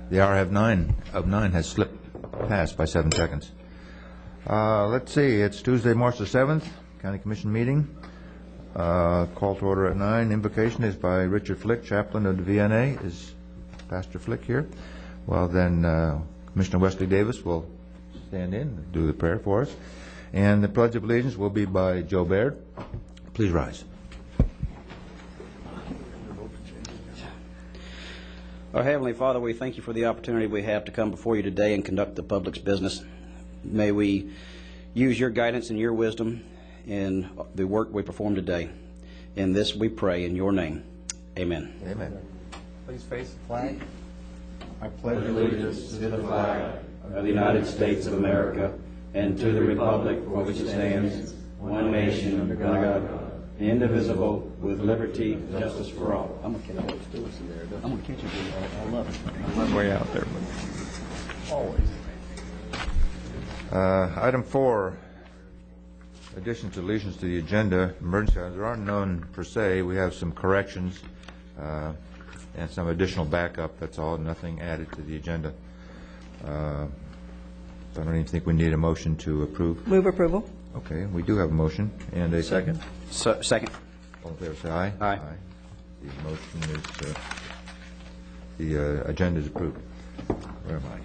The hour of 9 has slipped past by 7 seconds. Let's see, it's Tuesday, March the 7th, County Commission meeting. Call to order at 9. Invocation is by Richard Flick, chaplain of the VNA. Is Pastor Flick here? Well, then Commissioner Wesley Davis will stand in and do the prayer for us. And the Pledge of Allegiance will be by Joe Baird. Please rise. Our Heavenly Father, we thank you for the opportunity we have to come before you today and conduct the public's business. May we use your guidance and your wisdom in the work we perform today. In this we pray in your name. Amen. Amen. Please face the flag. I pledge allegiance to the flag of the United States of America and to the republic for which it stands, one nation under God, indivisible, with liberty and justice for all. I'm going to catch you. I'm going to catch you. I love it. I'm way out there, but always. Item 4, additions, deletions to the agenda. Emergency items. There aren't none per se. We have some corrections and some additional backup. That's all. Nothing added to the agenda. So I don't even think we need a motion to approve. Move approval. Okay, we do have a motion. And a second? Second. All in favor, say aye. Aye. The motion is, the agenda is approved. Where am I?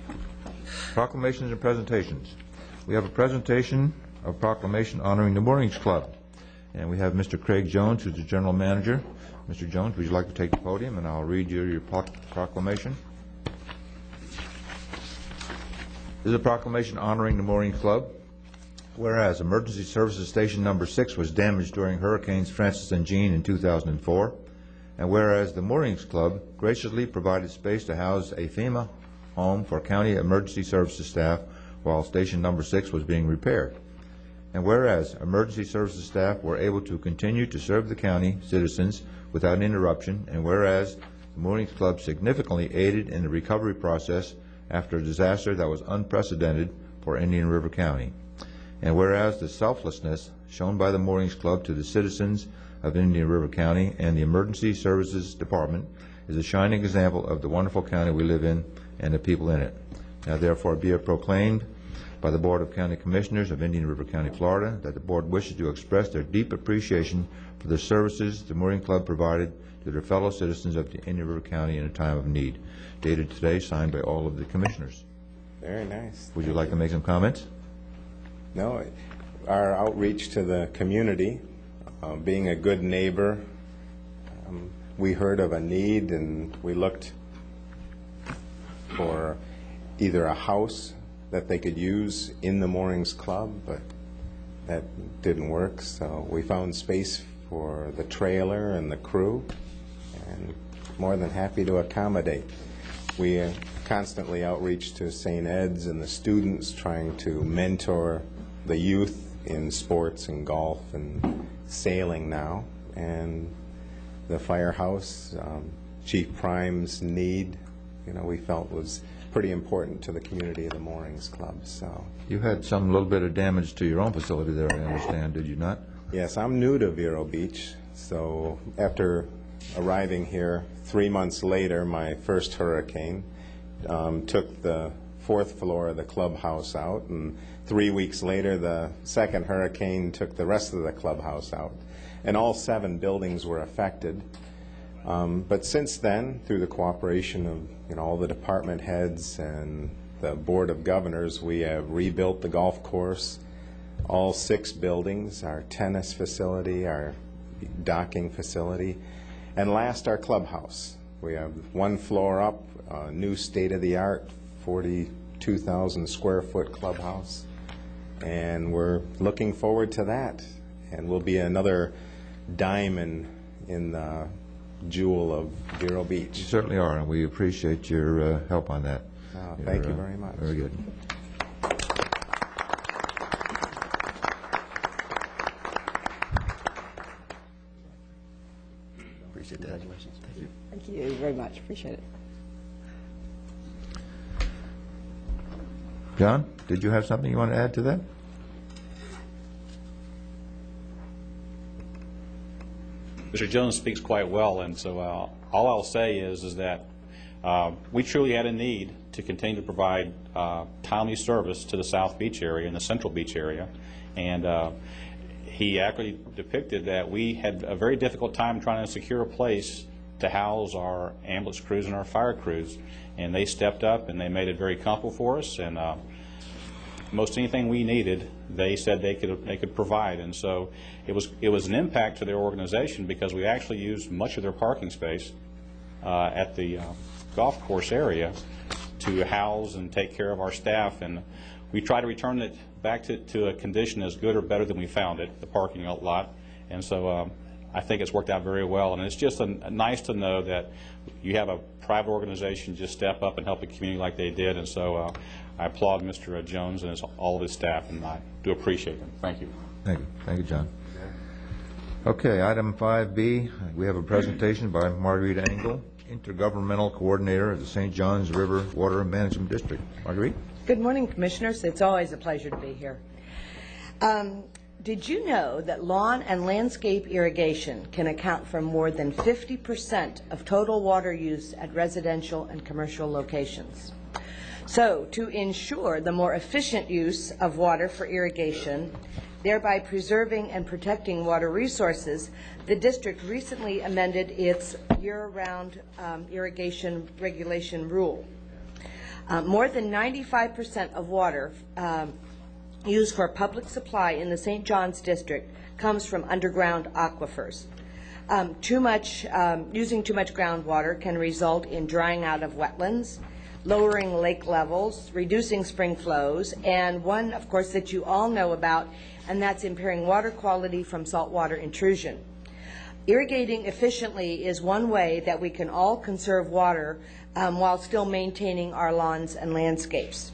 Proclamations and presentations. We have a presentation of proclamation honoring the Moorings Club. And we have Mr. Craig Jones, who's the general manager. Mr. Jones, would you like to take the podium, and I'll read you your proclamation. This is a proclamation honoring the Moorings Club. Whereas Emergency Services Station Number 6 was damaged during Hurricanes Francis and Jean in 2004, and whereas the Moorings Club graciously provided space to house a FEMA home for County Emergency Services staff while Station Number 6 was being repaired, and whereas Emergency Services staff were able to continue to serve the county citizens without interruption, and whereas the Moorings Club significantly aided in the recovery process after a disaster that was unprecedented for Indian River County. And whereas the selflessness shown by the Moorings Club to the citizens of Indian River County and the Emergency Services Department is a shining example of the wonderful county we live in and the people in it. Now therefore be it proclaimed by the Board of County Commissioners of Indian River County, Florida, that the Board wishes to express their deep appreciation for the services the Moorings Club provided to their fellow citizens of Indian River County in a time of need. Dated today, signed by all of the commissioners. Very nice. Would you like to make some comments? No, our outreach to the community, being a good neighbor, we heard of a need and we looked for either a house that they could use in the Moorings Club, but that didn't work, so we found space for the trailer and the crew, and more than happy to accommodate. We constantly outreach to St. Ed's and the students, trying to mentor the youth in sports and golf and sailing now, and the firehouse, Chief Prime's need, we felt was pretty important to the community of the Moorings Club. So You had some little bit of damage to your own facility there, I understand, did you not? yes, I'm new to Vero Beach, so after arriving here 3 months later, my first hurricane took the 4th floor of the clubhouse out, and 3 weeks later the second hurricane took the rest of the clubhouse out, and all 7 buildings were affected. But since then, through the cooperation of all the department heads and the Board of Governors, we have rebuilt the golf course, all 6 buildings, our tennis facility, our docking facility, and last our clubhouse. We have 1 floor up, a new state-of-the-art 42,000 square foot clubhouse, and we're looking forward to that, and will be another diamond in the jewel of Vero Beach. You certainly are, and we appreciate your help on that. Thank you very much. Very good. Appreciate that. Congratulations. Thank you. Thank you very much. Appreciate it. John, did you have something you want to add to that? Mr. Jones speaks quite well, and so all I'll say is that We truly had a need to continue to provide timely service to the South Beach area and the Central Beach area. And he accurately depicted that we had a very difficult time trying to secure a place to house our ambulance crews and our fire crews. And they stepped up and they made it very comfortable for us. And most anything we needed, they said they could provide. And so it was an impact to their organization, because we actually used much of their parking space at the golf course area to house and take care of our staff. And we try to return it back to a condition as good or better than we found it, the parking lot. And so I think it's worked out very well. And it's just nice to know that you have a private organization just step up and help the community like they did. And so I applaud Mr. Jones and all of his staff, and I do appreciate them. Thank you. Thank you. Thank you, John. Okay, item 5B, we have a presentation by Marguerite Engel, Intergovernmental Coordinator of the St. Johns River Water Management District. Marguerite? Good morning, Commissioners. It's always a pleasure to be here. Did you know that lawn and landscape irrigation can account for more than 50% of total water use at residential and commercial locations? So, to ensure the more efficient use of water for irrigation, thereby preserving and protecting water resources, the district recently amended its year-round irrigation regulation rule. More than 95% of water used for public supply in the St. Johns district comes from underground aquifers. Using too much groundwater can result in drying out of wetlands, lowering lake levels, reducing spring flows, and one, of course, that you all know about, and that's impairing water quality from saltwater intrusion. Irrigating efficiently is one way that we can all conserve water while still maintaining our lawns and landscapes.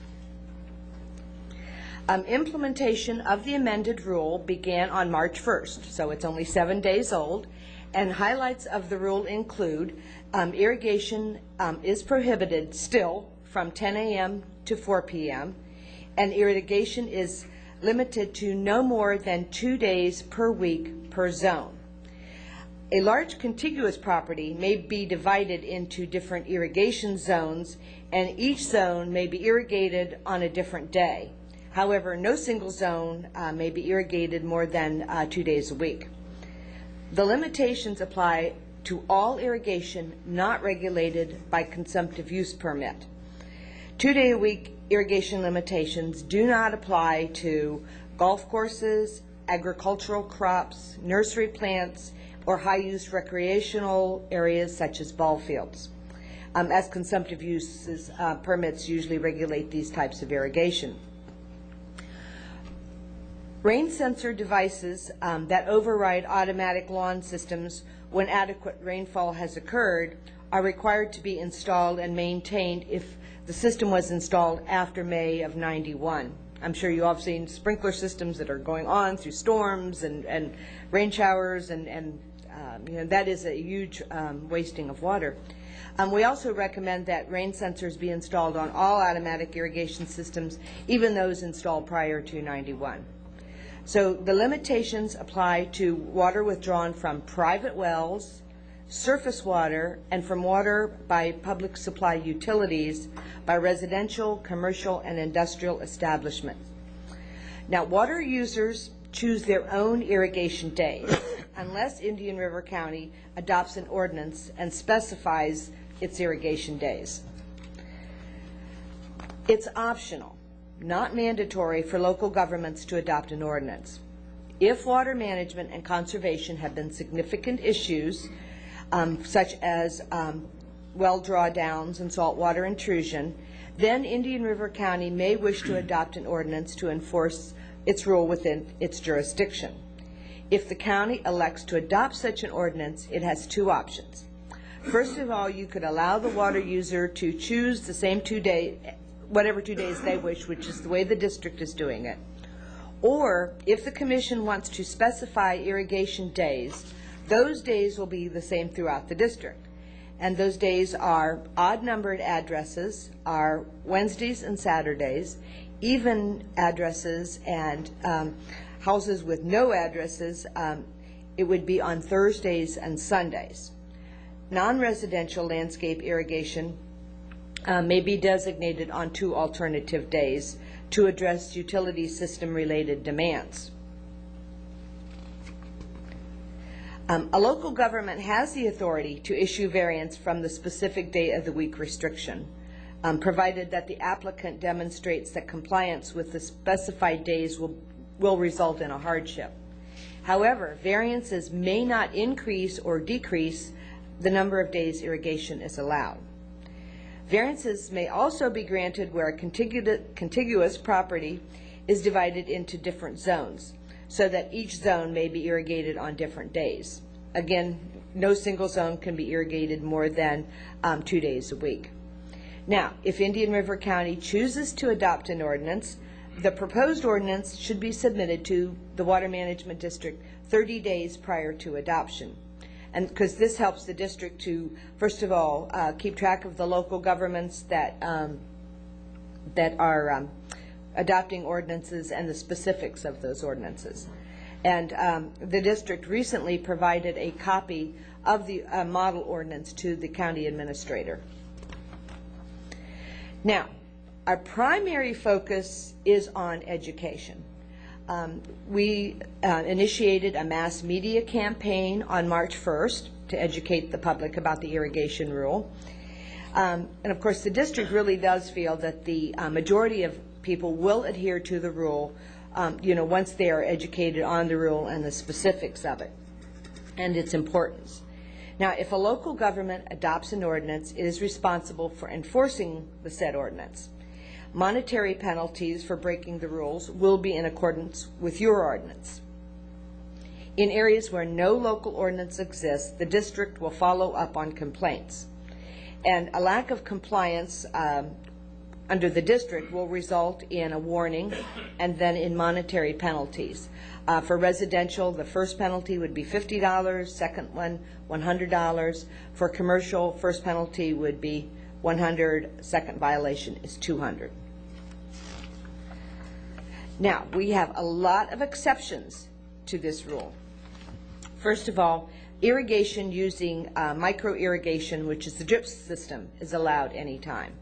Implementation of the amended rule began on March 1st, so it's only 7 days old, and highlights of the rule include irrigation is prohibited still from 10 a.m. to 4 p.m., and irrigation is limited to no more than 2 days per week per zone. A large contiguous property may be divided into different irrigation zones, and each zone may be irrigated on a different day. However, no single zone may be irrigated more than 2 days a week. The limitations apply to all irrigation not regulated by consumptive use permit. 2-day-a-week irrigation limitations do not apply to golf courses, agricultural crops, nursery plants, or high-use recreational areas such as ball fields, as consumptive uses permits usually regulate these types of irrigation. Rain sensor devices that override automatic lawn systems when adequate rainfall has occurred are required to be installed and maintained if the system was installed after May of '91. I'm sure you all have seen sprinkler systems that are going on through storms and rain showers, and you know, that is a huge wasting of water. We also recommend that rain sensors be installed on all automatic irrigation systems, even those installed prior to '91. So the limitations apply to water withdrawn from private wells, surface water, and from water by public supply utilities by residential, commercial, and industrial establishments. Now, water users choose their own irrigation days unless Indian River County adopts an ordinance and specifies its irrigation days. It's optional, not mandatory, for local governments to adopt an ordinance. If water management and conservation have been significant issues, such as well drawdowns and saltwater intrusion, then Indian River County may wish to adopt an ordinance to enforce its rule within its jurisdiction. If the county elects to adopt such an ordinance, it has two options. First of all, you could allow the water user to choose the same whatever 2 days they wish, which is the way the district is doing it. Or, if the commission wants to specify irrigation days, those days will be the same throughout the district. And those days are odd-numbered addresses, are Wednesdays and Saturdays, even addresses and houses with no addresses, it would be on Thursdays and Sundays. Non-residential landscape irrigation may be designated on 2 alternative days to address utility system-related demands. A local government has the authority to issue variance from the specific day of the week restriction, provided that the applicant demonstrates that compliance with the specified days will result in a hardship. However, variances may not increase or decrease the number of days irrigation is allowed. Variances may also be granted where a contiguous property is divided into different zones, so that each zone may be irrigated on different days. Again, no single zone can be irrigated more than 2 days a week. Now, if Indian River County chooses to adopt an ordinance, the proposed ordinance should be submitted to the Water Management District 30 days prior to adoption. And because this helps the district to, first of all, keep track of the local governments that are adopting ordinances and the specifics of those ordinances. And the district recently provided a copy of the model ordinance to the county administrator. Now, our primary focus is on education. We initiated a mass media campaign on March 1st to educate the public about the irrigation rule. And of course, the district really does feel that the majority of people will adhere to the rule, once they are educated on the rule and the specifics of it and its importance. Now, if a local government adopts an ordinance, it is responsible for enforcing the said ordinance. Monetary penalties for breaking the rules will be in accordance with your ordinance. In areas where no local ordinance exists, the district will follow up on complaints. And a lack of compliance under the district will result in a warning and then in monetary penalties. For residential, the first penalty would be $50, second one $100. For commercial, first penalty would be $100, second violation is $200. Now, we have a lot of exceptions to this rule. First of all, irrigation using micro irrigation, which is the drip system, is allowed anytime.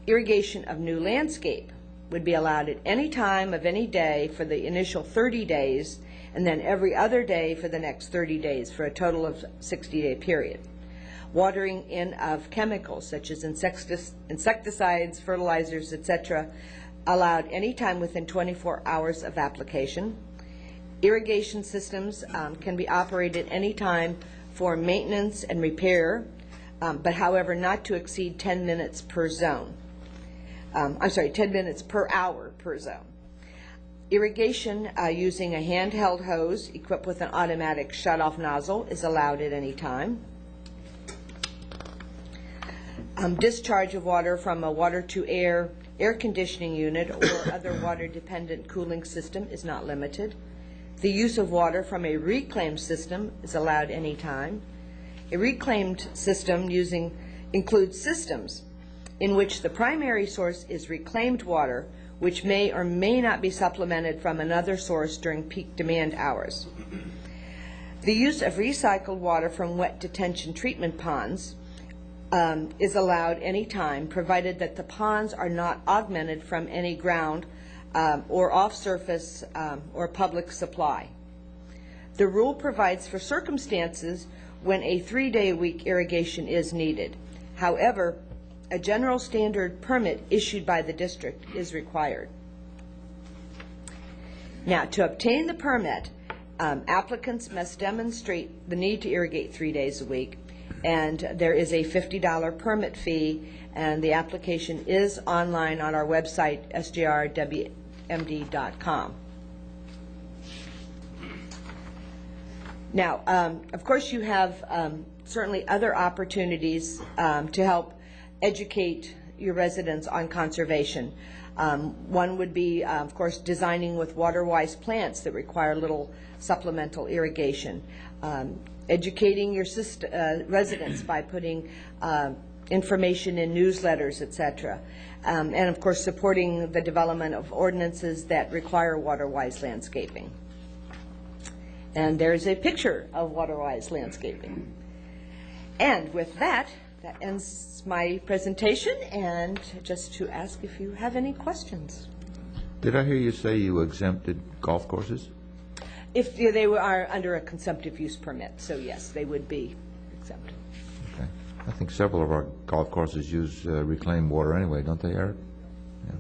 Irrigation of new landscape would be allowed at any time of any day for the initial 30 days, and then every other day for the next 30 days, for a total of 60-day period. Watering in of chemicals such as insecticides, fertilizers, etc., allowed anytime within 24 hours of application. Irrigation systems can be operated anytime for maintenance and repair, but however not to exceed 10 minutes per zone. 10 minutes per hour per zone. Irrigation using a handheld hose equipped with an automatic shut-off nozzle is allowed at any time. Discharge of water from a water-to-air air conditioning unit or other water-dependent cooling system is not limited. The use of water from a reclaimed system is allowed any time. A reclaimed system includes systems in which the primary source is reclaimed water, which may or may not be supplemented from another source during peak demand hours. The use of recycled water from wet detention treatment ponds is allowed any time, provided that the ponds are not augmented from any ground or off-surface or public supply. The rule provides for circumstances when a 3-day-a-week irrigation is needed. However, a general standard permit issued by the district is required. Now, to obtain the permit, applicants must demonstrate the need to irrigate 3 days a week, and there is a $50 permit fee, and the application is online on our website, sjrwmd.com. Now, of course, you have certainly other opportunities to help educate your residents on conservation. One would be, of course, designing with water-wise plants that require little supplemental irrigation. Educating your residents by putting information in newsletters, etc. And of course, supporting the development of ordinances that require water-wise landscaping. And there's a picture of water-wise landscaping. And with that, That ends my presentation, and just to ask if you have any questions. Did I hear you say you exempted golf courses? If they are under a consumptive use permit, so yes, they would be exempt. Okay. I think several of our golf courses use reclaimed water anyway, don't they, Eric? Yeah.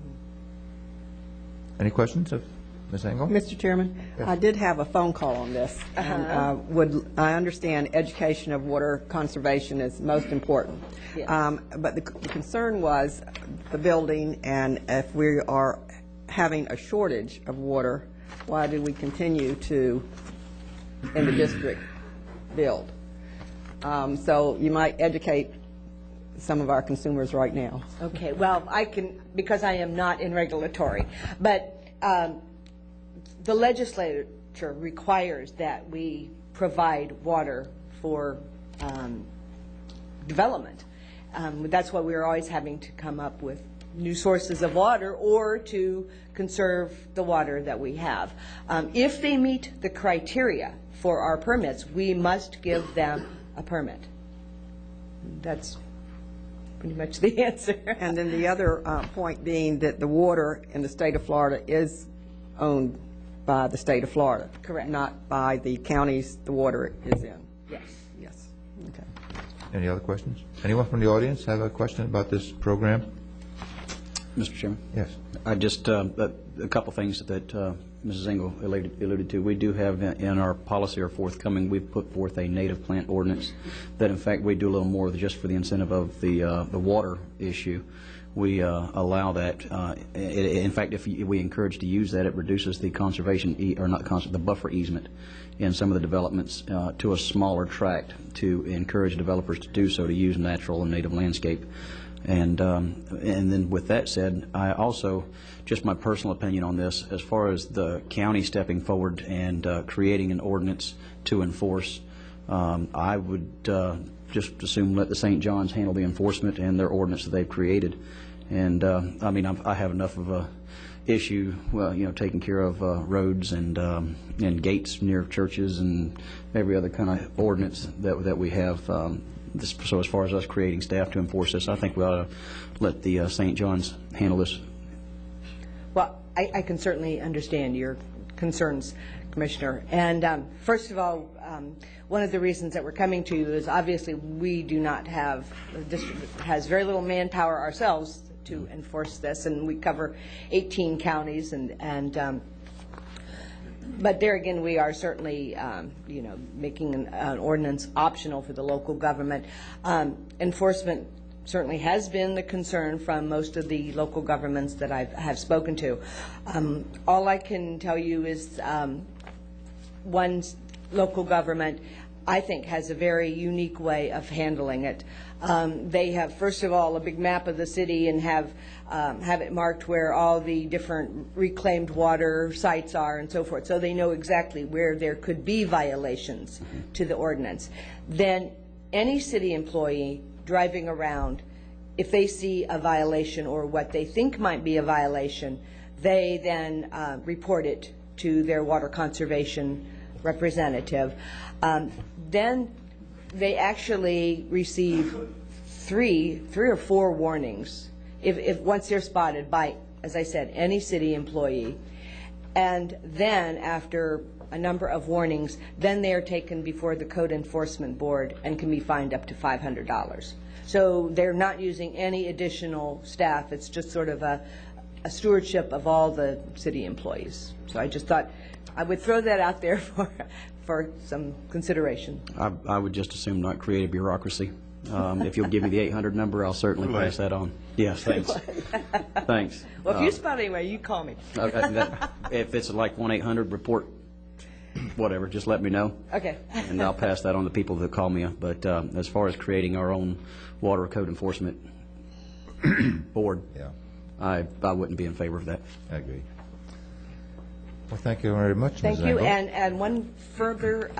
Any questions of Ms. Engel? Mr. Chairman, I did have a phone call on this. And, I understand education of water conservation is most important. Yes. But the concern was the building, and if we are having a shortage of water, why do we continue to, in the district, build? So you might educate some of our consumers right now. Okay, well, I can, because I am not in regulatory, but the legislature requires that we provide water for development. That's why we're always having to come up with new sources of water or to conserve the water that we have. If they meet the criteria for our permits, we must give them a permit. That's pretty much the answer. And then the other point being that the water in the state of Florida is owned by the state of Florida. Correct. Not by the counties the water is in. Yes. Yes. Okay. Any other questions? Anyone from the audience have a question about this program? Mr. Chairman? Yes. I just, a couple things that Mrs. Engel alluded to. We do have in our policy or forthcoming, we've put forth a native plant ordinance that in fact we do a little more just for the incentive of the water issue. We allow that. In fact, if we encourage to use that, it reduces the conservation, the buffer easement in some of the developments to a smaller tract to encourage developers to do so, to use natural and native landscape. And then with that said, I also, just my personal opinion on this, as far as the county stepping forward and creating an ordinance to enforce, I would just assume let the St. John's handle the enforcement and their ordinance that they've created. And I mean, I have enough of a issue, well, you know, taking care of roads and gates near churches and every other kind of ordinance that we have. So as far as us creating staff to enforce this, I think we ought to let the St. John's handle this. Well, I can certainly understand your concerns, Commissioner. And first of all, one of the reasons that we're coming to you is obviously we do not have, the district has very little manpower ourselves to enforce this, and we cover 18 counties, but there again, we are certainly, you know, making an ordinance optional for the local government. Enforcement certainly has been the concern from most of the local governments that I have spoken to. All I can tell you is one local government, I think, has a very unique way of handling it. They have, first of all, a big map of the city and have it marked where all the different reclaimed water sites are and so forth, so they know exactly where there could be violations to the ordinance. Then any city employee driving around, if they see a violation or what they think might be a violation, they then report it to their water conservation representative. Then they actually receive three or four warnings if once they're spotted by, as I said, any city employee. And then after a number of warnings, then they are taken before the Code Enforcement Board and can be fined up to $500. So they're not using any additional staff. It's just sort of a stewardship of all the city employees. So I just thought I would throw that out there for some consideration. I would just assume not create a bureaucracy. If you'll give me the 800 number, I'll certainly pass that on. Yes, thanks. Thanks. Well, if you spot it anyway, you call me. If it's like 1-800-REPORT, whatever, just let me know. Okay. And I'll pass that on to people that call me. But as far as creating our own water code enforcement board, Yeah, I wouldn't be in favor of that. I agree. Well, thank you very much, Thank Ms. you. Engel. And one further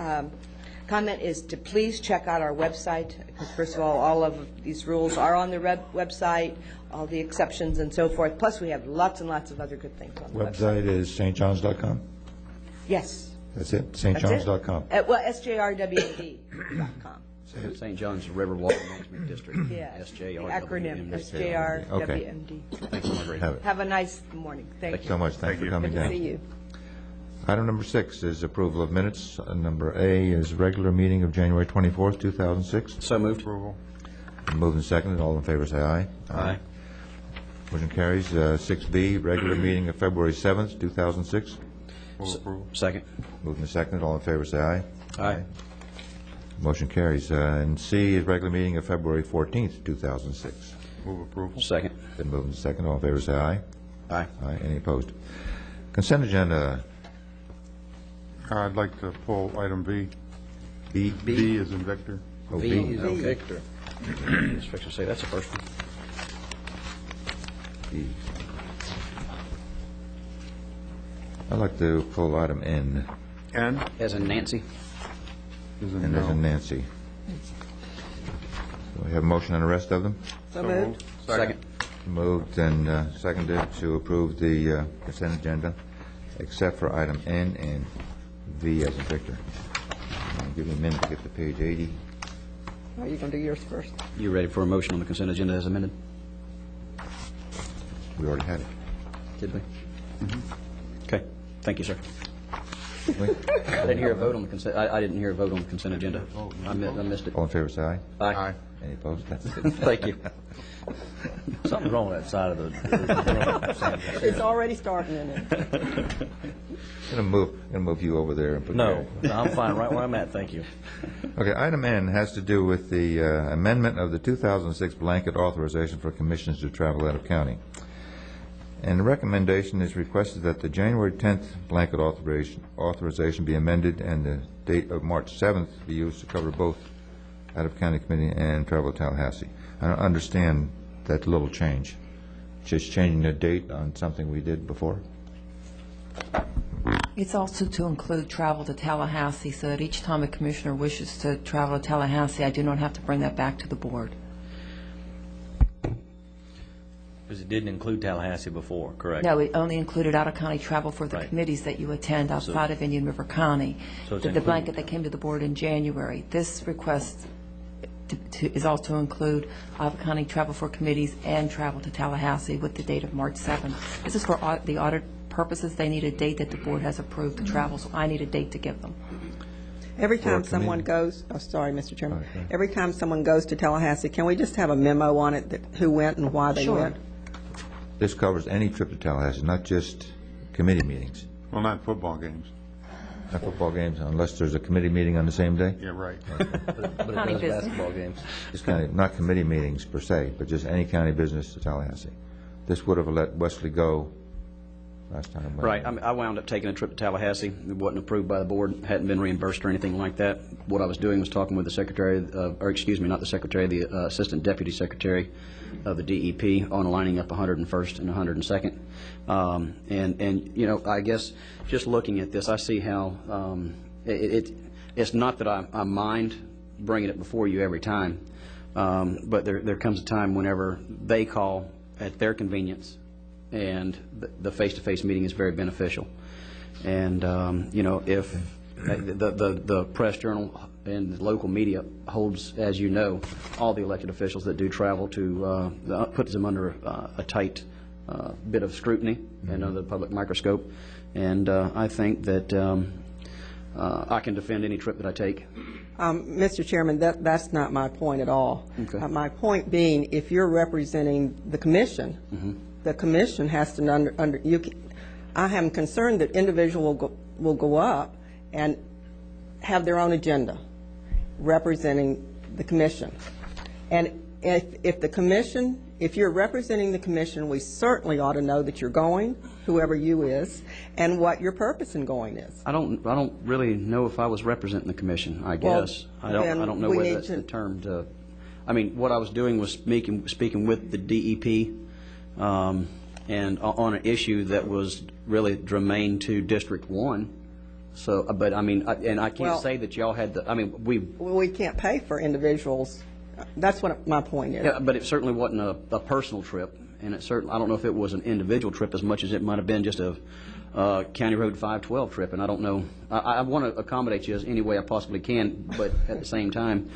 comment is to please check out our website, because first of all of these rules are on the website, all the exceptions and so forth. Plus, we have lots and lots of other good things on the website. Website is stjohns.com? Yes. That's it? That's it. stjohns.com? Well, sjrwd.com. St. John's River Water Management District, Yes. The SJRWMD. acronym, SJRWMD. Thank you, Margaret. Have it. Have a nice morning. Thank Thank you you. so much. Thanks for coming Good to down. see you. Item number 6 is approval of minutes. Number A is regular meeting of January 24th, 2006. So moved. Moved and seconded. All in favor, say aye. Aye. Motion carries. 6B, regular meeting of February 7th, 2006. Second. Moved and seconded. All in favor, say aye. Aye. Motion carries. And C is regular meeting of February 14th, 2006. Second. Been moved and seconded. All in favor, say aye. Aye. Aye. Any opposed? Consent agenda. I'd like to pull item B. B. B is in Victor. Oh, V B. is in Victor. I was fixing to say, that's the first one. B. I'd like to pull item N, N As in Nancy. is in and there's a no. Nancy. Do we have a motion on the rest of them? So moved. Second. Moved and seconded to approve the consent agenda, except for item N and V as in Victor. Give me a minute to get to page 80. Are you going to do yours first? You ready for a motion on the consent agenda as amended? We already had it. Did we? Okay. Thank you, sir. We- I didn't hear a vote on the consent, I didn't hear a vote on the consent agenda. I missed it. All in favor, say aye. Aye. Any opposed? That's it. Thank you. Something's wrong with that side of the. It's already starting, isn't it? Gonna move you over there and put No, I'm fine right where I'm at, thank you. Okay, item N has to do with the amendment of the 2006 blanket authorization for commissions to travel out of county. And the recommendation is requested that the January 10th blanket authorization be amended and the date of March 7th be used to cover both out-of-county committee and travel to Tallahassee. I don't understand that little change. Just changing the date on something we did before? It's also to include travel to Tallahassee, so that each time a commissioner wishes to travel to Tallahassee, I do not have to bring that back to the board. Because it didn't include Tallahassee before, correct? No, it only included out-of-county travel for the Right. committees that you attend outside of Indian River County. So it's The included. blanket that came to the board in January. This request is also to include out-of-county travel for committees and travel to Tallahassee with the date of March 7th. This is for the audit purposes. They need a date that the board has approved to travel, so I need a date to give them. Every time For a someone committee. goes, oh, sorry, Mr. Chairman. Okay. Every time someone goes to Tallahassee, can we just have a memo on it, that who went and why they Sure. went? This covers any trip to Tallahassee, not just committee meetings. Well, not football games. Not football games, unless there's a committee meeting on the same day. Yeah, right. But it County does business. basketball games. Just county, not committee meetings per se, but just any county business to Tallahassee. This would have let Wesley go last time. Right, I wound up taking a trip to Tallahassee. It wasn't approved by the board, hadn't been reimbursed or anything like that. What I was doing was talking with the secretary, or excuse me, not the secretary, the assistant deputy secretary of the DEP on lining up 101st and 102nd. And you know, I guess just looking at this, I see how it's not that I mind bringing it before you every time, but there comes a time whenever they call at their convenience, and the face-to-face meeting is very beneficial. And, you know, if the press journal and the local media holds, as you know, all the elected officials that do travel to, puts them under a tight bit of scrutiny and under the public microscope. And I think that I can defend any trip that I take. Mr. Chairman, that's not my point at all. Okay. My point being, if you're representing the commission, the commission has to I am concerned that individual will go up and have their own agenda representing the commission. And if you're representing the commission, we certainly ought to know that you're going, whoever you is, and what your purpose in going is. I don't really know if I was representing the commission, I Well, guess. I then don't know we whether need that's to- the term to, I mean, what I was doing was speaking with the DEP, and on an issue that was really germane to District 1. So, but I mean, and I can't Well- say that y'all had the, I mean, We can't pay for individuals. That's what my point is. yeah, but it certainly wasn't a personal trip. and it certainly, I don't know if it was an individual trip as much as it might have been just a County Road 512 trip, and I don't know. I want to accommodate you as any way I possibly can, but at the same time,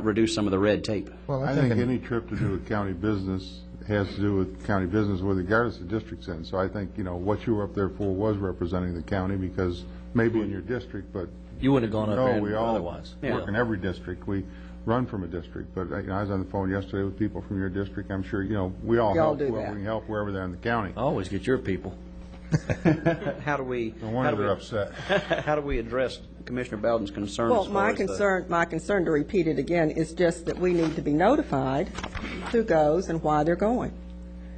reduce some of the red tape. Well, I think any trip to do with county business has to do with county business, regardless of district's in. So I think, what you were up there for was representing the county, because maybe in your district, but You wouldn't have gone up there we all otherwise. work in every district. We run from a district, but I was on the phone yesterday with people from your district. I'm sure, we all help do whoever that. we can help wherever they're in the county. I always get your people. How do we? No wonder they're upset. How do we address Commissioner Bowden's concerns? Well, as far my as the- concern, to repeat it again, is just that we need to be notified who goes and why they're going.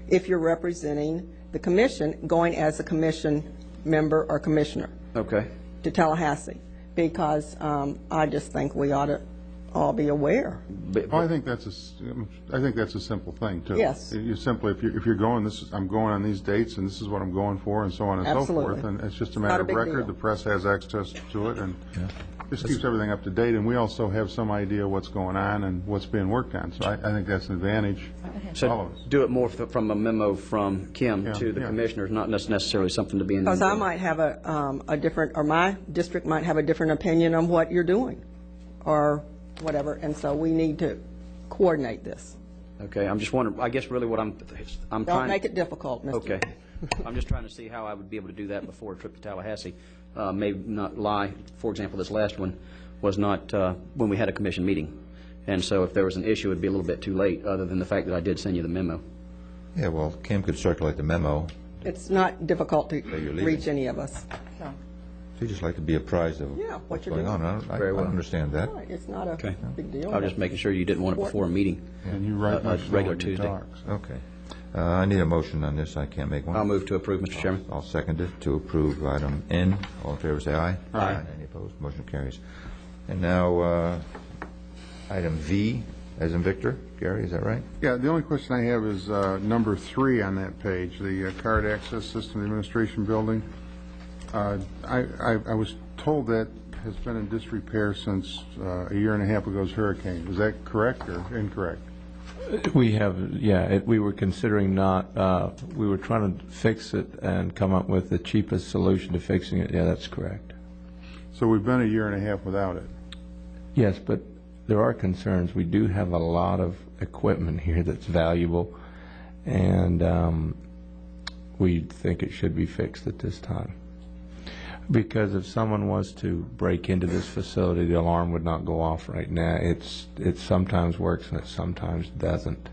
If you're representing the commission, going as a commission member or commissioner Okay. to Tallahassee, because I just think we ought to all be aware. Well, I think that's a simple thing too. Yes. You simply, if you're going, I'm going on these dates, and this is what I'm going for, and so on and so Absolutely. forth. And it's just a Not matter a of big record. deal. The press has access to it, and this keeps everything up to date. And we also have some idea what's going on and what's being worked on. So I think that's an advantage to all of us. Do it more from a memo from Kim Yeah, to the yeah. commissioners, not necessarily something to be in the. Because I might have a different, or my district might have a different opinion on what you're doing, or whatever, and so we need to coordinate this. Okay, I'm just wondering, I guess really what I'm trying. Don't make it difficult, Mr. Okay. I'm just trying to see how I would be able to do that before a trip to Tallahassee. Maybe not lie, for example, this last one was not when we had a commission meeting. And so if there was an issue, it'd be a little bit too late, other than the fact that I did send you the memo. Yeah, well, Kim could circulate the memo. It's not difficult to you're leaving. reach any of us. She'd just like to be apprised of Yeah, what what's you're going doing. on. I Very well. understand that. Right, it's not a Okay. big deal. I was just making sure you didn't want it before a meeting. And you write A much slower regular when you Tuesday. talk, so. Okay. I need a motion on this. I can't make one. I'll move to approve, Mr. Chairman. I'll second it to approve item N. All in favor, say aye. Aye. Any opposed? Motion carries. And now, item V, as in Victor. Gary, is that right? Yeah, the only question I have is number 3 on that page, the Card Access System Administration Building. I was told that has been in disrepair since a year and a half ago's hurricane. Is that correct or incorrect? We have, we were considering we were trying to fix it and come up with the cheapest solution to fixing it. Yeah, that's correct. So we've been a year and a half without it. Yes, but there are concerns. We do have a lot of equipment here that's valuable, and we think it should be fixed at this time. Because if someone was to break into this facility, the alarm would not go off right now. It sometimes works and it sometimes doesn't.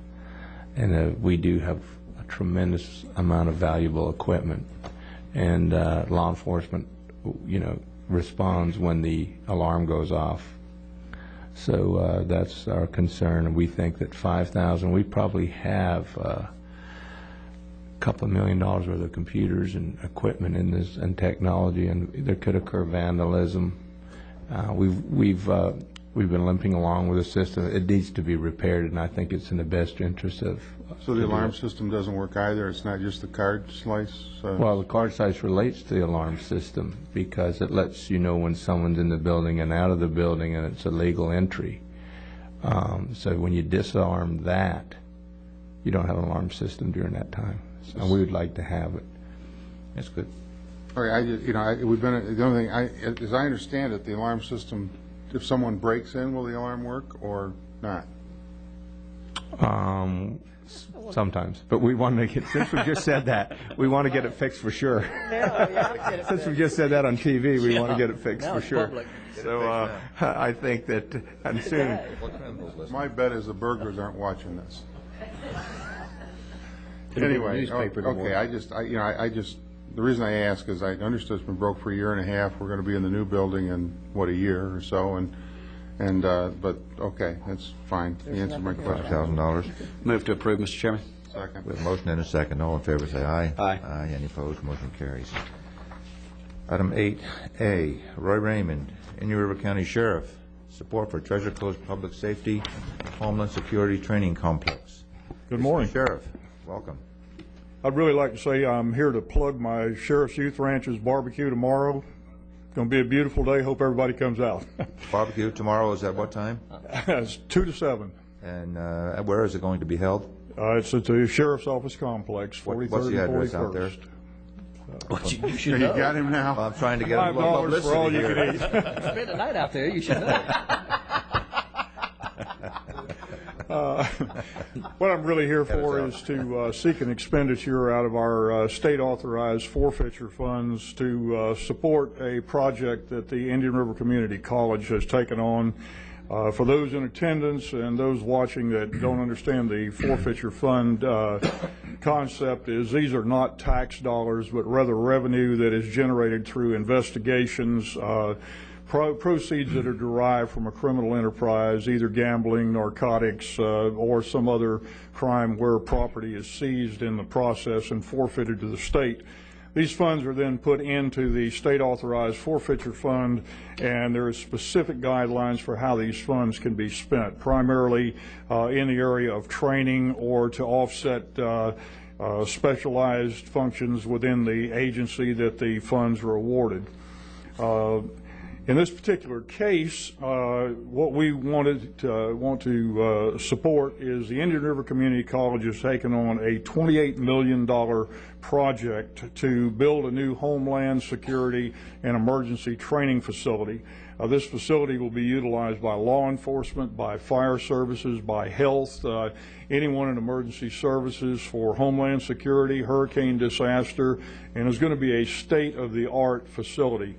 And we do have a tremendous amount of valuable equipment. And law enforcement, responds when the alarm goes off. So that's our concern. And we think that $5,000, we probably have $2 million worth of computers and equipment in this and technology, and there could occur vandalism. We've been limping along with the system. It needs to be repaired, and I think it's in the best interest of. So the alarm system doesn't work either? It's not just the card slice? Well, the card slice relates to the alarm system because it lets you know when someone's in the building and out of the building, and it's a legal entry. So when you disarm that, you don't have an alarm system during that time. And we would like to have it. That's good. All right, we've been, the only thing, as I understand it, the alarm system, if someone breaks in, will the alarm work or not? Sometimes, but we want to make it, since we just said that, we want to get it fixed for sure. Since we just said that on TV, we want to get it fixed Now for it's sure. public. So I think that, and soon, My bet is the burglars aren't watching this. Could've been Anyway, newspaper tomorrow. okay, I just, the reason I ask is I understood it's been broke for a year and a half. We're going to be in the new building in, a year or so, but, okay, that's fine. You answered my question. $5,000. Move to approve, Mr. Chairman. Second. With a motion and a second. All in favor, say aye. Aye. Aye. Any opposed? Motion carries. Item 8A, Roy Raymond, Indian River County Sheriff, support for Treasure Coast Public Safety Homeland Security Training Complex. Good morning. Mr. Sheriff, welcome. I'd really like to say I'm here to plug my Sheriff's Youth Ranch's barbecue tomorrow. It's going to be a beautiful day. Hope everybody comes out. Barbecue tomorrow is at what time? It's 2 to 7. And where is it going to be held? It's at the Sheriff's Office Complex, 43rd What's the and address out there? 41st. You You should know. got him now? I'm trying to get a little $5 for all publicity you here. can eat. Spend the night out there, you should know. What I'm really here for is to seek an expenditure out of our state-authorized forfeiture funds to support a project that the Indian River Community College has taken on. For those in attendance and those watching that don't understand the forfeiture fund concept, is these are not tax dollars, but rather revenue that is generated through investigations, proceeds that are derived from a criminal enterprise, either gambling, narcotics, or some other crime where property is seized in the process and forfeited to the state. These funds are then put into the state-authorized forfeiture fund, and there are specific guidelines for how these funds can be spent, primarily in the area of training or to offset specialized functions within the agency that the funds are awarded. In this particular case, what we want to support is the Indian River Community College has taken on a $28 million project to build a new Homeland Security and emergency training facility. This facility will be utilized by law enforcement, by fire services, by health, anyone in emergency services for Homeland Security, hurricane disaster, and is going to be a state-of-the-art facility.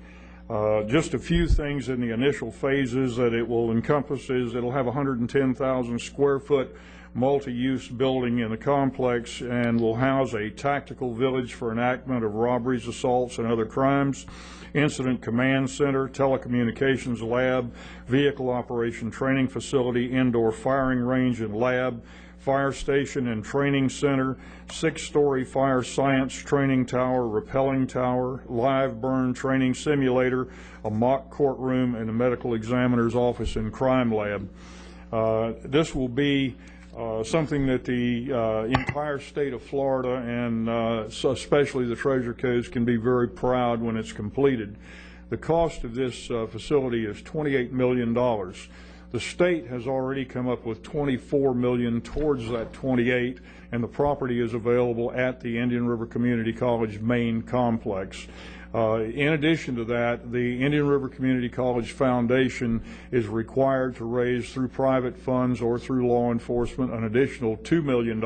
Just a few things in the initial phases that it will encompass is it'll have 110,000 square foot multi-use building in the complex and will house a tactical village for enactment of robberies, assaults, and other crimes, incident command center, telecommunications lab, vehicle operation training facility, indoor firing range and lab, fire station and training center, 6-story fire science training tower, rappelling tower, live burn training simulator, a mock courtroom, and a medical examiner's office and crime lab. This will be something that the entire state of Florida and so especially the Treasure Coast can be very proud when it's completed. The cost of this facility is $28 million. The state has already come up with $24 million towards that 28, and the property is available at the Indian River Community College main complex. In addition to that, the Indian River Community College Foundation is required to raise through private funds or through law enforcement an additional $2 million,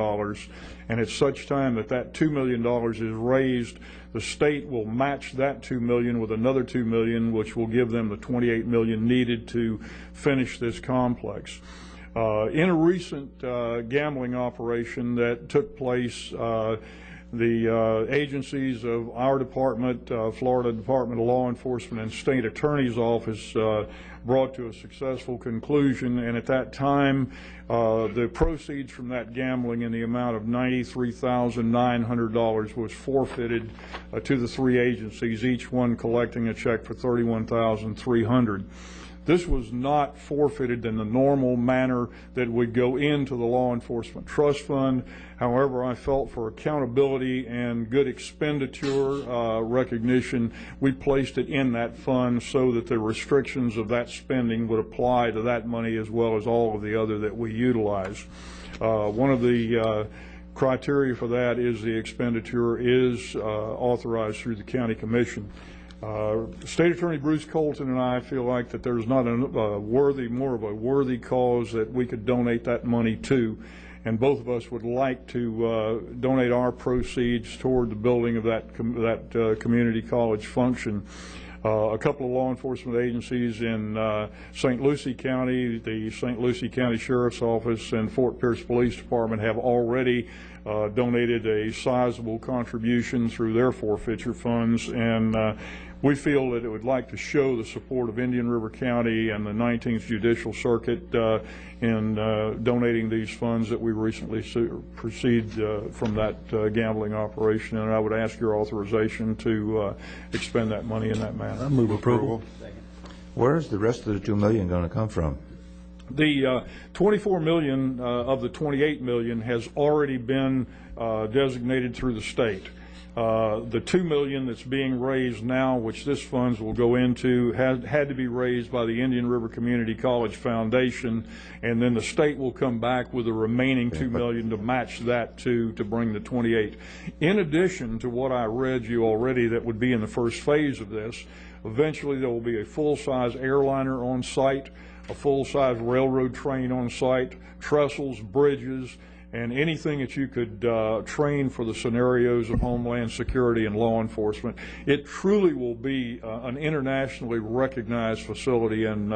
and at such time that that $2 million is raised, the state will match that $2 million with another $2 million, which will give them the $28 million needed to finish this complex. In a recent gambling operation that took place, the agencies of our department, Florida Department of Law Enforcement, and State Attorney's Office brought to a successful conclusion, and at that time the proceeds from that gambling in the amount of $93,900 was forfeited to the three agencies, each one collecting a check for $31,300. This was not forfeited in the normal manner that would go into the Law Enforcement Trust Fund. However, I felt for accountability and good expenditure recognition, we placed it in that fund so that the restrictions of that spending would apply to that money as well as all of the other that we utilize. One of the criteria for that is the expenditure is authorized through the County Commission. State Attorney Bruce Colton and I feel like that there's not more of a worthy cause that we could donate that money to, and both of us would like to donate our proceeds toward the building of that community college function. A couple of law enforcement agencies in St. Lucie County, the St. Lucie County Sheriff's Office and Fort Pierce Police Department have already donated a sizable contribution through their forfeiture funds, and we feel that it would like to show the support of Indian River County and the 19th Judicial Circuit in donating these funds that we recently received from that gambling operation, and I would ask your authorization to expend that money in that manner. I move approval. Where is the rest of the $2 million going to come from? The $24 million of the $28 million has already been designated through the state. The $2 million that's being raised now, which this funds will go into, had to be raised by the Indian River Community College Foundation, and then the state will come back with the remaining $2 million to match that to bring the 28. In addition to what I read you already that would be in the first phase of this, eventually there will be a full-size airliner on site, a full-size railroad train on site, trestles, bridges, and anything that you could train for the scenarios of homeland security and law enforcement. It truly will be an internationally recognized facility, and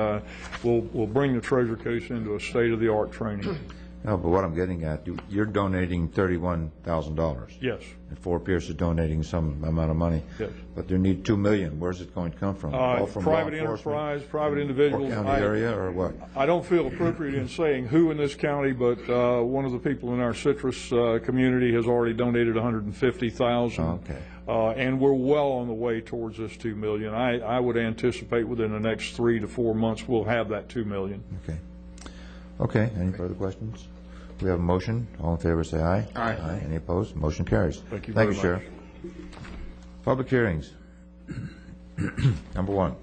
will bring the Treasure Coast into a state-of-the-art training. No, but what I'm getting at, you're donating $31,000. Yes. And Fort Pierce is donating some amount of money. Yes. But they need $2 million. Where's it going to come from? All from Private law enforcement? enterprise, private individuals. County area, or what? I don't feel appropriate in saying who in this county, but one of the people in our citrus community has already donated $150,000. Okay. And we're well on the way towards this $2 million. I would anticipate within the next 3 to 4 months we'll have that $2 million. Okay. Okay, any further questions? We have a motion. All in favor, say aye. Aye. Aye. Any opposed? Motion carries. Thank you very much. Sheriff. Public hearings. Number 1,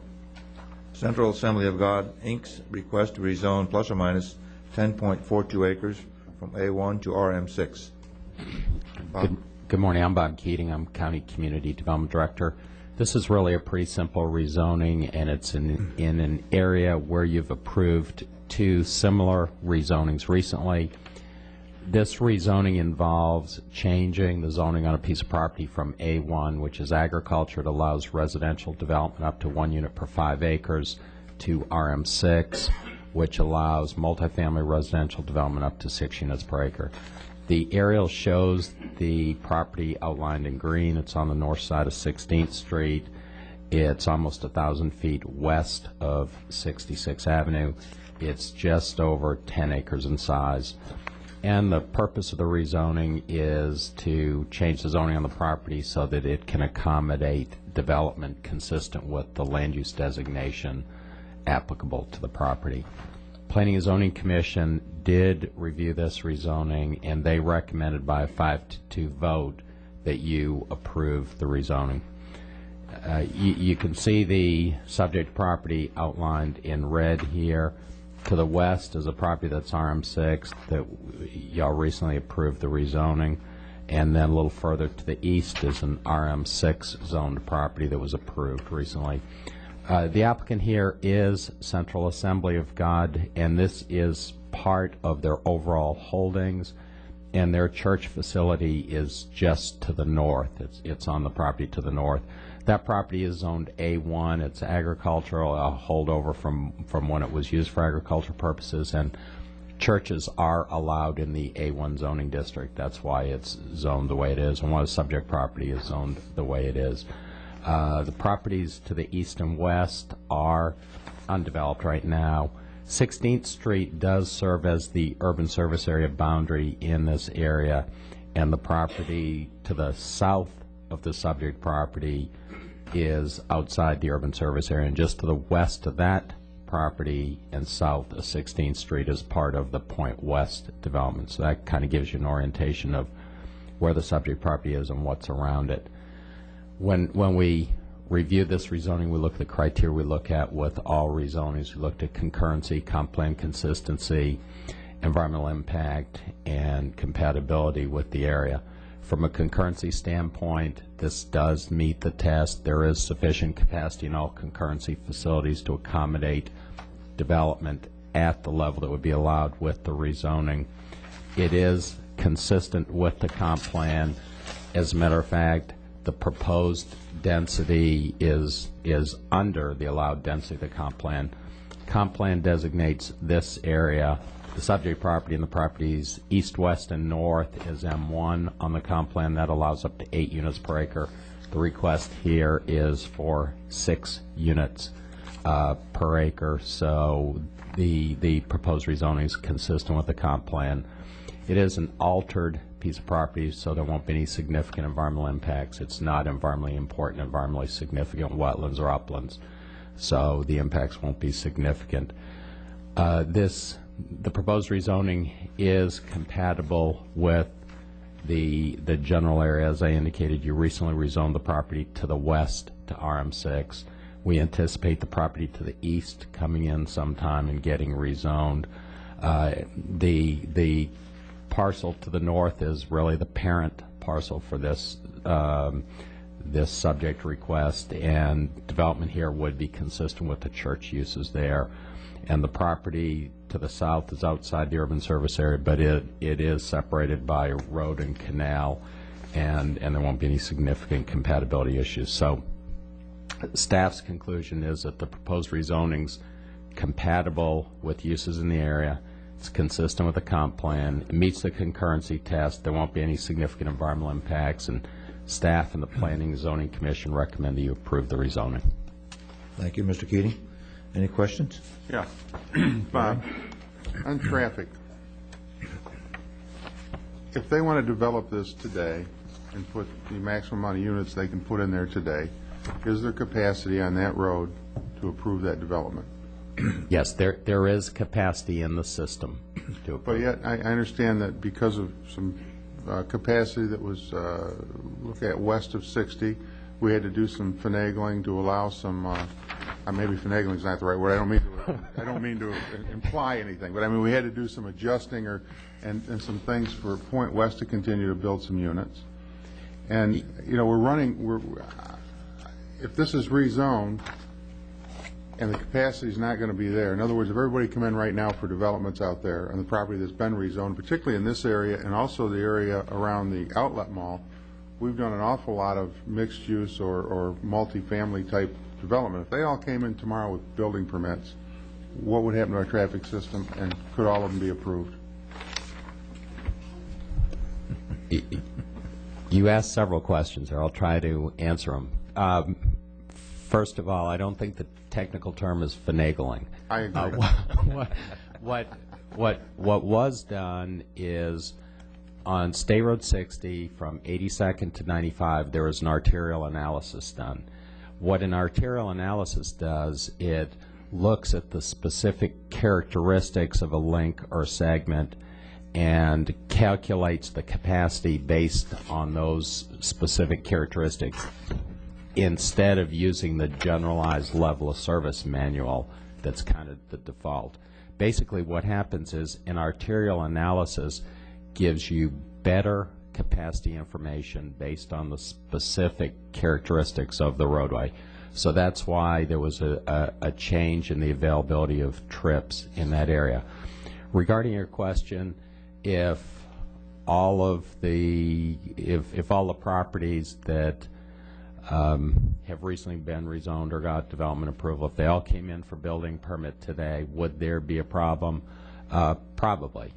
Central Assembly of God, Inc.'s request to rezone plus or minus 10.42 acres from A1 to RM6. Bob? Good morning. I'm Bob Keating. I'm County Community Development Director. This is really a pretty simple rezoning, and it's in an area where you've approved 2 similar rezonings recently. This rezoning involves changing the zoning on a piece of property from A1, which is agriculture, it allows residential development up to 1 unit per 5 acres, to RM6, which allows multifamily residential development up to 6 units per acre. The aerial shows the property outlined in green. It's on the north side of 16th Street. It's almost 1,000 feet west of 66th Avenue. It's just over 10 acres in size. And the purpose of the rezoning is to change the zoning on the property so that it can accommodate development consistent with the land use designation applicable to the property. Planning and Zoning Commission did review this rezoning, and they recommended by a 5-2 vote that you approve the rezoning. You can see the subject property outlined in red here. To the west is a property that's RM6 that y'all recently approved the rezoning, and then a little further to the east is an RM6 zoned property that was approved recently. The applicant here is Central Assembly of God, and this is part of their overall holdings, and their church facility is just to the north. It's on the property to the north. That property is zoned A1. It's agricultural, a holdover from when it was used for agricultural purposes, and churches are allowed in the A1 zoning district. That's why it's zoned the way it is, and why the subject property is zoned the way it is. The properties to the east and west are undeveloped right now. 16th Street does serve as the urban service area boundary in this area, and the property to the south of the subject property is outside the urban service area, and just to the west of that property and south of 16th Street is part of the Point West development. So that kind of gives you an orientation of where the subject property is and what's around it. When we review this rezoning, we look at the criteria we look at with all rezonings. We looked at concurrency, comp plan consistency, environmental impact, and compatibility with the area. From a concurrency standpoint, this does meet the test. There is sufficient capacity in all concurrency facilities to accommodate development at the level that would be allowed with the rezoning. It is consistent with the comp plan. As a matter of fact, the proposed density is under the allowed density of the comp plan. Comp plan designates this area, the subject property and the properties east, west, and north is M1 on the comp plan. That allows up to 8 units per acre. The request here is for 6 units per acre, so the proposed rezoning is consistent with the comp plan. It is an altered piece of property, so there won't be any significant environmental impacts. It's not environmentally important, environmentally significant wetlands or uplands, so the impacts won't be significant. The proposed rezoning is compatible with the general area, as I indicated, you recently rezoned the property to the west to RM6. We anticipate the property to the east coming in sometime and getting rezoned. The parcel to the north is really the parent parcel for this this subject request, and development here would be consistent with the church uses there. And the property to the south is outside the urban service area, but it is separated by a road and canal, and there won't be any significant compatibility issues. So staff's conclusion is that the proposed rezoning's compatible with uses in the area. It's consistent with the comp plan. It meets the concurrency test. There won't be any significant environmental impacts, and staff and the Planning and Zoning Commission recommend that you approve the rezoning. Thank you, Mr. Keating. Any questions? Yeah. Bob, on traffic, if they want to develop this today and put the maximum amount of units they can put in there today, is there capacity on that road to approve that development? Yes, there is capacity in the system to approve. But yet, I understand that because of some capacity that was look at west of 60, we had to do some finagling to allow some. Maybe finagling is not the right word. I don't mean to imply anything, but I mean we had to do some adjusting and some things for Point West to continue to build some units. And you know if this is rezoned and the capacity is not going to be there. In other words, if everybody come in right now for developments out there on the property that's been rezoned, particularly in this area and also the area around the outlet mall, we've done an awful lot of mixed use or multifamily type development. If they all came in tomorrow with building permits, what would happen to our traffic system, and could all of them be approved? You asked several questions there. I'll try to answer them. First of all, I don't think the technical term is finagling. I agree. What was done is on State Road 60 from 82nd to 95, there was an arterial analysis done. What an arterial analysis does, it looks at the specific characteristics of a link or segment and calculates the capacity based on those specific characteristics instead of using the generalized level of service manual that's kind of the default. Basically what happens is an arterial analysis gives you better capacity information based on the specific characteristics of the roadway. So that's why there was a change in the availability of trips in that area. Regarding your question, if all the properties that have recently been rezoned or got development approval, if they all came in for building permit today, would there be a problem? Probably.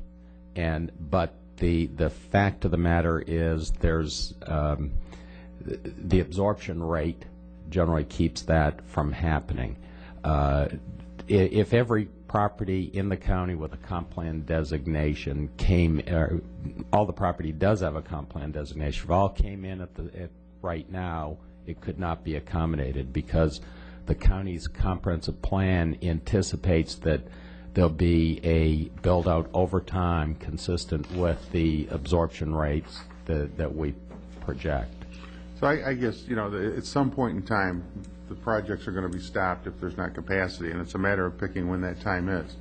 But the fact of the matter is there's the absorption rate generally keeps that from happening. If every property in the county with a comp plan designation all the property does have a comp plan designation, if all came in at right now, it could not be accommodated because the county's comprehensive plan anticipates that there'll be a build-out over time consistent with the absorption rates that we project. So I guess, at some point in time, the projects are going to be stopped if there's not capacity, and it's a matter of picking when that time is.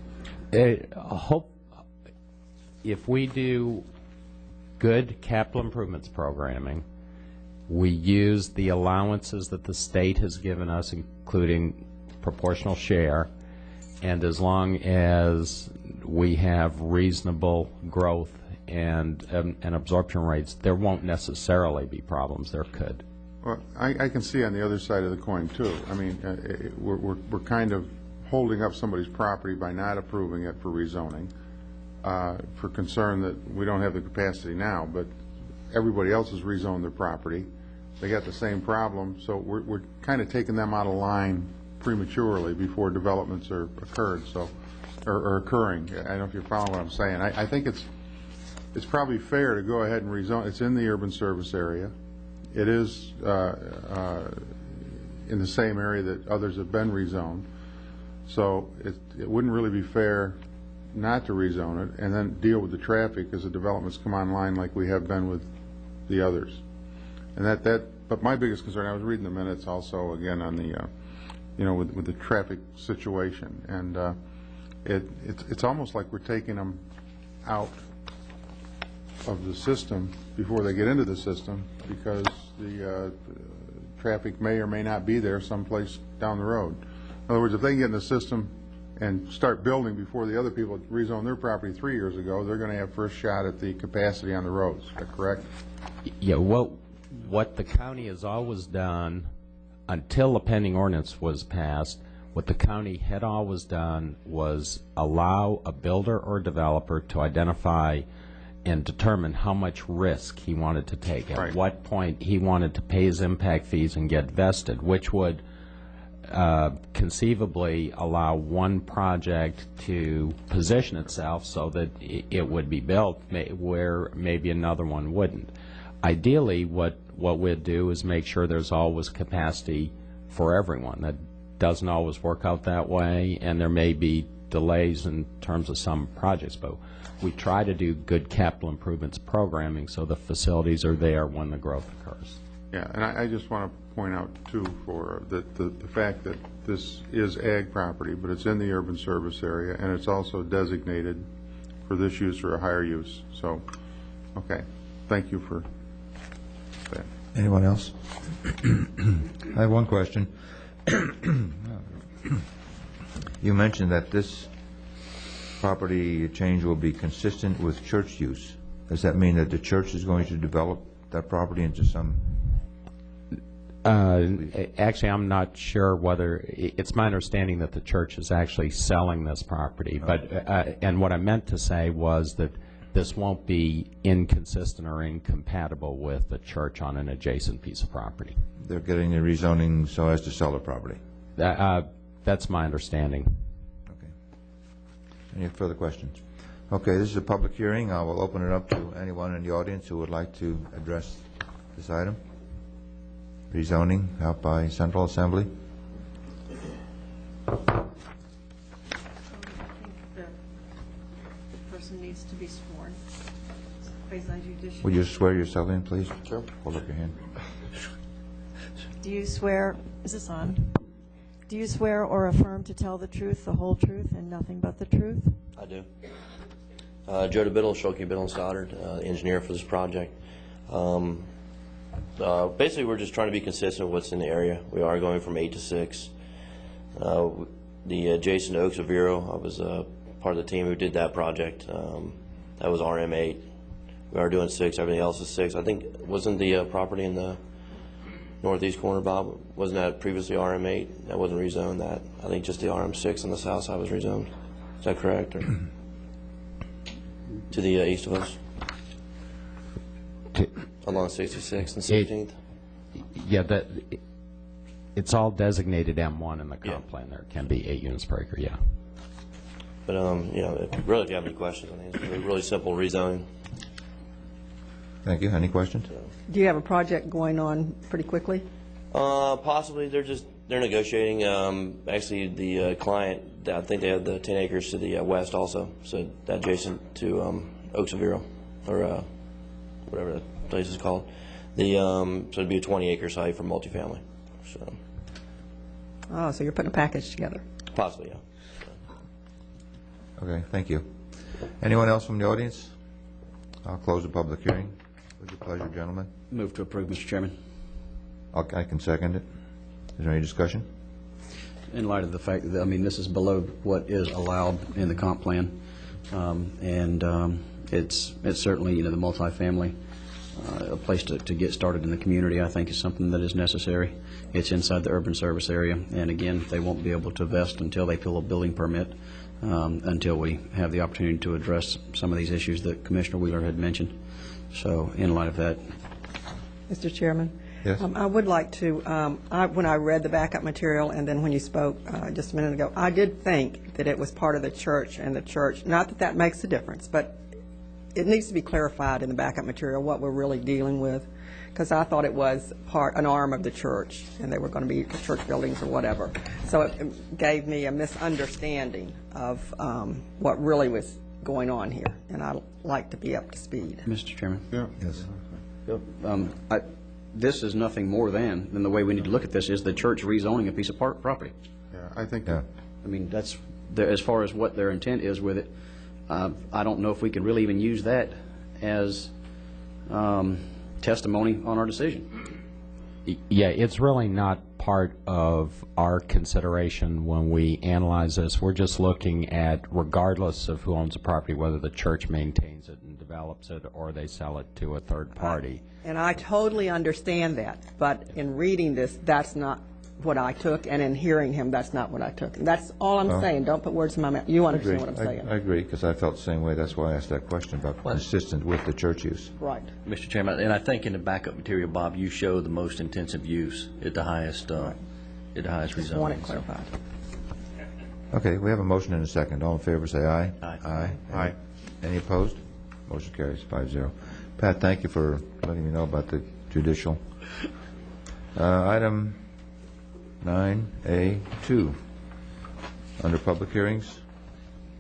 If we do good capital improvements programming, we use the allowances that the state has given us, including proportional share, and as long as we have reasonable growth and absorption rates, there won't necessarily be problems. There could. Well, I can see on the other side of the coin too. I mean, we're kind of holding up somebody's property by not approving it for rezoning, for concern that we don't have the capacity now. But everybody else has rezoned their property. They got the same problem, so we're kind of taking them out of line prematurely before developments are occurring. I don't know if you're following what I'm saying. I think it's probably fair to go ahead and rezone. It's in the urban service area. It is in the same area that others have been rezoned. So it wouldn't really be fair not to rezone it and then deal with the traffic as the developments come online like we have been with the others. And but my biggest concern, I was reading the minutes also again on the, with the traffic situation, and it's almost like we're taking them out of the system before they get into the system, because the traffic may or may not be there someplace down the road. In other words, if they can get in the system and start building before the other people rezoned their property 3 years ago, they're going to have first shot at the capacity on the roads. Is that correct? Yeah, well, what the county has always done, until the pending ordinance was passed, what the county had always done was allow a builder or developer to identify and determine how much risk he wanted to take, at what point he wanted to pay his impact fees and get vested, which would conceivably allow one project to position itself so that it would be built where maybe another one wouldn't. Ideally, what we'd do is make sure there's always capacity for everyone. That doesn't always work out that way, and there may be delays in terms of some projects, but we try to do good capital improvements programming so the facilities are there when the growth occurs. Yeah, and I just want to point out, too, for the fact that this is ag property, but it's in the urban service area, and it's also designated for this use or a higher use. So, okay, thank you for that. Anyone else? I have one question. You mentioned that this property change will be consistent with church use. Does that mean that the church is going to develop that property into some... Actually, I'm not sure whether, it's my understanding that the church is actually selling this property, but, and what I meant to say was that this won't be inconsistent or incompatible with the church on an adjacent piece of property. They're getting the rezoning so as to sell the property. That's my understanding. Okay. Any further questions? Okay, this is a public hearing. I will open it up to anyone in the audience who would like to address this item. Rezoning out by Central Assembly. I think the person needs to be sworn. Would you swear yourself in, please? Sure. Hold up your hand. Do you swear, is this on? Do you swear or affirm to tell the truth, the whole truth, and nothing but the truth? I do. Joe DeBittle, Schulke, Biddle & Stoddard, engineer for this project. Basically, we're just trying to be consistent with what's in the area. We are going from 8 to 6. The adjacent Oaks of Vero, I was part of the team who did that project. That was RM8. We are doing 6. Everything else is 6. I think, wasn't the property in the northeast corner, Bob, wasn't that previously RM8? That wasn't rezoned. That, I think just the RM6 on the south side was rezoned. Is that correct? Or to the east of us? Along 66th and 16th? Yeah, it's all designated M1 in the comp plan. There can be 8 units per acre, yeah. But, you know, if you have any questions, I think it's really simple rezoning. Thank you. Any questions? Do you have a project going on pretty quickly? Possibly. They're negotiating. Actually, the client, I think they have the 10 acres to the west also, so adjacent to Oaks of Vero, or whatever the place is called. So it'd be a 20-acre site for multifamily. So. Oh, so you're putting a package together? Possibly, yeah. Okay, thank you. Anyone else from the audience? I'll close the public hearing. With your pleasure, gentlemen. Move to approve, Mr. Chairman. I can second it. Is there any discussion? In light of the fact that, I mean, this is below what is allowed in the comp plan, it's certainly, you know, the multifamily, a place to get started in the community, I think, is something that is necessary. It's inside the urban service area, and again, they won't be able to vest until they fill a building permit, until we have the opportunity to address some of these issues that Commissioner Wheeler had mentioned. So in light of that. Mr. Chairman? Yes. I would like to, when I read the backup material and then when you spoke just a minute ago, I did think that it was part of the church, and the church, not that that makes a difference, but it needs to be clarified in the backup material what we're really dealing with, because I thought it was an arm of the church and they were going to be church buildings or whatever. So it gave me a misunderstanding of what really was going on here, and I'd like to be up to speed. Mr. Chairman? Yeah. Yes. This is nothing more than the way we need to look at this is the church rezoning a piece of property. Yeah, I think, Yeah. I mean, that's, as far as what their intent is with it, I don't know if we can really even use that as testimony on our decision. Yeah, it's really not part of our consideration when we analyze this. We're just looking at, regardless of who owns the property, whether the church maintains it and develops it or they sell it to a third party. And I totally understand that, but in reading this, that's not what I took, and in hearing him, that's not what I took. And that's all I'm saying. Don't put words in my mouth. You understand what I'm saying. I agree, because I felt the same way. That's why I asked that question about consistent with the church use. Right. Mr. Chairman, and I think in the backup material, Bob, you show the most intensive use at the highest Just want it rezoning. clarified. Okay, we have a motion and a second. All in favor, say aye. Aye. Aye. Any opposed? Motion carries 5-0. Pat, thank you for letting me know about the judicial. Item 9A2, under public hearings,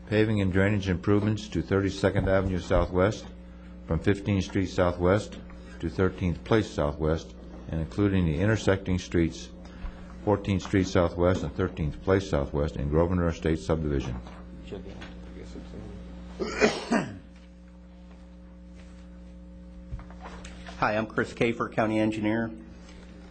paving and drainage improvements to 32nd Avenue Southwest from 15th Street Southwest to 13th Place Southwest, and including the intersecting streets 14th Street Southwest and 13th Place Southwest in Grosvenor Estates subdivision. Hi, I'm Chris Kafer, County Engineer.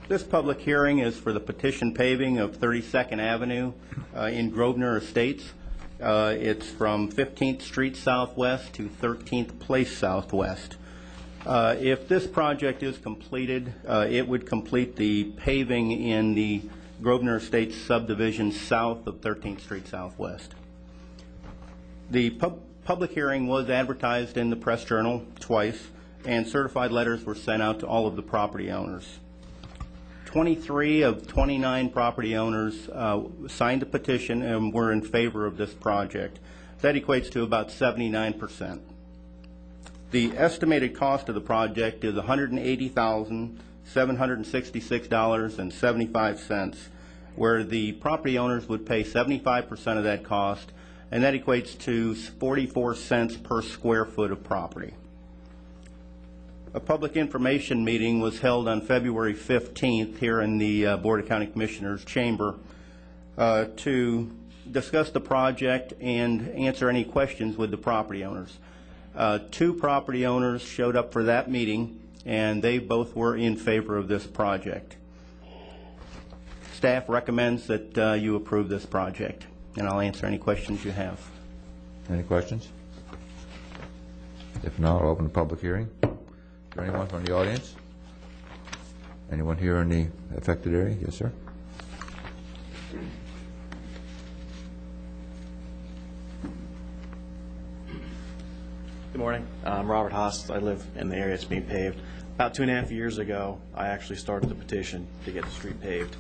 This public hearing is for the petition paving of 32nd Avenue in Grosvenor Estates. It's from 15th Street Southwest to 13th Place Southwest. If this project is completed, it would complete the paving in the Grosvenor Estates subdivision south of 13th Street Southwest. The public hearing was advertised in the Press Journal twice, and certified letters were sent out to all of the property owners. 23 of 29 property owners signed a petition and were in favor of this project. That equates to about 79%. The estimated cost of the project is $180,766.75, where the property owners would pay 75% of that cost, and that equates to 44 cents per square foot of property. A public information meeting was held on February 15th here in the Board of County Commissioners chamber to discuss the project and answer any questions with the property owners. 2 property owners showed up for that meeting, and they both were in favor of this project. Staff recommends that you approve this project, and I'll answer any questions you have. Any questions? If not, I'll open the public hearing. Is there anyone from the audience? Anyone here in the affected area? Yes, sir. Good morning. I'm Robert Haas. I live in the area that's being paved. About 2.5 years ago, I actually started the petition to get the street paved,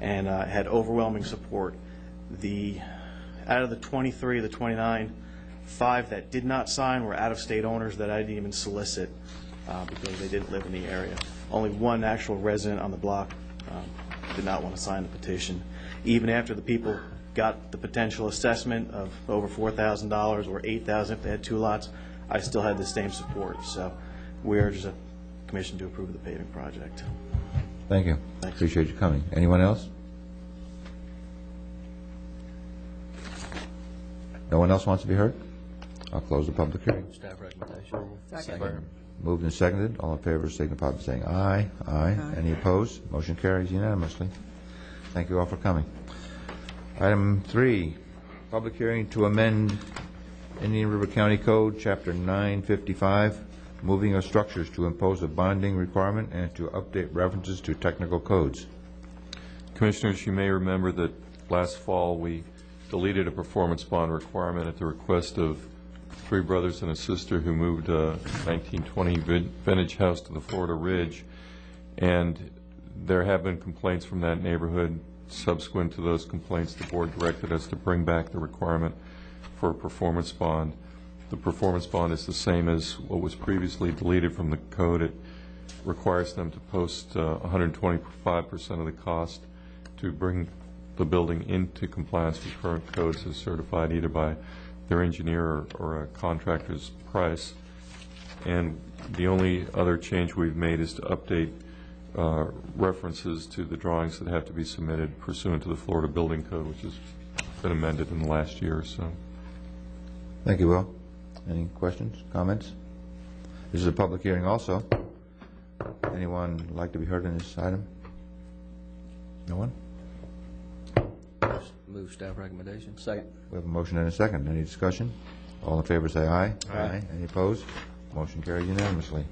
and had overwhelming support. Out of the 23, the 29, 5 that did not sign were out-of-state owners that I didn't even solicit because they didn't live in the area. Only 1 actual resident on the block did not want to sign the petition. Even after the people got the potential assessment of over $4,000 or $8,000 if they had 2 lots, I still had the same support. So we urge the commission to approve the paving project. Thank you. Thanks. Appreciate you coming. Anyone else? No one else wants to be heard? I'll close the public hearing. Staff recommendation. Second. Moved and seconded. All in favor signify by saying aye. Aye. Any opposed? Motion carries unanimously. Thank you all for coming. Item 3, public hearing to amend Indian River County Code, Chapter 955, moving of structures to impose a bonding requirement and to update references to technical codes. Commissioners, you may remember that last fall we deleted a performance bond requirement at the request of 3 brothers and a sister who moved a 1920 vintage house to the Florida Ridge, and there have been complaints from that neighborhood. Subsequent to those complaints, the board directed us to bring back the requirement for a performance bond. The performance bond is the same as what was previously deleted from the code. It requires them to post 125% of the cost to bring the building into compliance with current codes as certified either by their engineer or a contractor's price. And the only other change we've made is to update references to the drawings that have to be submitted pursuant to the Florida Building Code, which has been amended in the last year or so. Thank you, Will. Any questions, comments? This is a public hearing also. Anyone like to be heard on this item? No one? Move staff recommendation. Second. We have a motion and a second. Any discussion? All in favor say aye. Aye. Any opposed? Motion carried unanimously.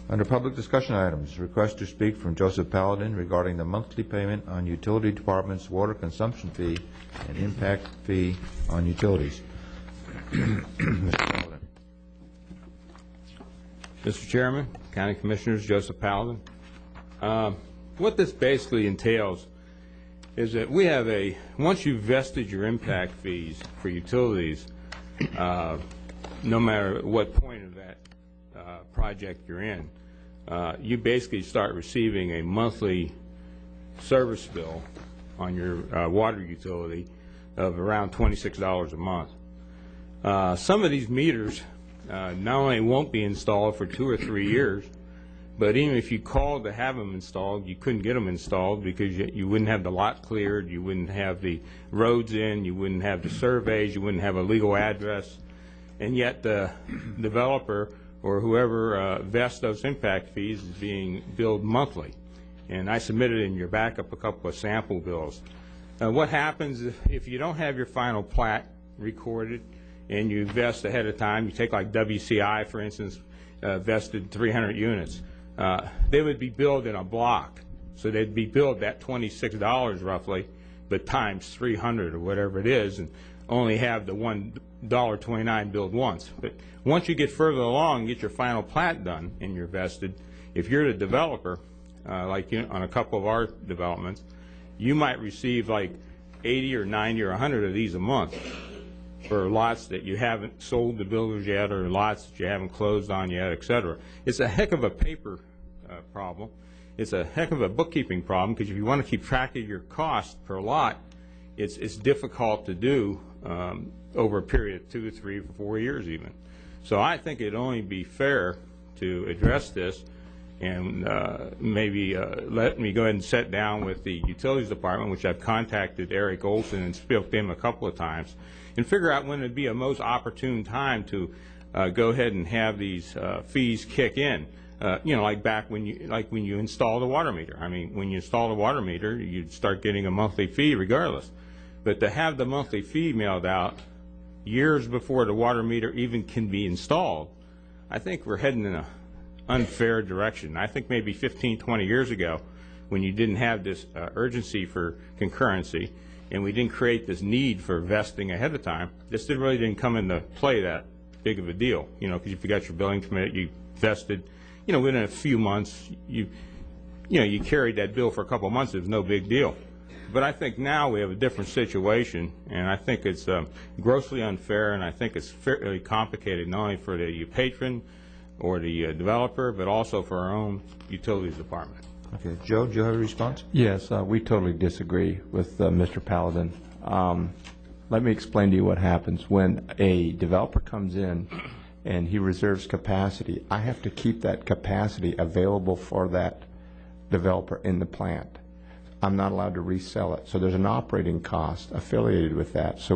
Under public discussion items, request to speak from Joseph Paladin regarding the monthly payment on utility department's water consumption fee and impact fee on utilities. Mr. Paladin. Mr. Chairman, County Commissioners, Joseph Paladin. What this basically entails is that we have once you've vested your impact fees for utilities, no matter what point of that project you're in, you basically start receiving a monthly service bill on your water utility of around $26 a month. Some of these meters not only won't be installed for 2 or 3 years, but even if you called to have them installed, you couldn't get them installed because you wouldn't have the lot cleared, you wouldn't have the roads in, you wouldn't have the surveys, you wouldn't have a legal address, and yet the developer or whoever vests those impact fees is being billed monthly. And I submitted in your backup a couple of sample bills. What happens if you don't have your final plat recorded and you vest ahead of time? You take like WCI, for instance, vested 300 units. They would be billed in a block. So they'd be billed that $26 roughly, but times 300 or whatever it is, and only have the $1.29 billed once. But once you get further along and get your final plat done and you're vested, if you're the developer, like on a couple of our developments, you might receive like 80 or 90 or 100 of these a month for lots that you haven't sold to builders yet or lots that you haven't closed on yet, et cetera. It's a heck of a paper problem. It's a heck of a bookkeeping problem because if you want to keep track of your cost per lot, it's difficult to do over a period of 2, 3, 4 years even. So I think it'd only be fair to address this and maybe let me go ahead and sit down with the utilities department, which I've contacted Eric Olson and spoke to him a couple of times, and figure out when would be a most opportune time to go ahead and have these fees kick in. Like back when you install the water meter. I mean, when you install the water meter, you'd start getting a monthly fee regardless. But to have the monthly fee mailed out years before the water meter even can be installed, I think we're heading in an unfair direction. I think maybe 15, 20 years ago, when you didn't have this urgency for concurrency, and we didn't create this need for vesting ahead of time, this really didn't come into play that big of a deal. Because if you got your billing permit, you vested, within a few months, you carried that bill for a couple of months. It was no big deal. But I think now we have a different situation, and I think it's grossly unfair, and I think it's fairly complicated not only for the patron or the developer, but also for our own utilities department. Okay, Joe, do you have a response? Yes, we totally disagree with Mr. Paladin. Let me explain to you what happens. When a developer comes in and he reserves capacity, I have to keep that capacity available for that developer in the plant. I'm not allowed to resell it. So there's an operating cost affiliated with that. So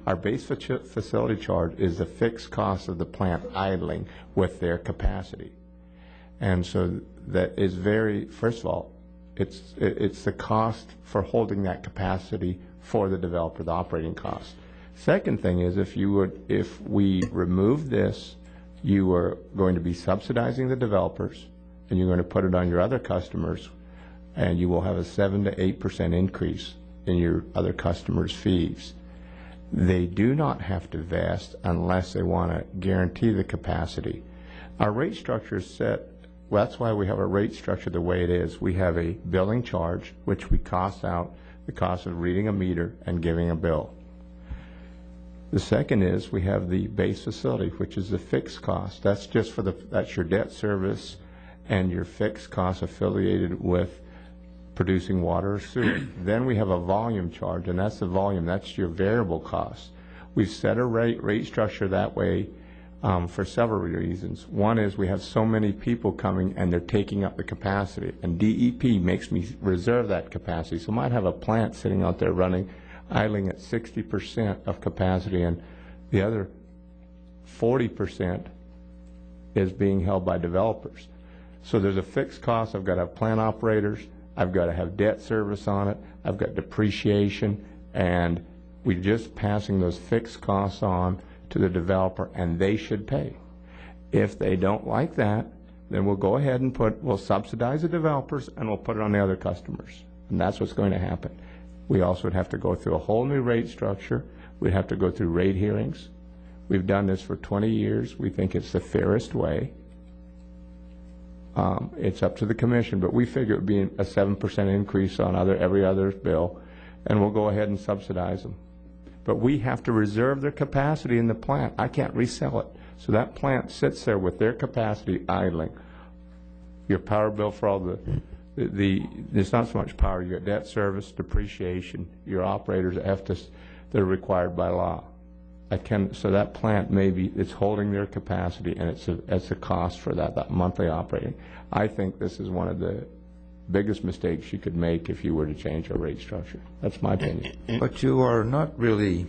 our base facility charge is the fixed cost of the plant idling with their capacity. And so that is first of all, it's the cost for holding that capacity for the developer, the operating cost. Second thing is if we remove this, you are going to be subsidizing the developers and you're going to put it on your other customers, and you will have a 7 to 8% increase in your other customers' fees. They do not have to vest unless they want to guarantee the capacity. Our rate structure is set, well, that's why we have a rate structure the way it is. We have a billing charge, which we cost out the cost of reading a meter and giving a bill. The second is we have the base facility, which is the fixed cost. That's just that's your debt service and your fixed costs affiliated with producing water or sewer. Then we have a volume charge, and that's the volume. That's your variable cost. We've set a rate structure that way for several reasons. One is we have so many people coming and they're taking up the capacity, and DEP makes me reserve that capacity. So I might have a plant sitting out there running, idling at 60% of capacity, and the other 40% is being held by developers. So there's a fixed cost. I've got to have plant operators. I've got to have debt service on it. I've got depreciation, and we're just passing those fixed costs on to the developer, and they should pay. If they don't like that, then we'll go ahead and we'll subsidize the developers, and we'll put it on the other customers. And that's what's going to happen. We also would have to go through a whole new rate structure. We'd have to go through rate hearings. We've done this for 20 years. We think it's the fairest way. It's up to the commission, but we figure it would be a 7% increase on every other bill, and we'll go ahead and subsidize them. But we have to reserve their capacity in the plant. I can't resell it. So that plant sits there with their capacity idling. Your power bill for all there's not so much power. You got debt service, depreciation, your operators they're required by law. So that plant it's holding their capacity, and it's a cost for that monthly operating. I think this is one of the biggest mistakes you could make if you were to change our rate structure. That's my opinion. But you are not really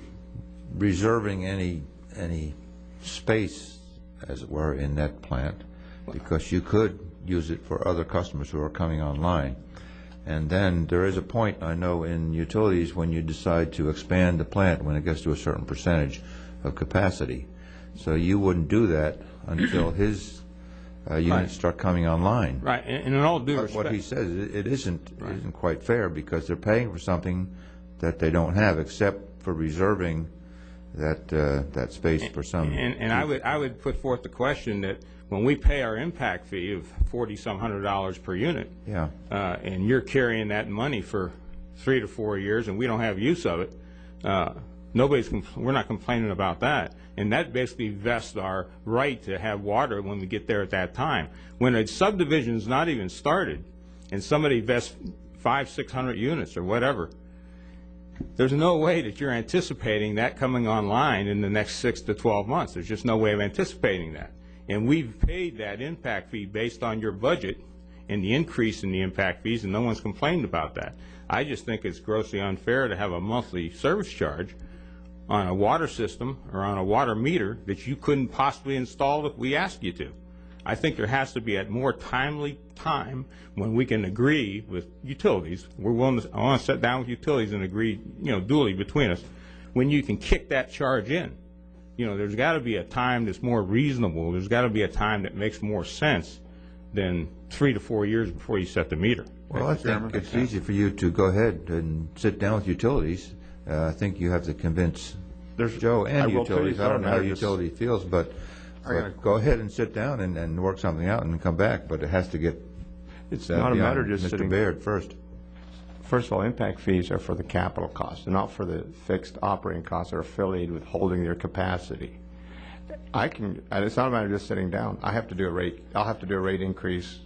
reserving any space, as it were, in that plant, because you could use it for other customers who are coming online. And then there is a point, I know, in utilities when you decide to expand the plant when it gets to a certain percentage of capacity. So you wouldn't do that until his units start coming online. Right, and in all due respect, what he says, it isn't quite fair, because they're paying for something that they don't have, except for reserving that space for some. And I would put forth the question that when we pay our impact fee of $40-some $100 per unit, yeah, and you're carrying that money for 3 to 4 years, and we don't have use of it, we're not complaining about that. And that basically vests our right to have water when we get there at that time. When a subdivision is not even started, and somebody vests 500-600 units or whatever, there's no way that you're anticipating that coming online in the next 6 to 12 months. There's just no way of anticipating that. And we've paid that impact fee based on your budget and the increase in the impact fees, and no one's complained about that. I just think it's grossly unfair to have a monthly service charge on a water system or on a water meter that you couldn't possibly install if we asked you to. I think there has to be a more timely time when we can agree with utilities. I want to sit down with utilities and agree, duly between us, when you can kick that charge in. There's got to be a time that's more reasonable. There's got to be a time that makes more sense than 3 to 4 years before you set the meter. Well, I think it's easy for you to go ahead and sit down with utilities. I think you have to convince Joe and utilities. I don't know how utility feels, but go ahead and sit down and work something out and come back. But it has to get it's not a matter just Mr. sitting Baird first. First of all, impact fees are for the capital costs, and not for the fixed operating costs that are affiliated with holding their capacity. It's not a matter of just sitting down. I'll have to do a rate increase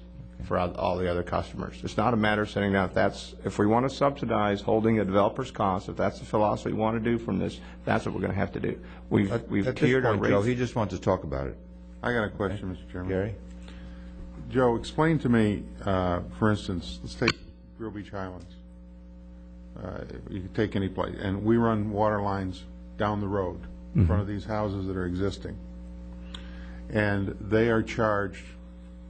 for all the other customers. It's not a matter of sitting down. If we want to subsidize holding a developer's costs, if that's the philosophy we want to do from this, that's what we're going to have to do. We've tiered our rates. Joe, he just wants to talk about it. I got a question, Mr. Chairman. Gary? Joe, explain to me, for instance, let's take Grill Beach Highlands. You can take any place, and we run water lines down the road in front of these houses that are existing, and they are charged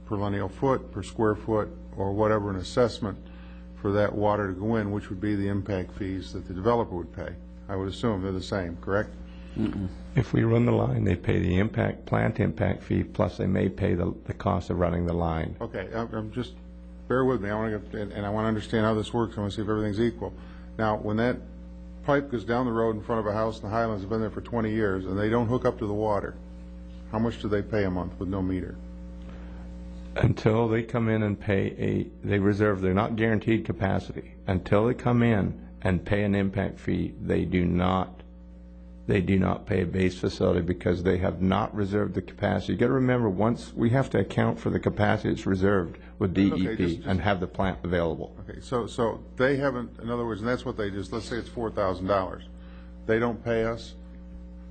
per lineal foot, per square foot, or whatever, an assessment for that water to go in, which would be the impact fees that the developer would pay. I would assume they're the same, correct? If we run the line, they pay the plant impact fee, plus they may pay the cost of running the line. Okay, I'm just, bear with me, I want to understand how this works. I want to see if everything's equal. Now, when that pipe goes down the road in front of a house in the Highlands, has been there for 20 years, and they don't hook up to the water, how much do they pay a month with no meter? Until they come in and pay they're not guaranteed capacity. Until they come in and pay an impact fee, they do not pay a base facility, because they have not reserved the capacity. You got to remember, once we have to account for the capacity that's reserved with DEP and have the plant available. Okay, so they haven't, in other words, and that's what they just, let's say it's $4,000. They don't pay us.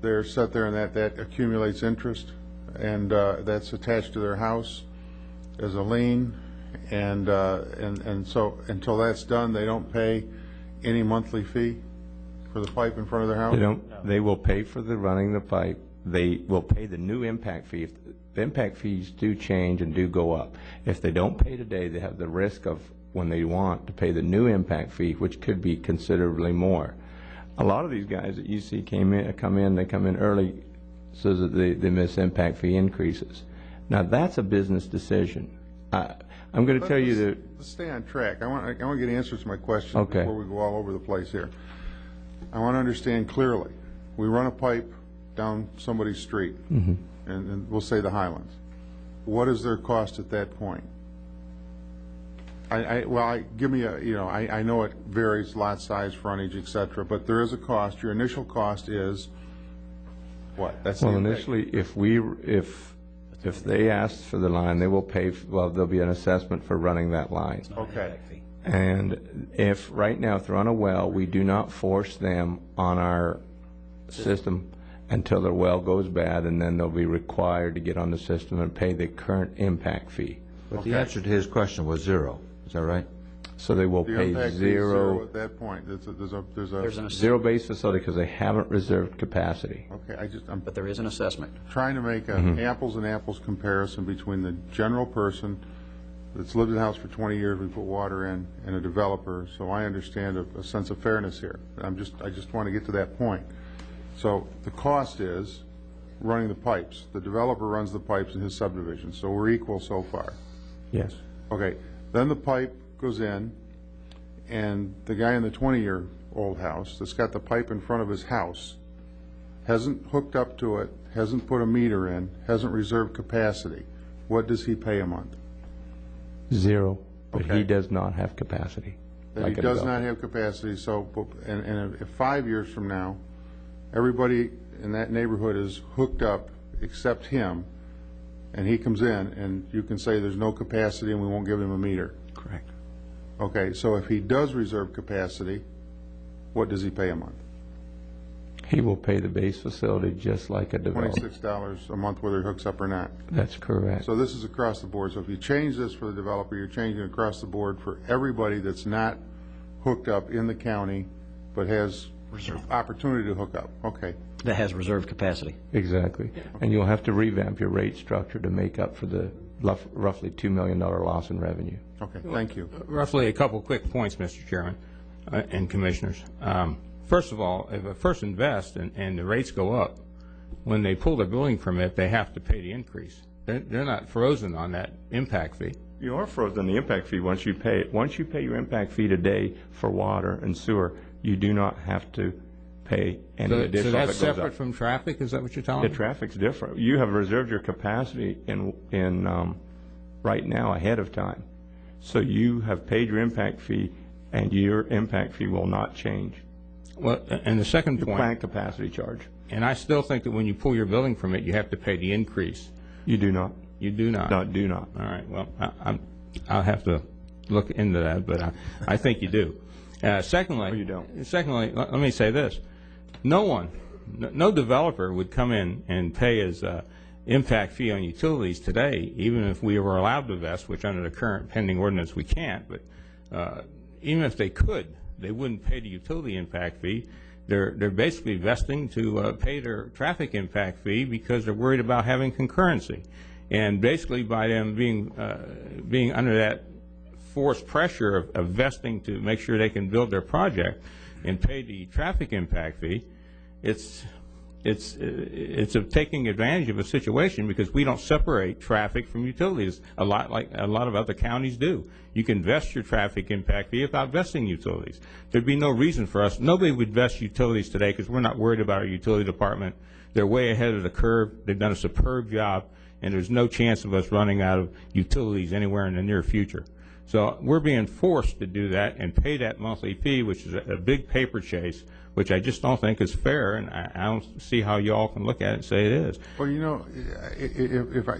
They're set there, and that accumulates interest and that's attached to their house as a lien, and so until that's done, they don't pay any monthly fee for the pipe in front of their house? They don't, they will pay for the running the pipe. They will pay the new impact fee. If the impact fees do change and do go up. If they don't pay today, they have the risk of, when they want, to pay the new impact fee, which could be considerably more. A lot of these guys that you see come in early so that they miss impact fee increases. Now, that's a business decision. I'm going to tell you that... Let's stay on track. I want to get answers to my questions Okay. before we go all over the place here. I want to understand clearly. We run a pipe down somebody's street, and we'll say the Highlands. What is their cost at that point? Give me a, I know it varies, lot size, frontage, et cetera, but there is a cost. Your initial cost is what? That's well, the initially, if they ask for the line, they will pay, well, there'll be an assessment for running that line. Okay. And if, right now, if they're on a well, we do not force them on our system until their well goes bad, and then they'll be required to get on the system and pay the current impact fee. But the answer to his question was zero. Is that right? So they will The pay impact fee is zero. at that point. There's a Zero-based facility because they haven't reserved capacity. Okay, But there is an assessment. trying to make an apples and apples comparison between the general person that's lived in the house for 20 years, we put water in, and a developer, so I understand a sense of fairness here. I just want to get to that point. So the cost is running the pipes. The developer runs the pipes in his subdivision, so we're equal so far. Yes. Okay, then the pipe goes in, and the guy in the 20-year-old house that's got the pipe in front of his house hasn't hooked up to it, hasn't put a meter in, hasn't reserved capacity. What does he pay a month? Zero. But Okay. he does not have capacity. That like he a does developer. not have capacity, so, and if 5 years from now, everybody in that neighborhood is hooked up except him, and he comes in, and you can say there's no capacity and we won't give him a meter. Correct. Okay, so if he does reserve capacity, what does he pay a month? He will pay the base facility just like a developer. $26 a month whether he hooks up or not. That's correct. So this is across the board. So if you change this for the developer, you're changing it across the board for everybody that's not hooked up in the county but has opportunity to hook up. Okay. That has reserved capacity. Exactly. And you'll have to revamp your rate structure to make up for the roughly $2 million loss in revenue. Okay, thank you. Roughly a couple quick points, Mr. Chairman and Commissioners. First of all, if a person invests and the rates go up, when they pull their building permit, they have to pay the increase. They're not frozen on that impact fee. You are frozen on the impact fee once you pay it. Once you pay your impact fee today for water and sewer, you do not have to pay any additional. So that's that goes separate Oh. up. from traffic? Is that what you're telling The me? traffic's different. You have reserved your capacity in right now ahead of time. So you have paid your impact fee, and your impact fee will not change. Well, and the second Your point, plant capacity charge. and I still think that when you pull your building permit, you have to pay the increase. You do not. You do not? No, do not. All right, well, I'll have to look into that, but I think you do. Secondly, No, you don't. Secondly, let me say this. No developer would come in and pay his impact fee on utilities today, even if we were allowed to vest, which under the current pending ordinance we can't, but even if they could, they wouldn't pay the utility impact fee. They're basically vesting to pay their traffic impact fee because they're worried about having concurrency. And basically by them being under that forced pressure of vesting to make sure they can build their project and pay the traffic impact fee, it's taking advantage of a situation because we don't separate traffic from utilities a lot like a lot of other counties do. You can vest your traffic impact fee without vesting utilities. There'd be no reason for us. Nobody would vest utilities today because we're not worried about our utility department. They're way ahead of the curve. They've done a superb job, and there's no chance of us running out of utilities anywhere in the near future. So we're being forced to do that and pay that monthly fee, which is a big paper chase, which I just don't think is fair, and I don't see how you all can look at it and say it is. Well, you know, if I,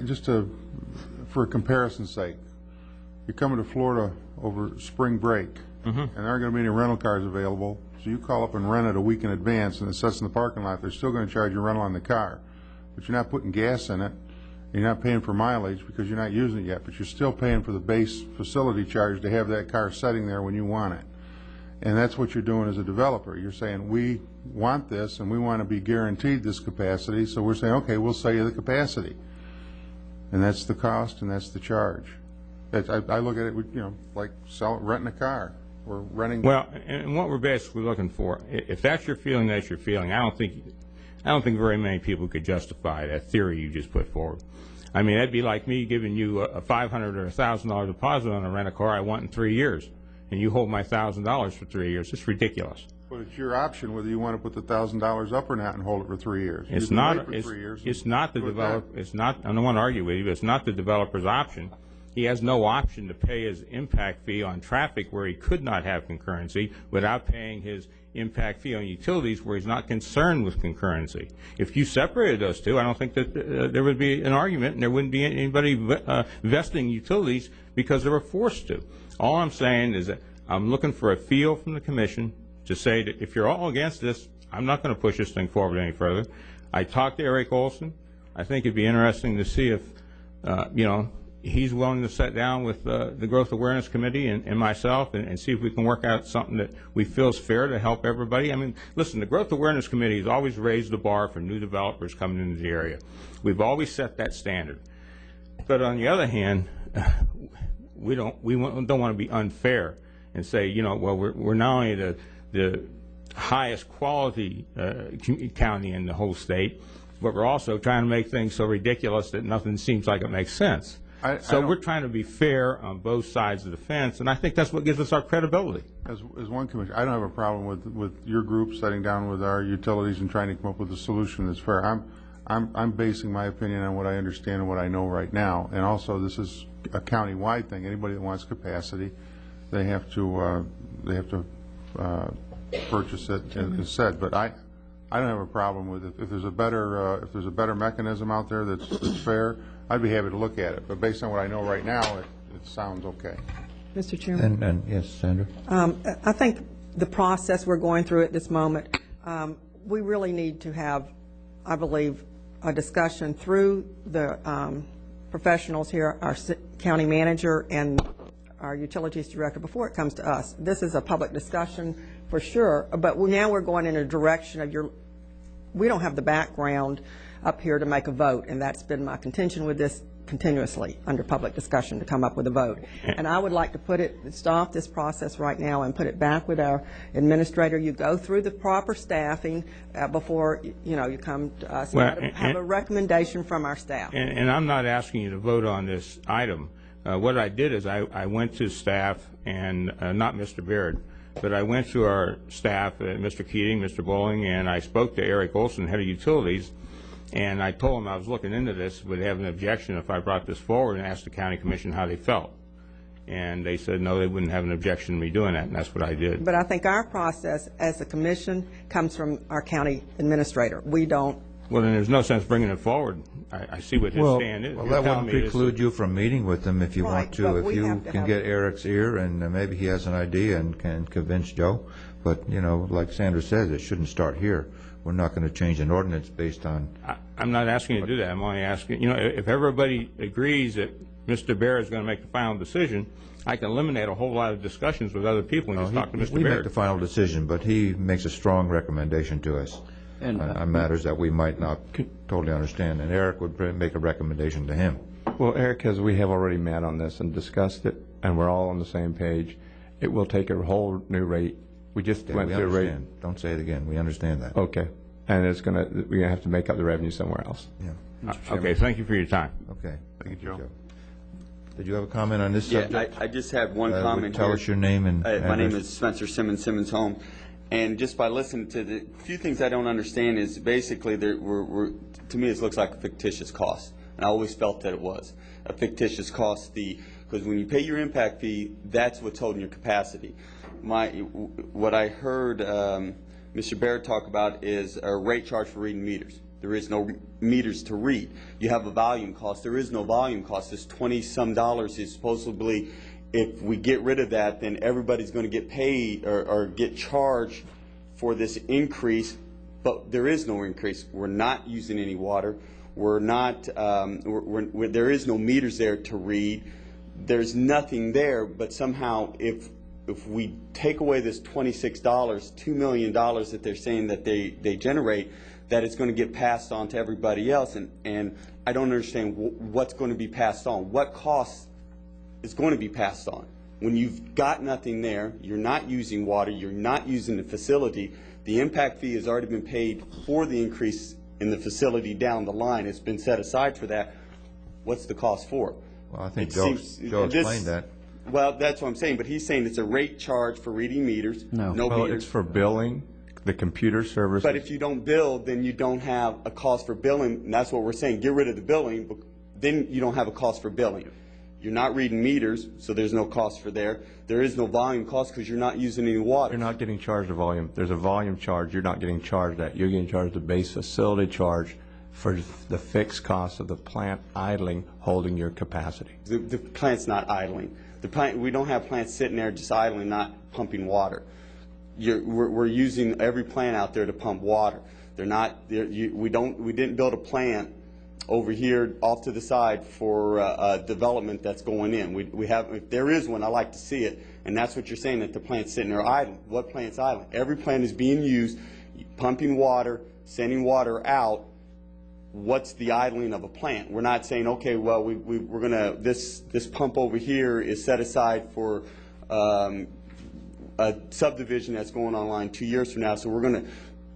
for comparison's sake, you're coming to Florida over spring break, and there aren't going to be any rental cars available, so you call up and rent it a week in advance, and it sits in the parking lot. They're still going to charge you rental on the car, but you're not putting gas in it, You're not paying for mileage because you're not using it yet, but you're still paying for the base facility charge to have that car sitting there when you want it. And that's what you're doing as a developer. You're saying, we want this and we want to be guaranteed this capacity, so we're saying, okay, we'll sell you the capacity. And that's the cost and that's the charge. I look at it, like renting a car or renting. Well, and what we're basically looking for, if that's your feeling, that's your feeling. I don't think very many people could justify that theory you just put forward. I mean, that'd be like me giving you a $500 or $1,000 deposit on a rent-a-car I want in 3 years, and you hold my $1,000 for 3 years. It's ridiculous. But it's your option whether you want to put the $1,000 up or not and hold it for 3 years. It's not. It's not the developer. It's not. I don't want to argue with you, but it's not the developer's option. He has no option to pay his impact fee on traffic where he could not have concurrency without paying his impact fee on utilities where he's not concerned with concurrency. If you separated those two, I don't think that there would be an argument and there wouldn't be anybody vesting utilities because they were forced to. All I'm saying is that I'm looking for a feel from the commission to say that if you're all against this, I'm not going to push this thing forward any further. I talked to Eric Olson. I think it'd be interesting to see if, he's willing to sit down with the Growth Awareness Committee and myself and see if we can work out something that we feel is fair to help everybody. I mean, listen, the Growth Awareness Committee has always raised the bar for new developers coming into the area. We've always set that standard. But on the other hand, we don't want to be unfair and say, well, we're not only the highest quality county in the whole state, but we're also trying to make things so ridiculous that nothing seems like it makes sense. So we're trying to be fair on both sides of the fence, and I think that's what gives us our credibility. As one commissioner, I don't have a problem with your group sitting down with our utilities and trying to come up with a solution that's fair. I'm basing my opinion on what I understand and what I know right now, and also this is a county-wide thing. Anybody that wants capacity, they have to purchase it, as said. But I don't have a problem with it. If there's a better mechanism out there that's fair, I'd be happy to look at it. But based on what I know right now, it sounds okay. Mr. Chairman? And yes, Sandra? I think the process we're going through at this moment, we really need to have, I believe, a discussion through the professionals here, our county manager and our utilities director, before it comes to us. This is a public discussion for sure, but now we're going in a direction of we don't have the background up here to make a vote, and that's been my contention with this continuously under public discussion to come up with a vote. And I would like to stop this process right now and put it back with our administrator. You go through the proper staffing before you come to us. Have a recommendation from our staff. And I'm not asking you to vote on this item. What I did is I went to staff and not Mr. Baird, but I went to our staff, Mr. Keating, Mr. Bowling, and I spoke to Eric Olson, head of utilities, and I told him I was looking into this, would have an objection if I brought this forward, and asked the county commission how they felt. And they said no, they wouldn't have an objection to me doing that, and that's what I did. But I think our process as a commission comes from our county administrator. We don't. Well, then there's no sense bringing it forward. I see what his stand is. Well, that wouldn't preclude you from meeting with them if you want to. If you can get Eric's ear and maybe he has an idea and can convince Joe. But, like Sandra says, it shouldn't start here. We're not going to change an ordinance based on... I'm not asking you to do that. I'm only asking, if everybody agrees that Mr. Baird is going to make the final decision, I can eliminate a whole lot of discussions with other people and just talk to Mr. Baird. We make the final decision, but he makes a strong recommendation to us on matters that we might not totally understand, and Eric would make a recommendation to him. Well, Eric, as we have already met on this and discussed it, and we're all on the same page, it will take a whole new rate. We just went through a rate. Don't say it again. We understand that. Okay. And we're going to have to make up the revenue somewhere else. Yeah. Okay, thank you for your time. Okay. Thank you, Joe. Did you have a comment on this subject? I just had one comment. Tell us your name and my name is Spencer Simmons Home. And just by listening to the few things I don't understand is basically to me it looks like a fictitious cost. And I always felt that it was a fictitious cost because when you pay your impact fee, that's what's holding your capacity. What I heard Mr. Baird talk about is a rate charge for reading meters. There is no meters to read. You have a volume cost. There is no volume cost. This $20-some is supposedly, if we get rid of that, then everybody's going to get paid or get charged for this increase, but there is no increase. We're not using any water. We're not, there is no meters there to read. There's nothing there, but somehow if we take away this $26, $2 million that they're saying that they generate, that it's going to get passed on to everybody else, and I don't understand what's going to be passed on. What cost is going to be passed on? When you've got nothing there, you're not using water, you're not using the facility, the impact fee has already been paid for the increase in the facility down the line. It's been set aside for that. What's the cost for? Well, I think Joe explained that. Well, that's what I'm saying, but he's saying it's a rate charge for reading meters. No Well, meters. it's for billing, the computer services. But if you don't bill, then you don't have a cost for billing, and that's what we're saying. Get rid of the billing, but then you don't have a cost for billing. You're not reading meters, so there's no cost for there. There is no volume cost because you're not using any water. You're not getting charged a volume. There's a volume charge. You're not getting charged that. You're getting charged the base facility charge for the fixed cost of the plant idling, holding your capacity. The plant's not idling. The plant, we don't have plants sitting there just idling, not pumping water. We're using every plant out there to pump water. They're not. We didn't build a plant over here off to the side for development that's going in. We have. If there is one, I like to see it. And that's what you're saying, that the plant's sitting there idling. What plant's idling? Every plant is being used, pumping water, sending water out. What's the idling of a plant? We're not saying, okay, well, we're gonna this pump over here is set aside for a subdivision that's going online 2 years from now. So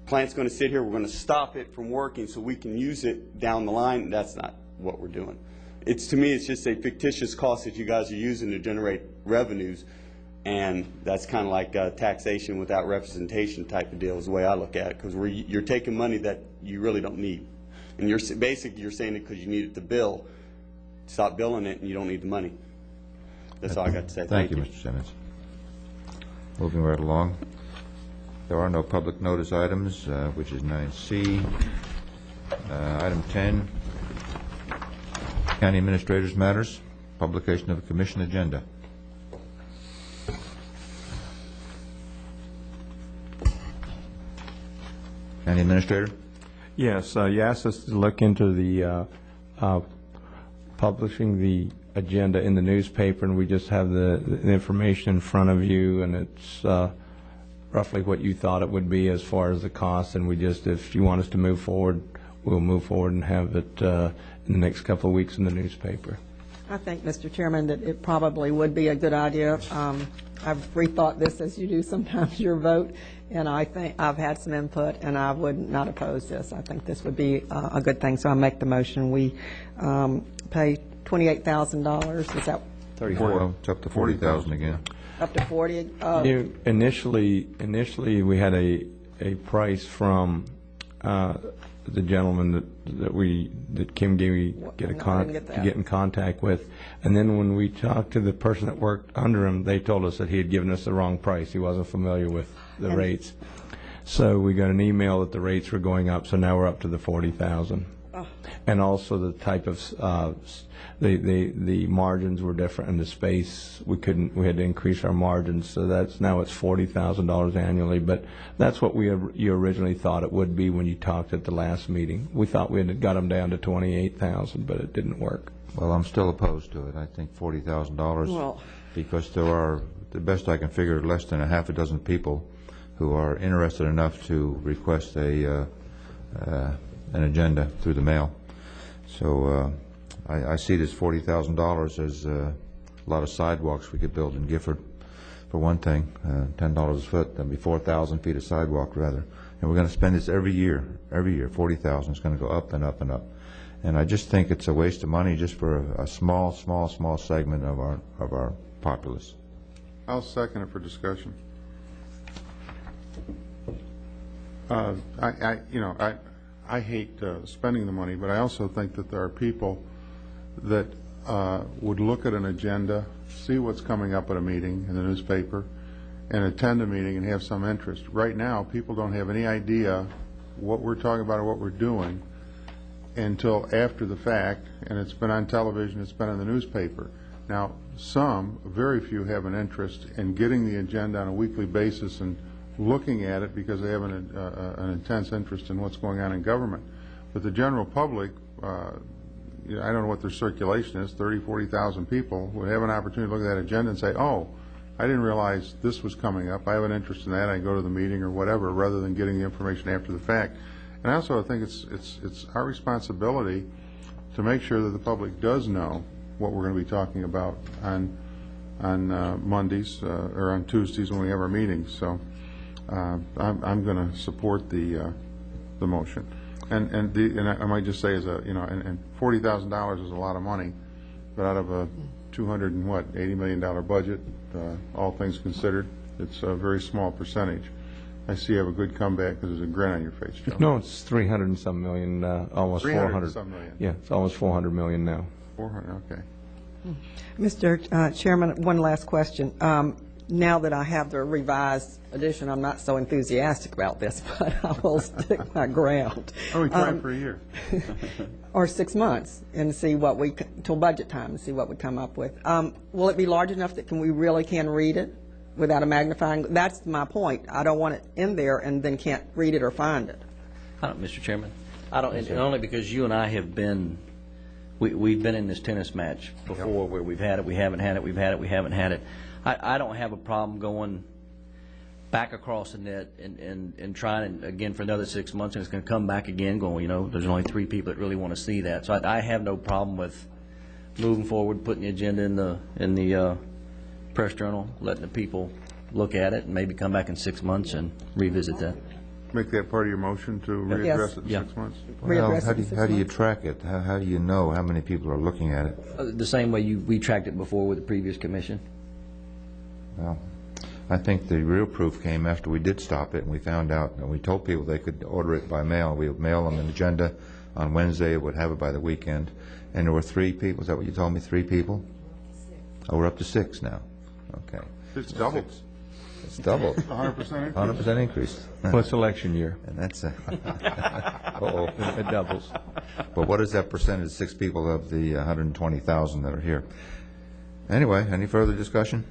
plant's gonna sit here. We're gonna stop it from working so we can use it down the line. That's not what we're doing. To me, it's just a fictitious cost that you guys are using to generate revenues, and that's kind of like taxation without representation type of deal is the way I look at it, because you're taking money that you really don't need. And you're saying it because you need it to bill. Stop billing it, and you don't need the money. That's all I got to say. Thank you, Mr. Simmons. Moving right along. There are no public notice items, which is 9C. Item 10, County Administrator's Matters, publication of a commission agenda. County Administrator? Yes, you asked us to look into the publishing the agenda in the newspaper, and we just have the information in front of you, and it's roughly what you thought it would be as far as the cost, and if you want us to move forward, we'll move forward and have it in the next couple of weeks in the newspaper. I think, Mr. Chairman, that it probably would be a good idea. I've rethought this as you do sometimes your vote, and I think I've had some input, and I would not oppose this. I think this would be a good thing, so I'll make the motion. We pay $28,000. Is that 34? Well, it's up to 40,000 again. Up to 40? Initially, we had a price from the gentleman that Kim gave me get in contact with, and then when we talked to the person that worked under him, they told us that he had given us the wrong price. He wasn't familiar with the rates, so we got an email that the rates were going up. So now we're up to the 40,000, and also the type of the margins were different in the space. We had to increase our margins, so now it's $40,000 annually. But that's what you originally thought it would be when you talked at the last meeting. We thought we had got them down to 28,000, but it didn't work. Well, I'm still opposed to it. I think $40,000 because there are, the best I can figure, less than a half a dozen people who are interested enough to request an agenda through the mail. So I see this $40,000 as a lot of sidewalks we could build in Gifford, for one thing. $10 a foot, that'd be 4,000 feet of sidewalk rather. And we're going to spend this every year. 40,000 is going to go up and up and up. And I just think it's a waste of money just for a small segment of our populace. I'll second it for discussion. I hate spending the money, but I also think that there are people that would look at an agenda, see what's coming up at a meeting in the newspaper, and attend a meeting and have some interest. Right now, people don't have any idea what we're talking about or what we're doing until after the fact, and it's been on television, it's been in the newspaper. Now, very few have an interest in getting the agenda on a weekly basis and looking at it because they have an intense interest in what's going on in government. But the general public, you know, I don't know what their circulation is, 30, 40,000 people would have an opportunity to look at that agenda and say, oh, I didn't realize this was coming up. I have an interest in that. I go to the meeting or whatever, rather than getting the information after the fact. And I also think it's our responsibility to make sure that the public does know what we're going to be talking about on Mondays or on Tuesdays when we have our meetings. So I'm going to support the motion. And I might just say, as a, you know, and $40,000 is a lot of money, but out of a $280 million budget, all things considered, it's a very small percentage. I see you have a good comeback because there's a grin on your face, Joe. No, it's 300 and some million, almost 400. 300 and some million. Yeah, it's almost 400 million now. 400, okay. Mr. Chairman, one last question. Now that I have the revised edition, I'm not so enthusiastic about this, but I will stick my ground. Oh, we tried for a year. Or 6 months, and see what we, till budget time, and see what we come up with. Will it be large enough that we really can read it without a magnifying? That's my point. I don't want it in there and then can't read it or find it. Mr. Chairman, I don't, and only because you and I have been, we've been in this tennis match before where we've had it, we haven't had it, we've had it, we haven't had it. I don't have a problem going back across the net and trying again for another 6 months, and it's going to come back again going, you know, there's only 3 people that really want to see that. So I have no problem with moving forward, putting the agenda in the press journal, letting the people look at it, and maybe come back in 6 months and revisit that. Make that part of your motion to readdress it in 6 months? Well, how do you track it? How do you know how many people are looking at it? The same way we tracked it before with the previous commission. Well, I think the real proof came after we did stop it, and we found out, and we told people they could order it by mail. We would mail them an agenda on Wednesday, would have it by the weekend, and there were 3 people. Is that what you told me, 3 people? Oh, we're up to 6 now. Okay. It's doubled. It's doubled. 100% increase. 100% increase. Well, it's election year. And that's Uh-oh, it doubles. But what is that percentage, 6 people of the 120,000 that are here? Anyway, any further discussion?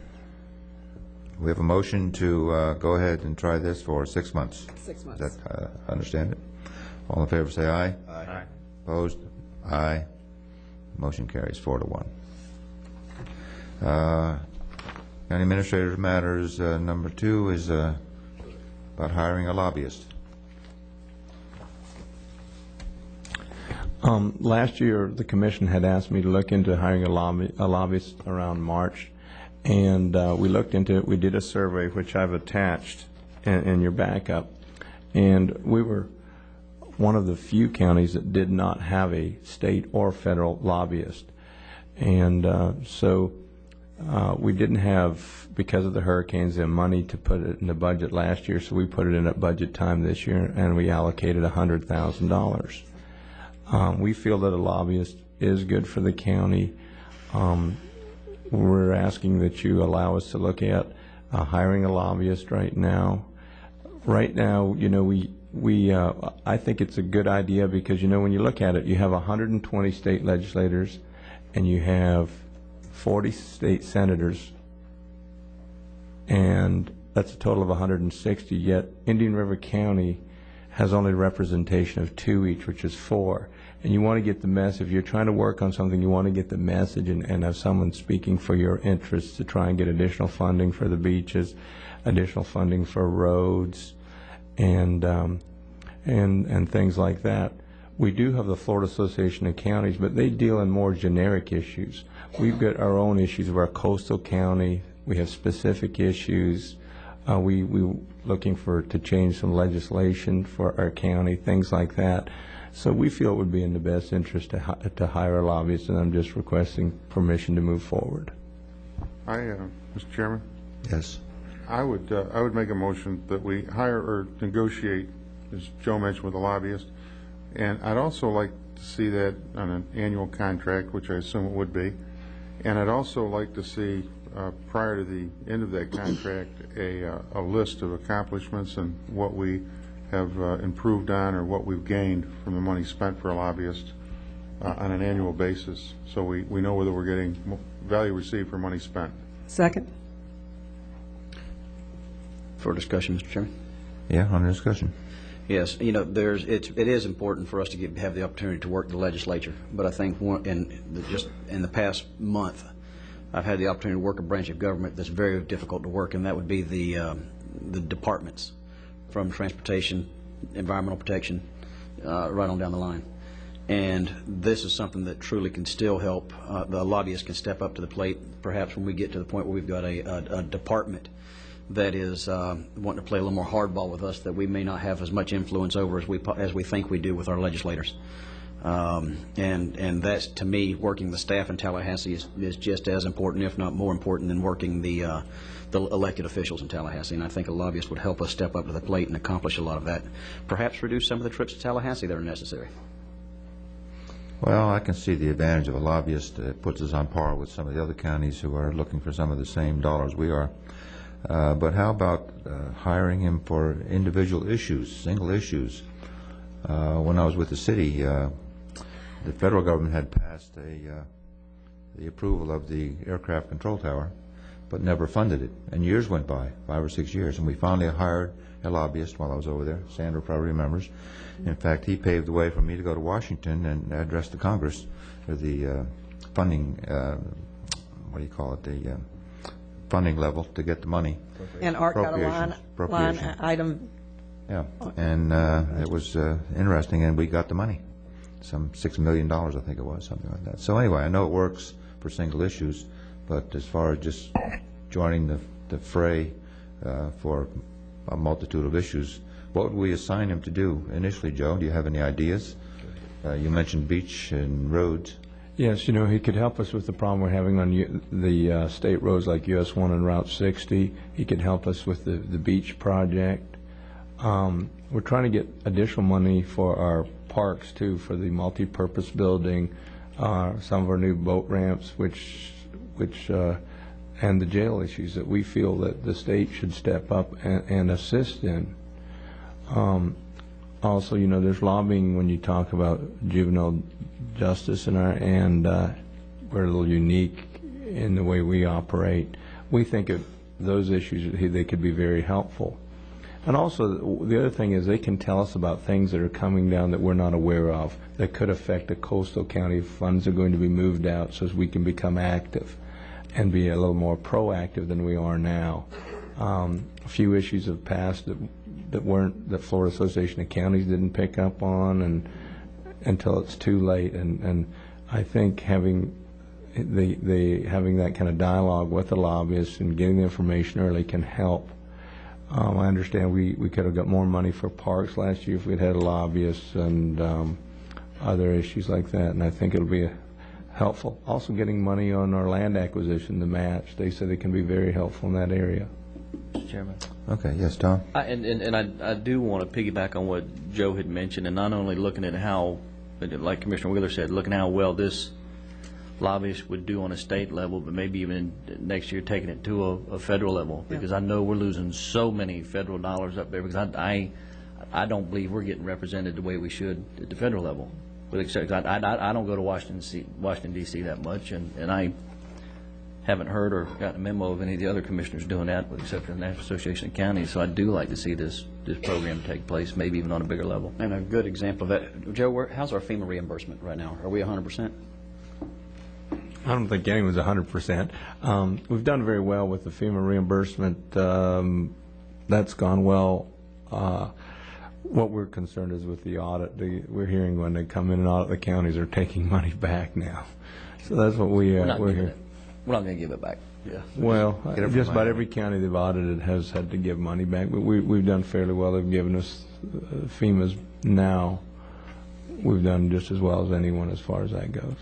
We have a motion to go ahead and try this for 6 months. 6 months. Does that understand it? All in favor say aye. Aye. Opposed? Aye. Motion carries 4-1. County Administrator's Matters, number 2 is about hiring a lobbyist. Last year, the commission had asked me to look into hiring a lobbyist around March, and we looked into it. We did a survey, which I've attached in your backup, and we were one of the few counties that did not have a state or federal lobbyist. And so we didn't have, because of the hurricanes, the money to put it in the budget last year, so we put it in at budget time this year, and we allocated $100,000. We feel that a lobbyist is good for the county. We're asking that you allow us to look at hiring a lobbyist right now. Right now, you know, I think it's a good idea because, you know, when you look at it, you have 120 state legislators and you have 40 state senators, and that's a total of 160, yet Indian River County has only representation of 2 each, which is 4. And you want to get the message. If you're trying to work on something, you want to get the message and have someone speaking for your interests to try and get additional funding for the beaches, additional funding for roads, and things like that. We do have the Florida Association of Counties, but they deal in more generic issues. We've got our own issues of our coastal county. We have specific issues. We looking to change some legislation for our county, things like that. So we feel it would be in the best interest to hire a lobbyist, and I'm just requesting permission to move forward. Mr. Chairman? Yes. I would make a motion that we hire or negotiate, as Joe mentioned, with a lobbyist. And I'd also like to see that on an annual contract, which I assume it would be. And I'd also like to see, prior to the end of that contract, a list of accomplishments and what we have improved on or what we've gained from the money spent for a lobbyist on an annual basis, so we know whether we're getting value received for money spent. Second. For discussion, Mr. Chairman? Yeah, on discussion. Yes, you know, it is important for us to have the opportunity to work the legislature, but I think just in the past month, I've had the opportunity to work a branch of government that's very difficult to work, and that would be the departments, from transportation, environmental protection, right on down the line. And this is something that truly can still help. The lobbyists can step up to the plate, perhaps when we get to the point where we've got a department that is wanting to play a little more hardball with us, that we may not have as much influence over as we think we do with our legislators. And that's, to me, working the staff in Tallahassee is just as important, if not more important, than working the elected officials in Tallahassee. And I think a lobbyist would help us step up to the plate and accomplish a lot of that. Perhaps reduce some of the trips to Tallahassee that are necessary. Well, I can see the advantage of a lobbyist. It puts us on par with some of the other counties who are looking for some of the same dollars we are. But how about hiring him for individual issues, single issues? When I was with the city, the federal government had passed the approval of the aircraft control tower, but never funded it. And years went by, 5 or 6 years, and we finally hired a lobbyist while I was over there. Sandra probably remembers. In fact, he paved the way for me to go to Washington and address the Congress for the funding, what do you call it, the funding level to get the money. And Art got a line item. Yeah, and it was interesting, and we got the money, some $6 million, I think it was, something like that. So anyway, I know it works for single issues, but as far as just joining the fray for a multitude of issues, what would we assign him to do initially, Joe? Do you have any ideas? You mentioned beach and roads. Yes, you know, he could help us with the problem we're having on the state roads like US 1 and Route 60. He could help us with the beach project. We're trying to get additional money for our parks, too, for the multi-purpose building, some of our new boat ramps, and the jail issues that we feel that the state should step up and assist in. Also, you know, there's lobbying when you talk about juvenile justice and we're a little unique in the way we operate. We think of those issues, they could be very helpful. And also, the other thing is they can tell us about things that are coming down that we're not aware of that could affect a coastal county. Funds are going to be moved out so as we can become active and be a little more proactive than we are now. A few issues have passed that Florida Association of Counties didn't pick up on, and until it's too late. And I think having that kind of dialogue with the lobbyists and getting the information early can help. I understand we could have got more money for parks last year if we'd had lobbyists and other issues like that, and I think it'll be helpful. Also getting money on our land acquisition, the match. They said it can be very helpful in that area. Mr. Chairman. Okay, yes, Tom? I do want to piggyback on what Joe had mentioned, and not only looking at how, like Commissioner Wheeler said, looking how well this lobbyist would do on a state level, but maybe even next year taking it to a federal level, because I know we're losing so many federal dollars up there, because I don't believe we're getting represented the way we should at the federal level. With except I don't go to Washington D.C. that much, and I haven't heard or gotten a memo of any of the other commissioners doing that, with the exception of the National Association of Counties. So I do like to see this program take place, maybe even on a bigger level. And a good example of that, Joe, how's our FEMA reimbursement right now? Are we 100%? I don't think anyone's 100%. We've done very well with the FEMA reimbursement. That's gone well. What we're concerned is with the audit. We're hearing when they come in and audit the counties, they're taking money back now. So that's what we're hearing. We're not going to give it back. Yeah. Well, just about every county they've audited has had to give money back, but we've done fairly well. They've given us FEMA's now. We've done just as well as anyone as far as that goes.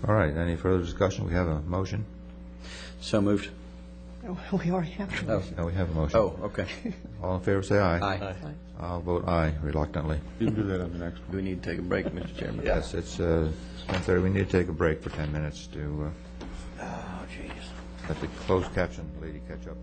All right, any further discussion? We have a motion. So moved. Oh, we already have. Oh, no, we have a motion. Oh, okay. All in favor, say aye. Aye. I'll vote aye, reluctantly. You can do that on the next one. Do we need to take a break, Mr. Chairman? Yes, it's 10:30. We need to take a break for 10 minutes to let the closed caption lady catch up.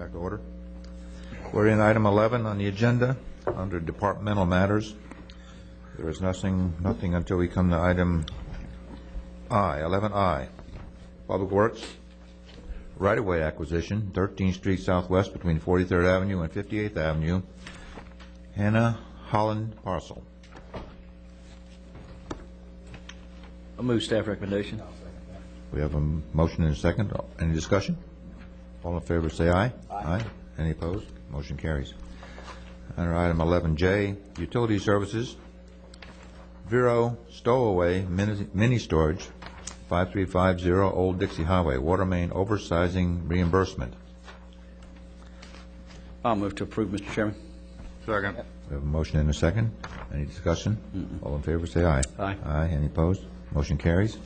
Back to order. We're in item 11 on the agenda, under departmental matters. There is nothing until we come to item I, 11I. Public Works, right-of-way acquisition, 13th Street Southwest between 43rd Avenue and 58th Avenue, Hannah Holland parcel. I'll move staff recommendation. We have a motion and a second. Any discussion? All in favor say aye. Aye. Any opposed? Motion carries. Under item 11J, utility services, Vero Stowaway Mini Storage, 5350 Old Dixie Highway, water main oversizing reimbursement. I'll move to approve, Mr. Chairman. Second. We have a motion and a second. Any discussion? All in favor say aye. Aye. Aye. Any opposed? Motion carries.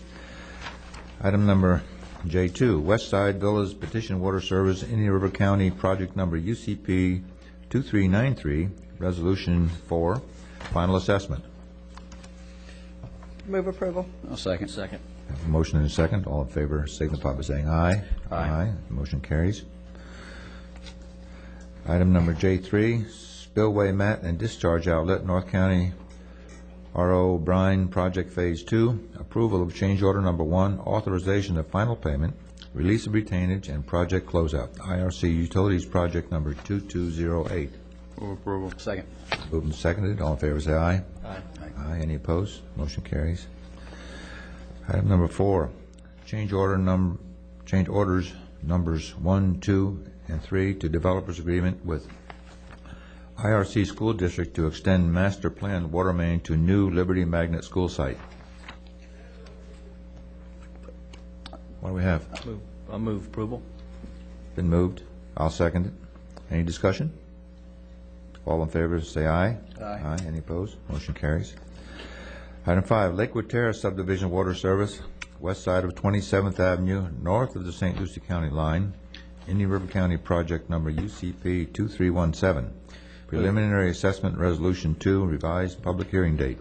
Item number J2, West Side Villas Petition Water Service, Indian River County, project number UCP 2393, resolution 4, final assessment. Move approval. I'll second. Second. Have a motion and a second. All in favor signify by saying aye. Aye. Motion carries. Item number J3, Spillway Mat and Discharge Outlet, North County R.O. Brine Project Phase 2, approval of change order number 1, authorization of final payment, release of retainage, and project closeout. IRC Utilities Project number 2208. Move approval. Second. Moved and seconded. All in favor say aye. Aye. Aye. Any opposed? Motion carries. Item number 4, change orders numbers 1, 2, and 3 to developers agreement with IRC School District to extend master plan water main to new Liberty Magnet School site. What do we have? I'll move approval. Been moved. I'll second it. Any discussion? All in favor say aye. Aye. Aye. Any opposed? Motion carries. Item 5, Lakewood Terrace Subdivision Water Service, west side of 27th Avenue, north of the St. Lucie County line, Indian River County project number UCP 2317. Preliminary Assessment Resolution 2, revised public hearing date.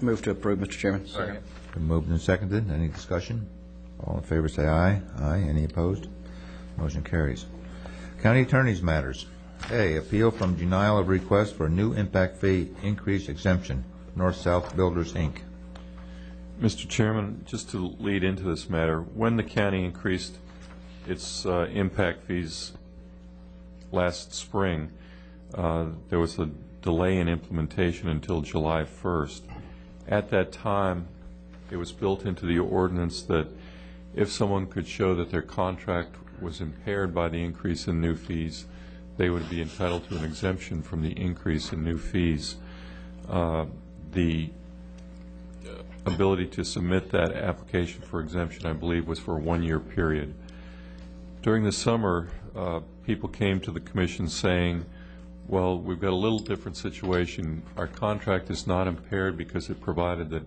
Move to approve, Mr. Chairman. Second. Been moved and seconded. Any discussion? All in favor say aye. Aye. Any opposed? Motion carries. County Attorney's Matters. A, appeal from denial of request for new impact fee increase exemption, North-South Builders, Inc. Mr. Chairman, just to lead into this matter, when the county increased its impact fees last spring, there was a delay in implementation until July 1st. At that time, it was built into the ordinance that if someone could show that their contract was impaired by the increase in new fees, they would be entitled to an exemption from the increase in new fees. The ability to submit that application for exemption, I believe, was for a one-year period. During the summer, people came to the commission saying, well, we've got a little different situation. Our contract is not impaired because it provided that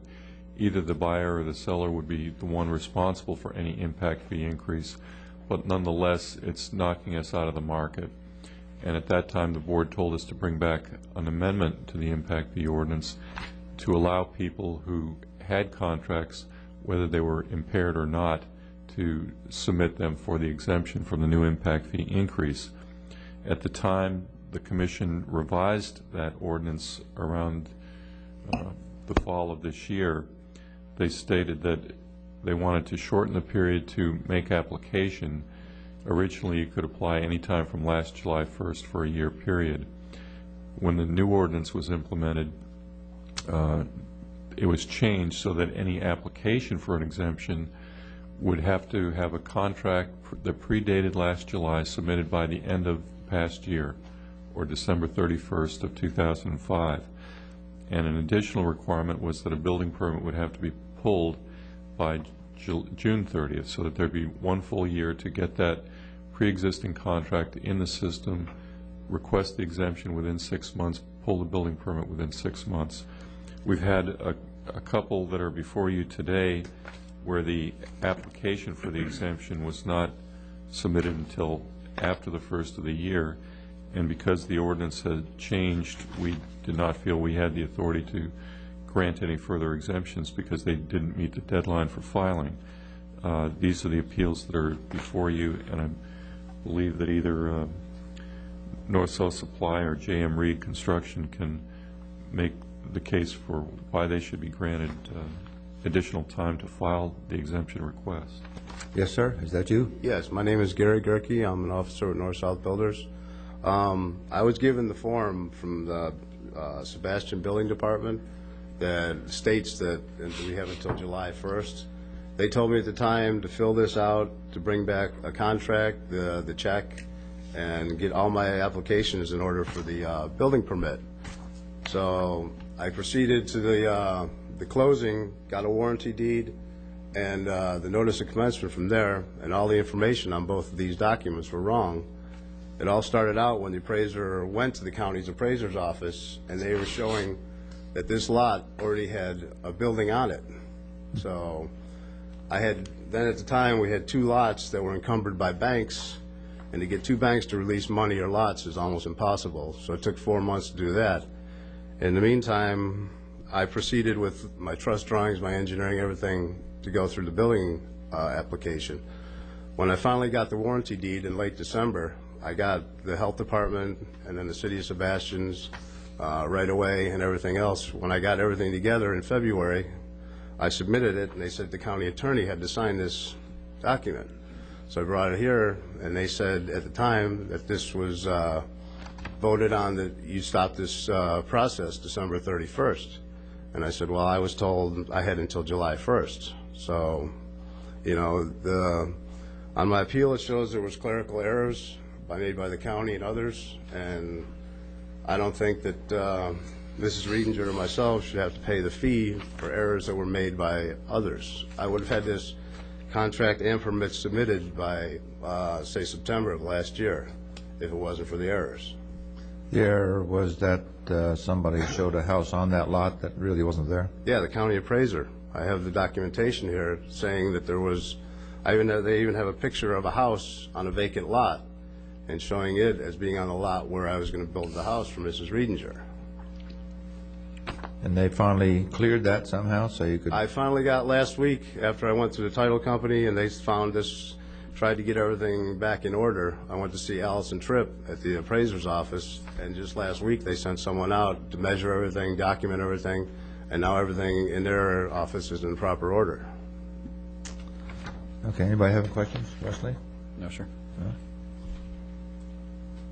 either the buyer or the seller would be the one responsible for any impact fee increase, but nonetheless, it's knocking us out of the market. And at that time, the board told us to bring back an amendment to the impact fee ordinance to allow people who had contracts, whether they were impaired or not, to submit them for the exemption from the new impact fee increase. At the time, the commission revised that ordinance around the fall of this year. They stated that they wanted to shorten the period to make application. Originally, you could apply any time from last July 1st for a year period. When the new ordinance was implemented, it was changed so that any application for an exemption would have to have a contract that predated last July submitted by the end of the past year, or December 31st of 2005. And an additional requirement was that a building permit would have to be pulled by June 30th, so that there'd be one full year to get that pre-existing contract in the system, request the exemption within 6 months, pull the building permit within 6 months. We've had a couple that are before you today where the application for the exemption was not submitted until after the first of the year, and because the ordinance had changed, we did not feel we had the authority to grant any further exemptions because they didn't meet the deadline for filing. These are the appeals that are before you, and I'm believe that either North-South Supply or J.M. Reed Construction can make the case for why they should be granted additional time to file the exemption request. Yes, sir. Is that you? Yes, my name is Gary Gerke. I'm an officer at North-South Builders. I was given the form from the Sebastian Building Department that states that we have until July 1st. They told me at the time to fill this out, to bring back a contract, the check, and get all my applications in order for the building permit. So I proceeded to the closing, got a warranty deed, and the notice of commencement from there, and all the information on both of these documents were wrong. It all started out when the appraiser went to the county's appraiser's office, and they were showing that this lot already had a building on it. So then at the time, we had 2 lots that were encumbered by banks, and to get 2 banks to release money or lots is almost impossible. So it took 4 months to do that. In the meantime, I proceeded with my trust drawings, my engineering, everything to go through the building application. When I finally got the warranty deed in late December, I got the health department and then the city of Sebastian's right away and everything else. When I got everything together in February, I submitted it, and they said the county attorney had to sign this document. So I brought it here, and they said at the time that this was voted on, that you stopped this process December 31st. And I said, well, I was told I had until July 1st. So, you know, on my appeal, it shows there was clerical errors made by the county and others, and I don't think that Mrs. Riedinger or myself should have to pay the fee for errors that were made by others. I would have had this contract and permit submitted by, say, September of last year if it wasn't for the errors. The error was that somebody showed a house on that lot that really wasn't there? Yeah, the county appraiser. I have the documentation here saying that there was, they even have a picture of a house on a vacant lot and showing it as being on the lot where I was going to build the house for Mrs. Riedinger. And they finally cleared that somehow, so you could... I finally got last week, after I went to the title company, and they found this, tried to get everything back in order. I went to see Allison Tripp at the appraiser's office, and just last week they sent someone out to measure everything, document everything, and now everything in their office is in proper order. Okay, anybody have questions? Wesley? No, sir. No?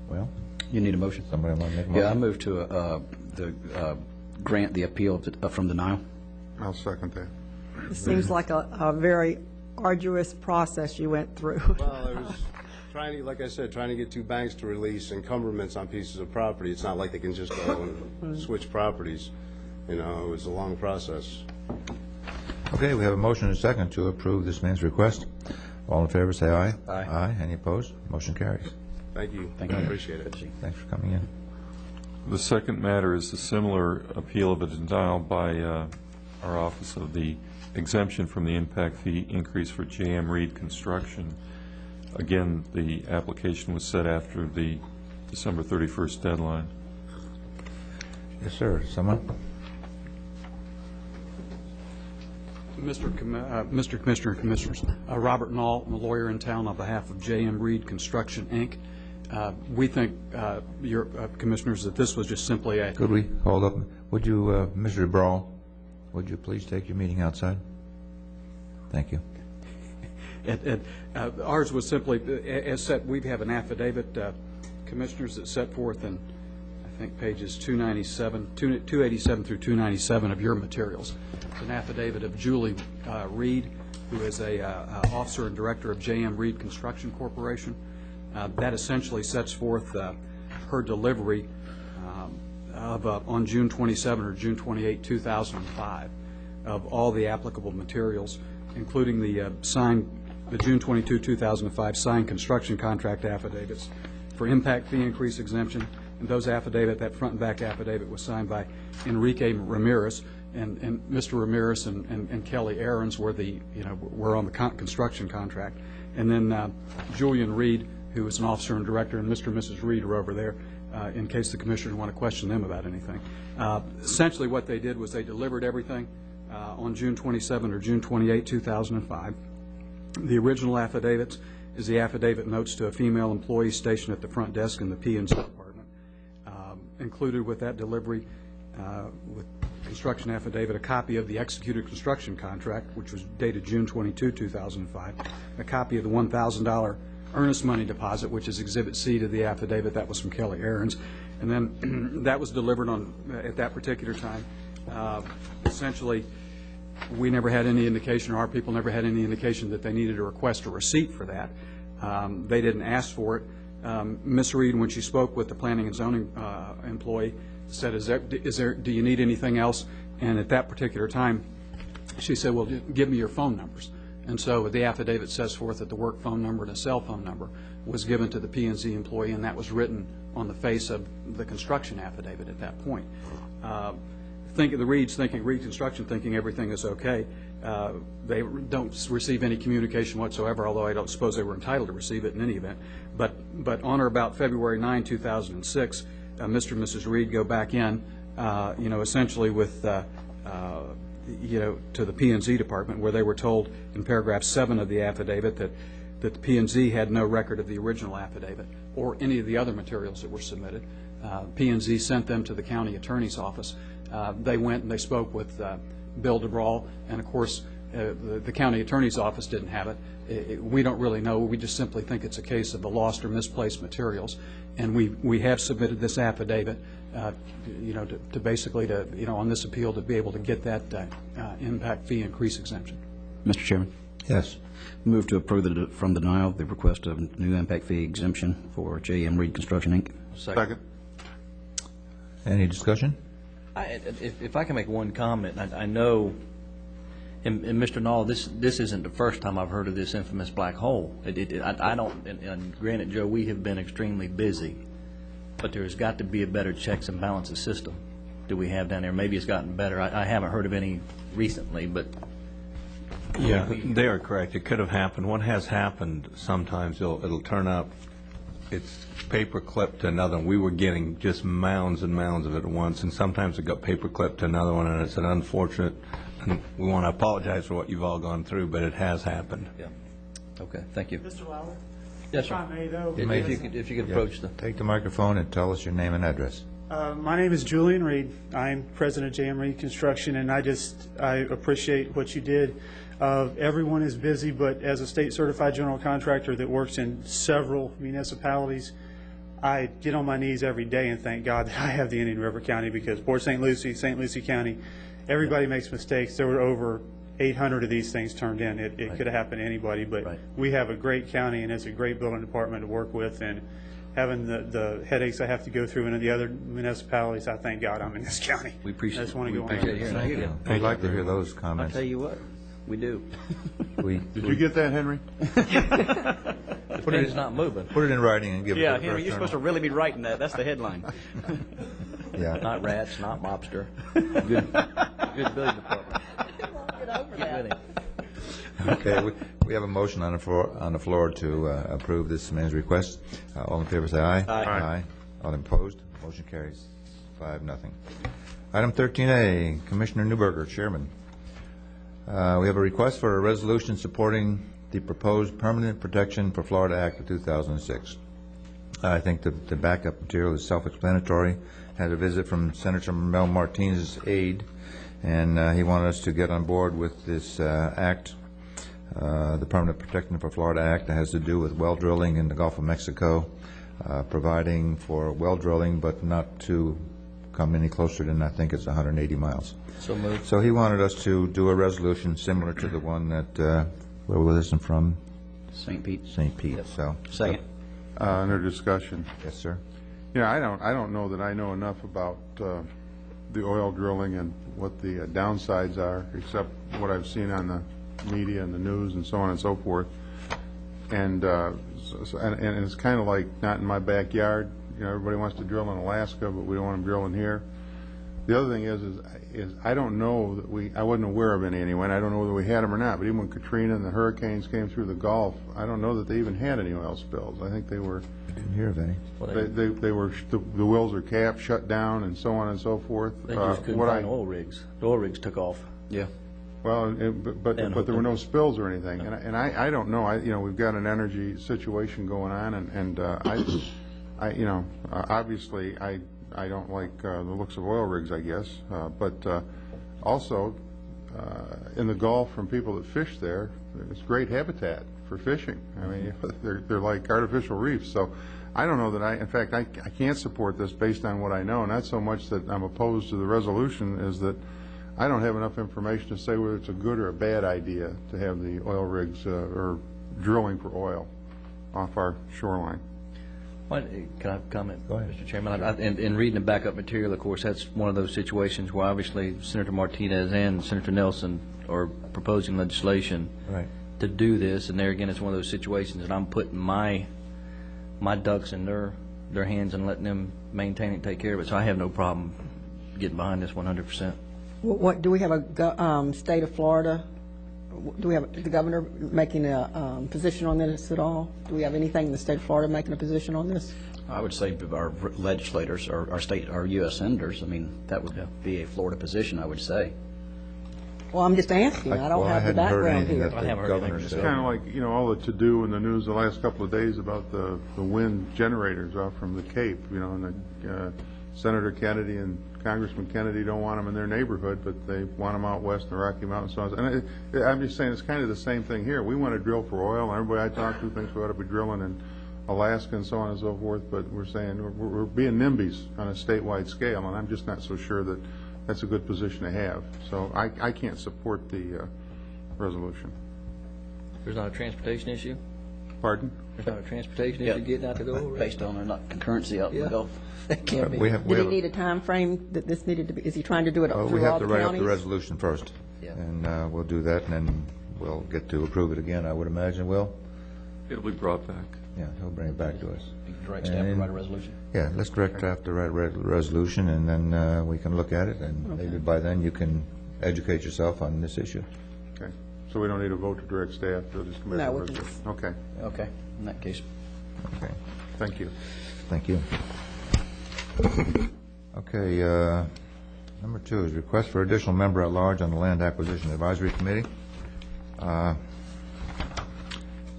Well? You need a motion? Somebody want to make a motion? Yeah, I move to grant the appeal from denial. I'll second that. It seems like a very arduous process you went through. Well, it was trying to, like I said, trying to get 2 banks to release encumbrance on pieces of property. It's not like they can just go and switch properties. You know, it was a long process. Okay, we have a motion and a second to approve this man's request. All in favor, say aye. Aye. Aye. Any opposed? Motion carries. Thank you. Thank you. I appreciate it. Thanks for coming in. The second matter is a similar appeal of a denial by our Office of the Exemption from the Impact Fee Increase for J.M. Reed Construction. Again, the application was set after the December 31st deadline. Yes, sir. Someone? Mr. Commissioner, Commissioners, Robert Knoll, I'm a lawyer in town on behalf of J.M. Reed Construction, Inc. We think, your Commissioners, that this was just simply a... Could we hold up? Would you, Mr. Brawl, would you please take your meeting outside? Thank you. Ours was simply, as set, we have an affidavit, Commissioners, that set forth in, I think, pages 287 through 297 of your materials. It's an affidavit of Julie Reed, who is a officer and director of J.M. Reed Construction Corporation. That essentially sets forth her delivery on June 27 or June 28, 2005, of all the applicable materials, including the June 22, 2005 signed construction contract affidavits for impact fee increase exemption. And those affidavit, that front and back affidavit, was signed by Enrique Ramirez, and Mr. Ramirez and Kelly Aarons were on the construction contract, and then Julian Reed, who is an officer and director, and Mr. and Mrs. Reed are over there in case the commissioners want to question them about anything. Essentially what they did was they delivered everything on June 27 or June 28, 2005, the original affidavits, is the affidavit notes to a female employee stationed at the front desk in the P&Z department. Included with that delivery, with construction affidavit, a copy of the executed construction contract, which was dated June 22, 2005, a copy of the $1,000 earnest money deposit, which is Exhibit C to the affidavit. That was from Kelly Aarons. And then that was delivered at that particular time. Essentially, we never had any indication, or our people never had any indication that they needed to request a receipt for that. They didn't ask for it. Ms. Reed, when she spoke with the planning and zoning employee, said, do you need anything else? And at that particular time, she said, well, give me your phone numbers. And so the affidavit says forth that the work phone number and a cell phone number was given to the P&Z employee, and that was written on the face of the construction affidavit at that point. The Reeds thinking, Reed Construction thinking everything is okay. They don't receive any communication whatsoever, although I don't suppose they were entitled to receive it in any event. But on or about February 9, 2006, Mr. and Mrs. Reed go back in, essentially with, to the P&Z department, where they were told in paragraph 7 of the affidavit that the P&Z had no record of the original affidavit or any of the other materials that were submitted. P&Z sent them to the county attorney's office. They went and they spoke with Bill DeBrawl, and of course the county attorney's office didn't have it. We don't really know. We just simply think it's a case of the lost or misplaced materials, and we have submitted this affidavit, to basically on this appeal to be able to get that impact fee increase exemption. Mr. Chairman. Yes. Move to approve from denial of the request of new impact fee exemption for J.M. Reed Construction, Inc. Second. Any discussion? If I can make one comment, I know, and Mr. Nall, this isn't the first time I've heard of this infamous black hole. I don't, and granted, Joe, we have been extremely busy, but there's got to be a better checks and balances system that we have down there. Maybe it's gotten better. I haven't heard of any recently, but... Yeah, they are correct. It could have happened. What has happened, sometimes it'll turn up, it's paper clipped to another one. We were getting just mounds and mounds of it at once, and sometimes it got paper clipped to another one, and it's an unfortunate, and we want to apologize for what you've all gone through, but it has happened. Yeah. Okay, thank you. Mr. Lauer? Yes, sir. If I may, though. If you could approach the... Take the microphone and tell us your name and address. My name is Julian Reed. I'm president of J.M. Reed Construction, and I appreciate what you did. Everyone is busy, but as a state certified general contractor that works in several municipalities, I get on my knees every day and thank God that I have the Indian River County, because Port St. Lucie County, everybody makes mistakes. There were over 800 of these things turned in. It could have happened to anybody, but we have a great county, and it's a great building department to work with, and having the headaches I have to go through in the other municipalities, I thank God I'm in this county. We appreciate it. I just want to go on. Thank you. We'd like to hear those comments. I'll tell you what, we do. Did you get that, Henry? The pen's not moving. Put it in writing and give it to the Yeah, Henry, you're supposed to really be writing that. That's the headline. Yeah. Not rats, not mobster. Good building department. Get over that. Okay, we have a motion on the floor to approve this man's request. All in favor, say aye. Aye. All opposed? Motion carries 5-0. Item 13A, Commissioner Newberger, Chairman. We have a request for a resolution supporting the proposed Permanent Protection for Florida Act of 2006. I think the backup material is self-explanatory. Had a visit from Senator Mel Martinez's aide, and he wanted us to get on board with this act. The Permanent Protection for Florida Act has to do with well drilling in the Gulf of Mexico, providing for well drilling, but not to come any closer than, I think it's 180 miles. So moved. So he wanted us to do a resolution similar to the one that, where was this from? St. Pete. St. Pete, so. Second. Under discussion. Yes, sir. Yeah, I don't know that I know enough about the oil drilling and what the downsides are, except what I've seen on the media and the news and so on and so forth. And and it's kind of like not in my backyard. You know, everybody wants to drill in Alaska, but we don't want them drilling here. The other thing is I don't know that I wasn't aware of any anyway, and I don't know whether we had them or not, but even when Katrina and the hurricanes came through the Gulf, I don't know that they even had any oil spills. I think they were... Didn't hear of any. They were, the wells are capped, shut down, and so on and so forth. They just couldn't find oil rigs. The oil rigs took off. Yeah. Well, but there were no spills or anything, and I don't know. We've got an energy situation going on, and obviously I don't like the looks of oil rigs, I guess, but also in the Gulf, from people that fish there, it's great habitat for fishing. I mean, they're like artificial reefs. So I don't know that in fact, I can't support this based on what I know. Not so much that I'm opposed to the resolution, is that I don't have enough information to say whether it's a good or a bad idea to have the oil rigs or drilling for oil off our shoreline. Can I comment, Go ahead. Mr. Chairman? In reading the backup material, of course, that's one of those situations where obviously Senator Martinez and Senator Nelson are proposing legislation to do this, and there again, it's one of those situations that I'm putting my ducks in their hands and letting them maintain it and take care of it. So I have no problem getting behind this 100%. What do we have a state of Florida? Do we have the governor making a position on this at all? Do we have anything in the state of Florida making a position on this? I would say our legislators, our U.S. senators, I mean, that would be a Florida position, I would say. Well, I'm just asking. I don't have the background here. I haven't heard anything. It's kind of like, all the to-do in the news the last couple of days about the wind generators off from the Cape, and Senator Kennedy and Congressman Kennedy don't want them in their neighborhood, but they want them out west in the Rocky Mountains. And I'm just saying it's kind of the same thing here. We want to drill for oil. Everybody I talk to thinks we ought to be drilling in Alaska and so on and so forth, but we're saying we're being NIMBYs on a statewide scale, and I'm just not so sure that that's a good position to have. So I can't support the resolution. There's not a transportation issue? Pardon? There's not a transportation issue getting out to the oil rig? Based on our concurrency out in the Gulf. That can't be. Did he need a time frame that this needed to be? Is he trying to do it through all the counties? We have to write up the resolution first, and we'll do that, and then we'll get to approve it again, I would imagine, Will? It'll be brought back. Yeah, he'll bring it back to us. Direct staff to write a resolution? Yeah, let's direct staff to write a resolution, and then we can look at it, and maybe by then you can educate yourself on this issue. Okay. So we don't need a vote to direct staff to this committee? No, we can. Okay. Okay, in that case. Okay. Thank you. Thank you. Okay, number 2 is request for additional member at large on the Land Acquisition Advisory Committee. Do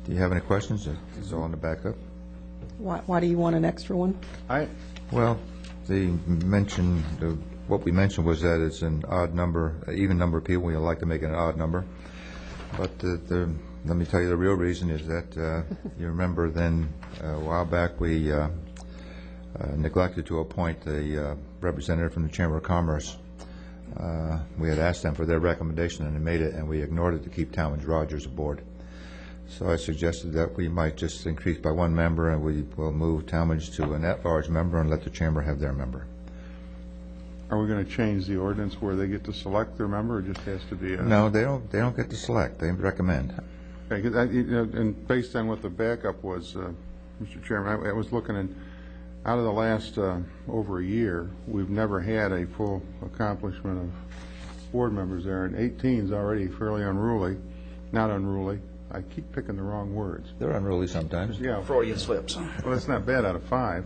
you have any questions? It's all in the backup. Why do you want an extra one? Well, what we mentioned was that it's an odd number, even number of people. We like to make it an odd number. But let me tell you, the real reason is that you remember then a while back we neglected to appoint a representative from the Chamber of Commerce. We had asked them for their recommendation, and they made it, and we ignored it to keep Talmadge Rogers aboard. So I suggested that we might just increase by one member, and we will move Talmadge to an at-large member and let the Chamber have their member. Are we going to change the ordinance where they get to select their member, or just has to be? No, they don't get to select. They recommend. Okay, and based on what the backup was, Mr. Chairman, I was looking at, out of the last over a year, we've never had a full accomplishment of board members there, and 18 is already fairly unruly. Not unruly. I keep picking the wrong words. They're unruly sometimes. Yeah. Freudian slips. Well, that's not bad out of 5.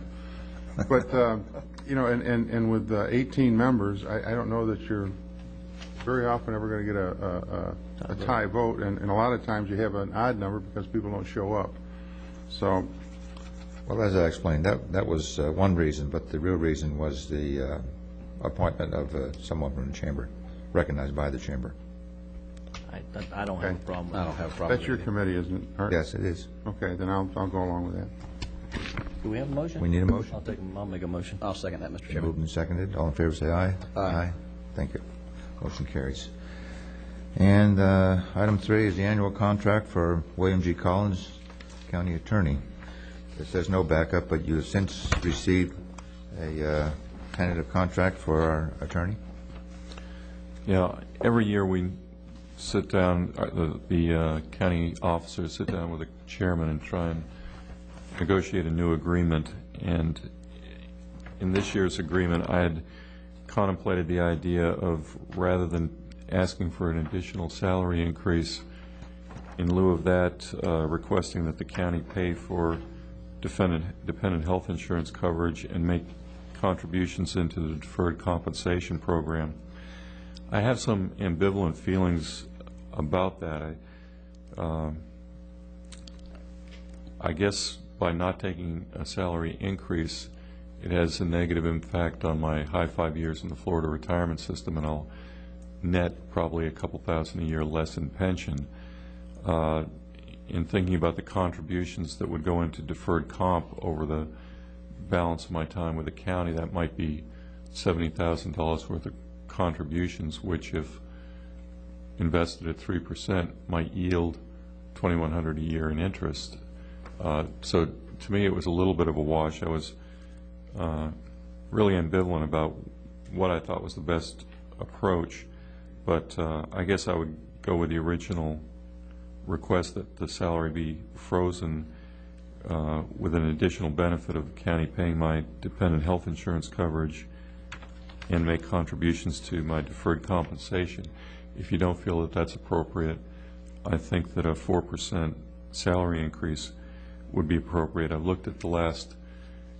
But, and with 18 members, I don't know that you're very often ever going to get a tie vote, and a lot of times you have an odd number because people don't show up. So, well, as I explained, that was one reason, but the real reason was the appointment of someone from the Chamber, recognized by the Chamber. I don't have a problem. I don't have a problem. That's your committee, isn't it? Art? Yes, it is. Okay, then I'll go along with that. Do we have a motion? We need a motion. I'll make a motion. I'll second that, Mr. Chairman. Moved and seconded. All in favor, say aye. Aye. Thank you. Motion carries. And item 3 is the annual contract for William G. Collins, County Attorney. It says no backup, but you have since received a tentative contract for our attorney? Yeah, every year we sit down, the county officers sit down with the chairman and try and negotiate a new agreement. And in this year's agreement, I had contemplated the idea of, rather than asking for an additional salary increase, in lieu of that, requesting that the county pay for dependent health insurance coverage and make contributions into the deferred compensation program. I have some ambivalent feelings about that. I guess by not taking a salary increase, it has a negative impact on my high 5 years in the Florida retirement system, and I'll net probably a couple thousand a year less in pension. In thinking about the contributions that would go into deferred comp over the balance of my time with the county, that might be $70,000 worth of contributions, which if invested at 3% might yield $2,100 a year in interest. So to me it was a little bit of a wash. I was really ambivalent about what I thought was the best approach, but I guess I would go with the original request that the salary be frozen with an additional benefit of the county paying my dependent health insurance coverage and make contributions to my deferred compensation. If you don't feel that that's appropriate, I think that a 4% salary increase would be appropriate. I've looked at the last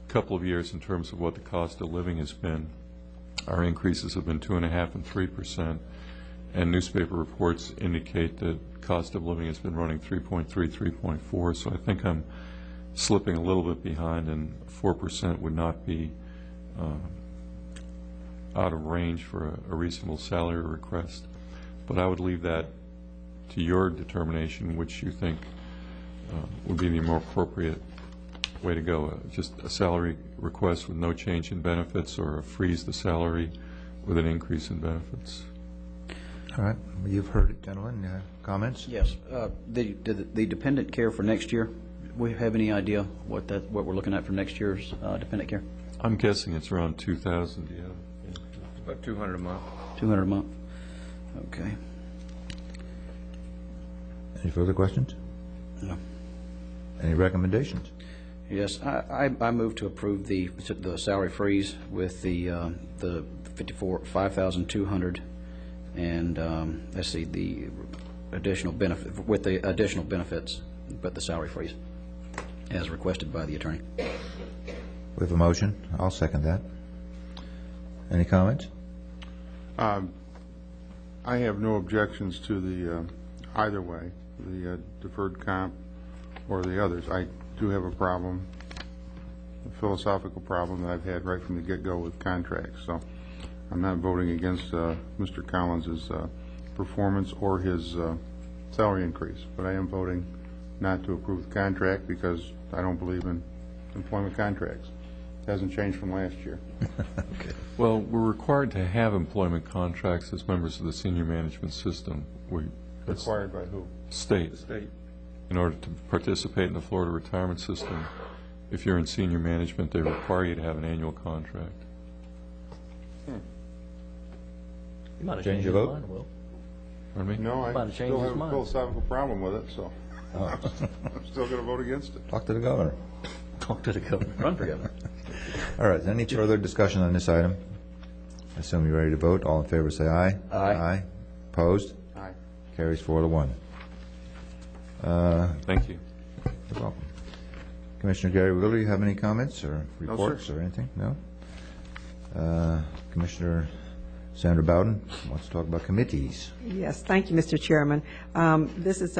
couple of years in terms of what the cost of living has been. Our increases have been 2.5% and 3%, and newspaper reports indicate that cost of living has been running 3.3, 3.4. So I think I'm slipping a little bit behind, and 4% would not be out of range for a reasonable salary request. But I would leave that to your determination, which you think would be the more appropriate way to go. Just a salary request with no change in benefits, or freeze the salary with an increase in benefits. All right. You've heard it, gentlemen. Comments? Yes. The dependent care for next year, we have any idea what we're looking at for next year's dependent care? I'm guessing it's around 2,000. Yeah. About 200 a month. 200 a month. Okay. Any further questions? No. Any recommendations? Yes, I move to approve the salary freeze with the 5,200, and let's see, the additional benefit with the additional benefits, but the salary freeze as requested by the attorney. We have a motion. I'll second that. Any comments? I have no objections to the either way, the deferred comp or the others. I do have a problem, a philosophical problem that I've had right from the get-go with contracts. So I'm not voting against Mr. Collins' performance or his salary increase, but I am voting not to approve the contract because I don't believe in employment contracts. It hasn't changed from last year. Okay. Well, we're required to have employment contracts as members of the senior management system. Required by who? State. The state. In order to participate in the Florida retirement system, if you're in senior management, they require you to have an annual contract. You might have Change changed your his vote? mind, Will. Pardon me? No, I Might have changed still his have a mind. philosophical problem with it, so Oh. I'm still going to vote against it. Talk to the governor. Talk to the governor. Run for governor. All right. Any further discussion on this item? I assume you're ready to vote. All in favor say aye. Aye. Aye. Opposed? Aye. Carries 4-1. Thank you. You're welcome. Commissioner Gary Wheeler, you have any comments or sir. reports or anything? No? Commissioner Sandra Bowden wants to talk about committees. Yes, thank you, Mr. Chairman. This is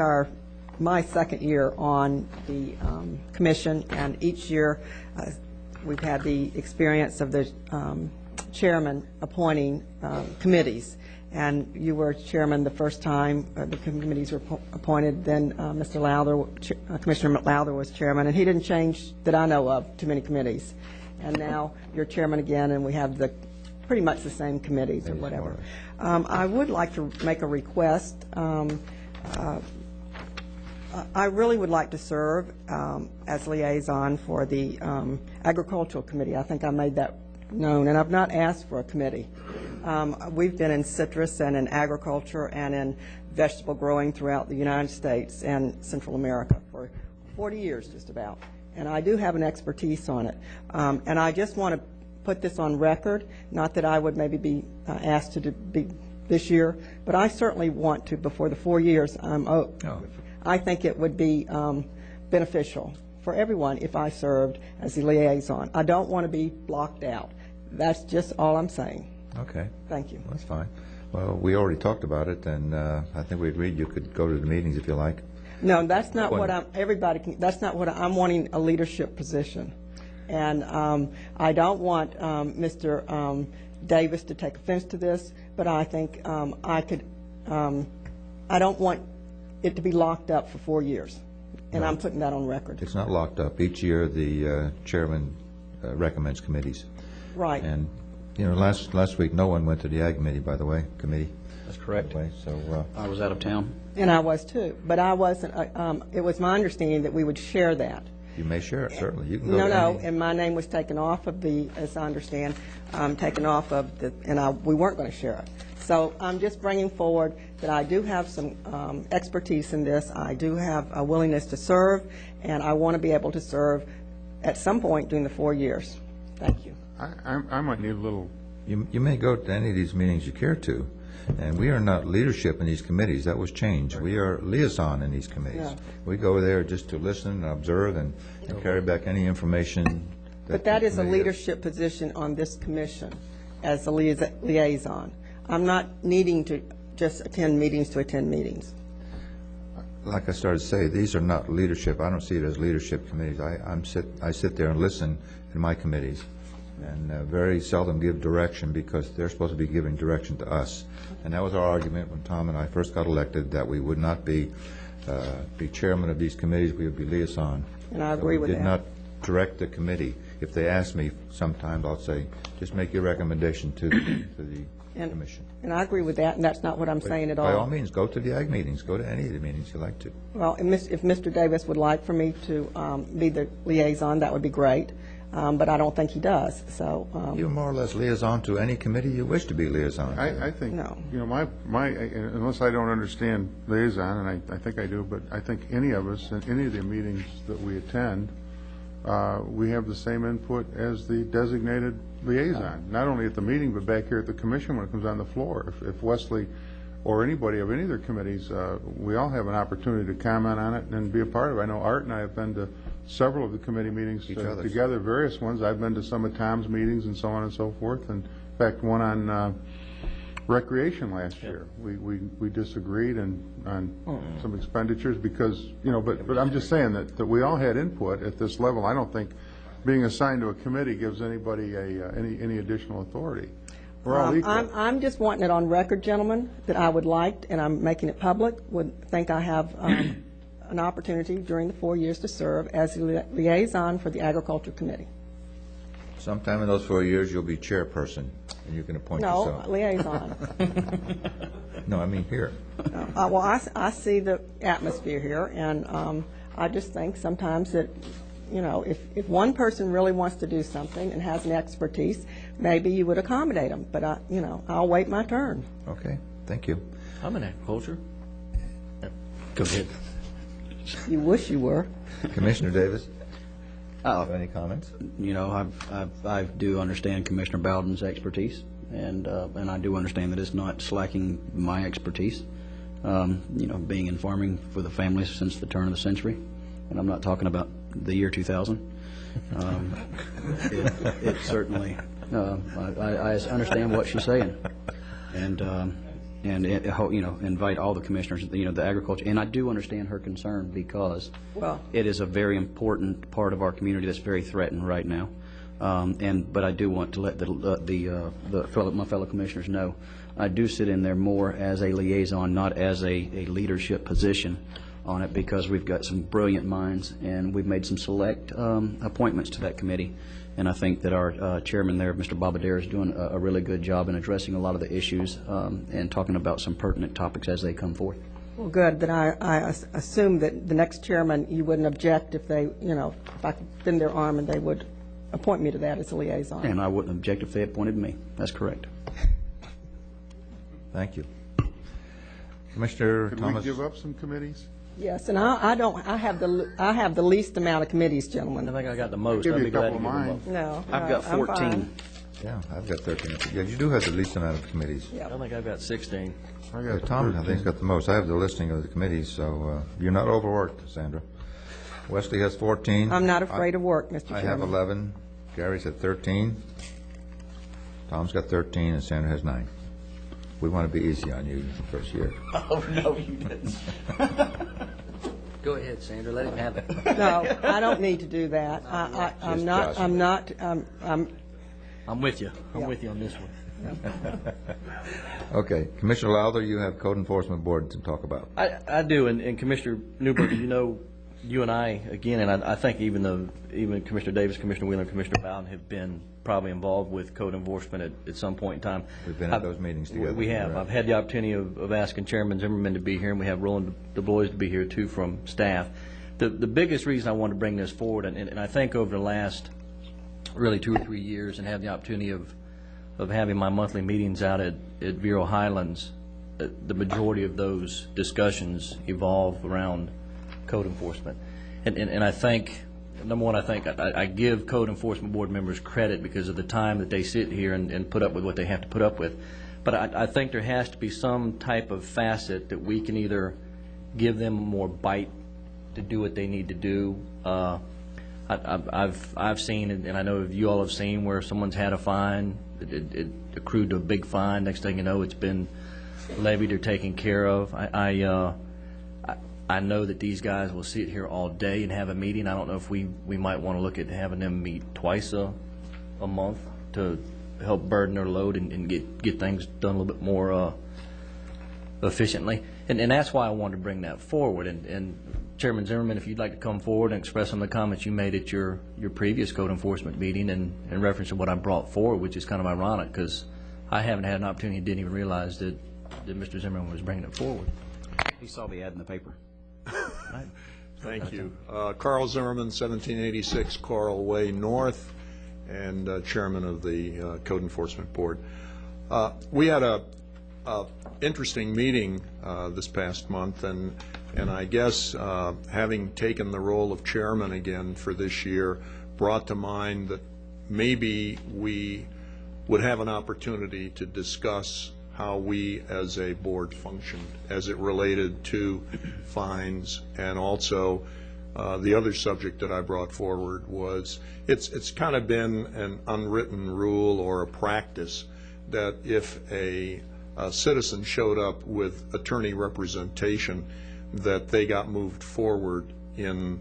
my second year on the commission, and each year we've had the experience of the chairman appointing committees. And you were chairman the first time the committees were appointed. Then Mr. Lowther, Commissioner Lowther was chairman, and he didn't change, that I know of, too many committees. And now you're chairman again, and we have pretty much the same committees or whatever. I would like to make a request. I really would like to serve as liaison for the Agricultural Committee. I think I made that known, and I've not asked for a committee. We've been in citrus and in agriculture and in vegetable growing throughout the United States and Central America for 40 years just about, and I do have an expertise on it. And I just want to put this on record, not that I would maybe be asked to be this year, but I certainly want to before the 4 years. I think it would be beneficial for everyone if I served as the liaison. I don't want to be blocked out. That's just all I'm saying. Okay. Thank you. That's fine. Well, we already talked about it, and I think we agreed you could go to the meetings if you like. No, that's not what that's not what I'm wanting, a leadership position. And I don't want Mr. Davis to take offense to this, but I think I don't want it to be locked up for 4 years. And No. I'm putting that on record. It's not locked up. Each year, the chairman recommends committees. Right. And, you know, last week, no one went to the Ag Committee, by the way, That's correct. So I was out of town. And I was too. But I wasn't, it was my understanding that we would share that. you may share it, certainly. You can go No, to no, any. and my name was taken off of the, as I understand, taken off of the, and we weren't going to share it. So I'm just bringing forward that I do have some expertise in this. I do have a willingness to serve, and I want to be able to serve at some point during the 4 years. Thank you. I might need a little. You may go to any of these meetings you care to, and we are not leadership in these committees. That was changed. We are liaison in these committees. Yeah. We go there just to listen and observe and carry back any information. But that the is a committee has. leadership position on this commission as a liaison. I'm not needing to just attend meetings to attend meetings. Like I started to say, these are not leadership. I don't see it as leadership committees. I sit there and listen in my committees, and very seldom give direction because they're supposed to be giving direction to us. And that was our argument when Tom and I first got elected, that we would not be chairman of these committees. We would be liaison. And I agree with We that. did not direct the committee. If they ask me, sometimes I'll say, just make your recommendation to the commission. And I agree with that, and that's not what I'm saying at all. By all means, go to the Ag meetings. Go to any of the meetings you like to. Well, if Mr. Davis would like for me to be the liaison, that would be great, but I don't think he does, so. You're more or less liaison to any committee you wish to be liaison to. I think, you know, unless I don't understand liaison, and I think I do, but I think any of us, in any of the meetings that we attend, we have the same input as the designated liaison, not only at the meeting, but back here at the commission when it comes on the floor. If Wesley or anybody of any of their committees, we all have an opportunity to comment on it and be a part of it. I know Art and I have been to several of the committee meetings together, various ones. I've been to some of Tom's meetings and so on and so forth. And in fact, one on recreation last year, we disagreed on some expenditures because, you know, but I'm just saying that we all had input at this level. I don't think being assigned to a committee gives anybody any additional authority. We're all equal. I'm just wanting it on record, gentlemen, that I would like, and I'm making it public, would think I have an opportunity during the 4 years to serve as a liaison for the Agriculture Committee. Sometime in those 4 years, you'll be chairperson, and you can appoint yourself. No, liaison. No, I mean here. Well, I see the atmosphere here, and I just think sometimes that, you know, if one person really wants to do something and has an expertise, maybe you would accommodate them. But, you know, I'll wait my turn. Okay, thank you. I'm in agriculture. Go ahead. You wish you were. Commissioner Davis? Any comments? You know, I do understand Commissioner Bowden's expertise, and I do understand that it's not slacking my expertise. You know, being in farming for the family since the turn of the century, and I'm not talking about the year 2000. It certainly, I understand what she's saying, and you know, invite all the commissioners, you know, the agriculture, and I do understand her concern because it is a very important part of our community that's very threatened right now. But I do want to let my fellow commissioners know, I do sit in there more as a liaison, not as a leadership position on it, because we've got some brilliant minds and we've made some select appointments to that committee. And I think that our chairman there, Mr. Bobadere, is doing a really good job in addressing a lot of the issues and talking about some pertinent topics as they come forth. Well, good. Then I assume that the next chairman, you wouldn't object if they, you know, if I could bend their arm and they would appoint me to that as a liaison. And I wouldn't object if they appointed me. That's correct. Thank you. Commissioner Could Thomas? we give up some committees? Yes, and I have the least amount of committees, gentlemen. I think I got the most. Give I'd you be a glad couple to of give them mine. up. No. I've got I'm 14. fine. Yeah, I've got 13. Yeah, you do have the least amount of committees. Yeah. I think I've got 16. Tom, I think, has got the most. I have the listing of the committees, so you're not overworked, Sandra. Wesley has 14. I'm not afraid of work, Mr. Chairman. I have 11. Gary's at 13. Tom's got 13, and Sandra has 9. We want to be easy on you the first year. Oh, no, you didn't. Go ahead, Sandra, let him have it. No, I don't need to do that. I'm not, I'm with you. I'm with you on this one. Okay, Commissioner Lowther, you have Code Enforcement Board to talk about. I do, and Commissioner Newberger, you know, you and I, again, and I think even Commissioner Davis, Commissioner Wheeler, and Commissioner Bowden have been probably involved with code enforcement at some point in time. We've been at those meetings together. We have. Right. I've had the opportunity of asking Chairman Zimmerman to be here, and we have Roland DeBlois to be here, too, from staff. The biggest reason I wanted to bring this forward, and I think over the last really 2 or 3 years, and have the opportunity of having my monthly meetings out at Vero Highlands, the majority of those discussions evolve around code enforcement. And I think, number one, I give Code Enforcement Board members credit because of the time that they sit here and put up with what they have to put up with. But I think there has to be some type of facet that we can either give them more bite to do what they need to do. I've seen, and I know you all have seen, where someone's had a fine, it accrued to a big fine. Next thing you know, it's been levied or taken care of. I know that these guys will sit here all day and have a meeting. I don't know if we might want to look at having them meet twice a month to help burden their load and get things done a little bit more efficiently. And that's why I wanted to bring that forward. And Chairman Zimmerman, if you'd like to come forward and express some of the comments you made at your previous code enforcement meeting in reference to what I brought forward, which is kind of ironic because I haven't had an opportunity, didn't even realize that Mr. Zimmerman was bringing it forward. He saw the ad in the paper. Thank you. Carl Zimmerman, 1786 Coral Way North, and chairman of the Code Enforcement Board. We had a interesting meeting this past month, and I guess having taken the role of chairman again for this year brought to mind that maybe we would have an opportunity to discuss how we as a board functioned as it related to fines, and also the other subject that I brought forward was it's kind of been an unwritten rule or a practice that if a citizen showed up with attorney representation, that they got moved forward in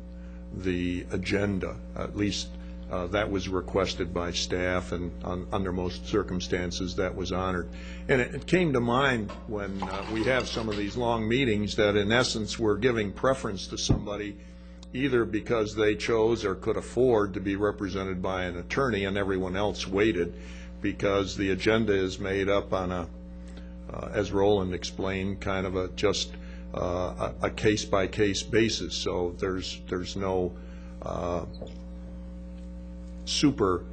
the agenda. At least that was requested by staff, and under most circumstances that was honored. And it came to mind when we have some of these long meetings that in essence we're giving preference to somebody either because they chose or could afford to be represented by an attorney, and everyone else waited because the agenda is made up on a, as Roland explained, kind of a just a case-by-case basis. So there's no super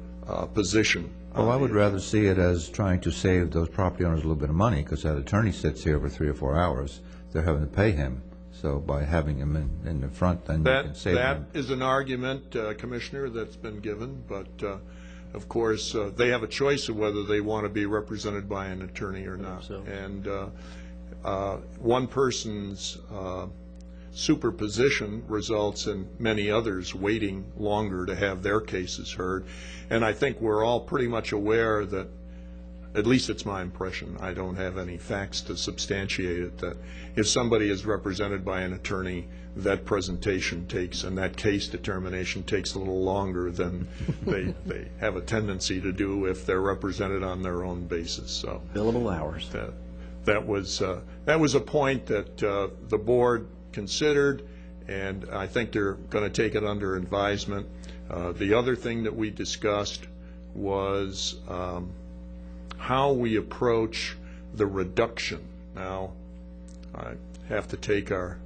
position. Well, I would rather see it as trying to save those property owners a little bit of money, because that attorney sits here for 3 or 4 hours. They're having to pay him. So by having him in the front, then you can save them. That is an argument, Commissioner, that's been given, but of course they have a choice of whether they want to be represented by an attorney or not. So. And one person's superposition results in many others waiting longer to have their cases heard. And I think we're all pretty much aware that, at least it's my impression, I don't have any facts to substantiate it, that if somebody is represented by an attorney, that presentation takes, and that case determination takes a little longer than they have a tendency to do if they're represented on their own basis. So billable hours. That was a point that the board considered, and I think they're going to take it under advisement. The other thing that we discussed was how we approach the reduction. Now, I have to take our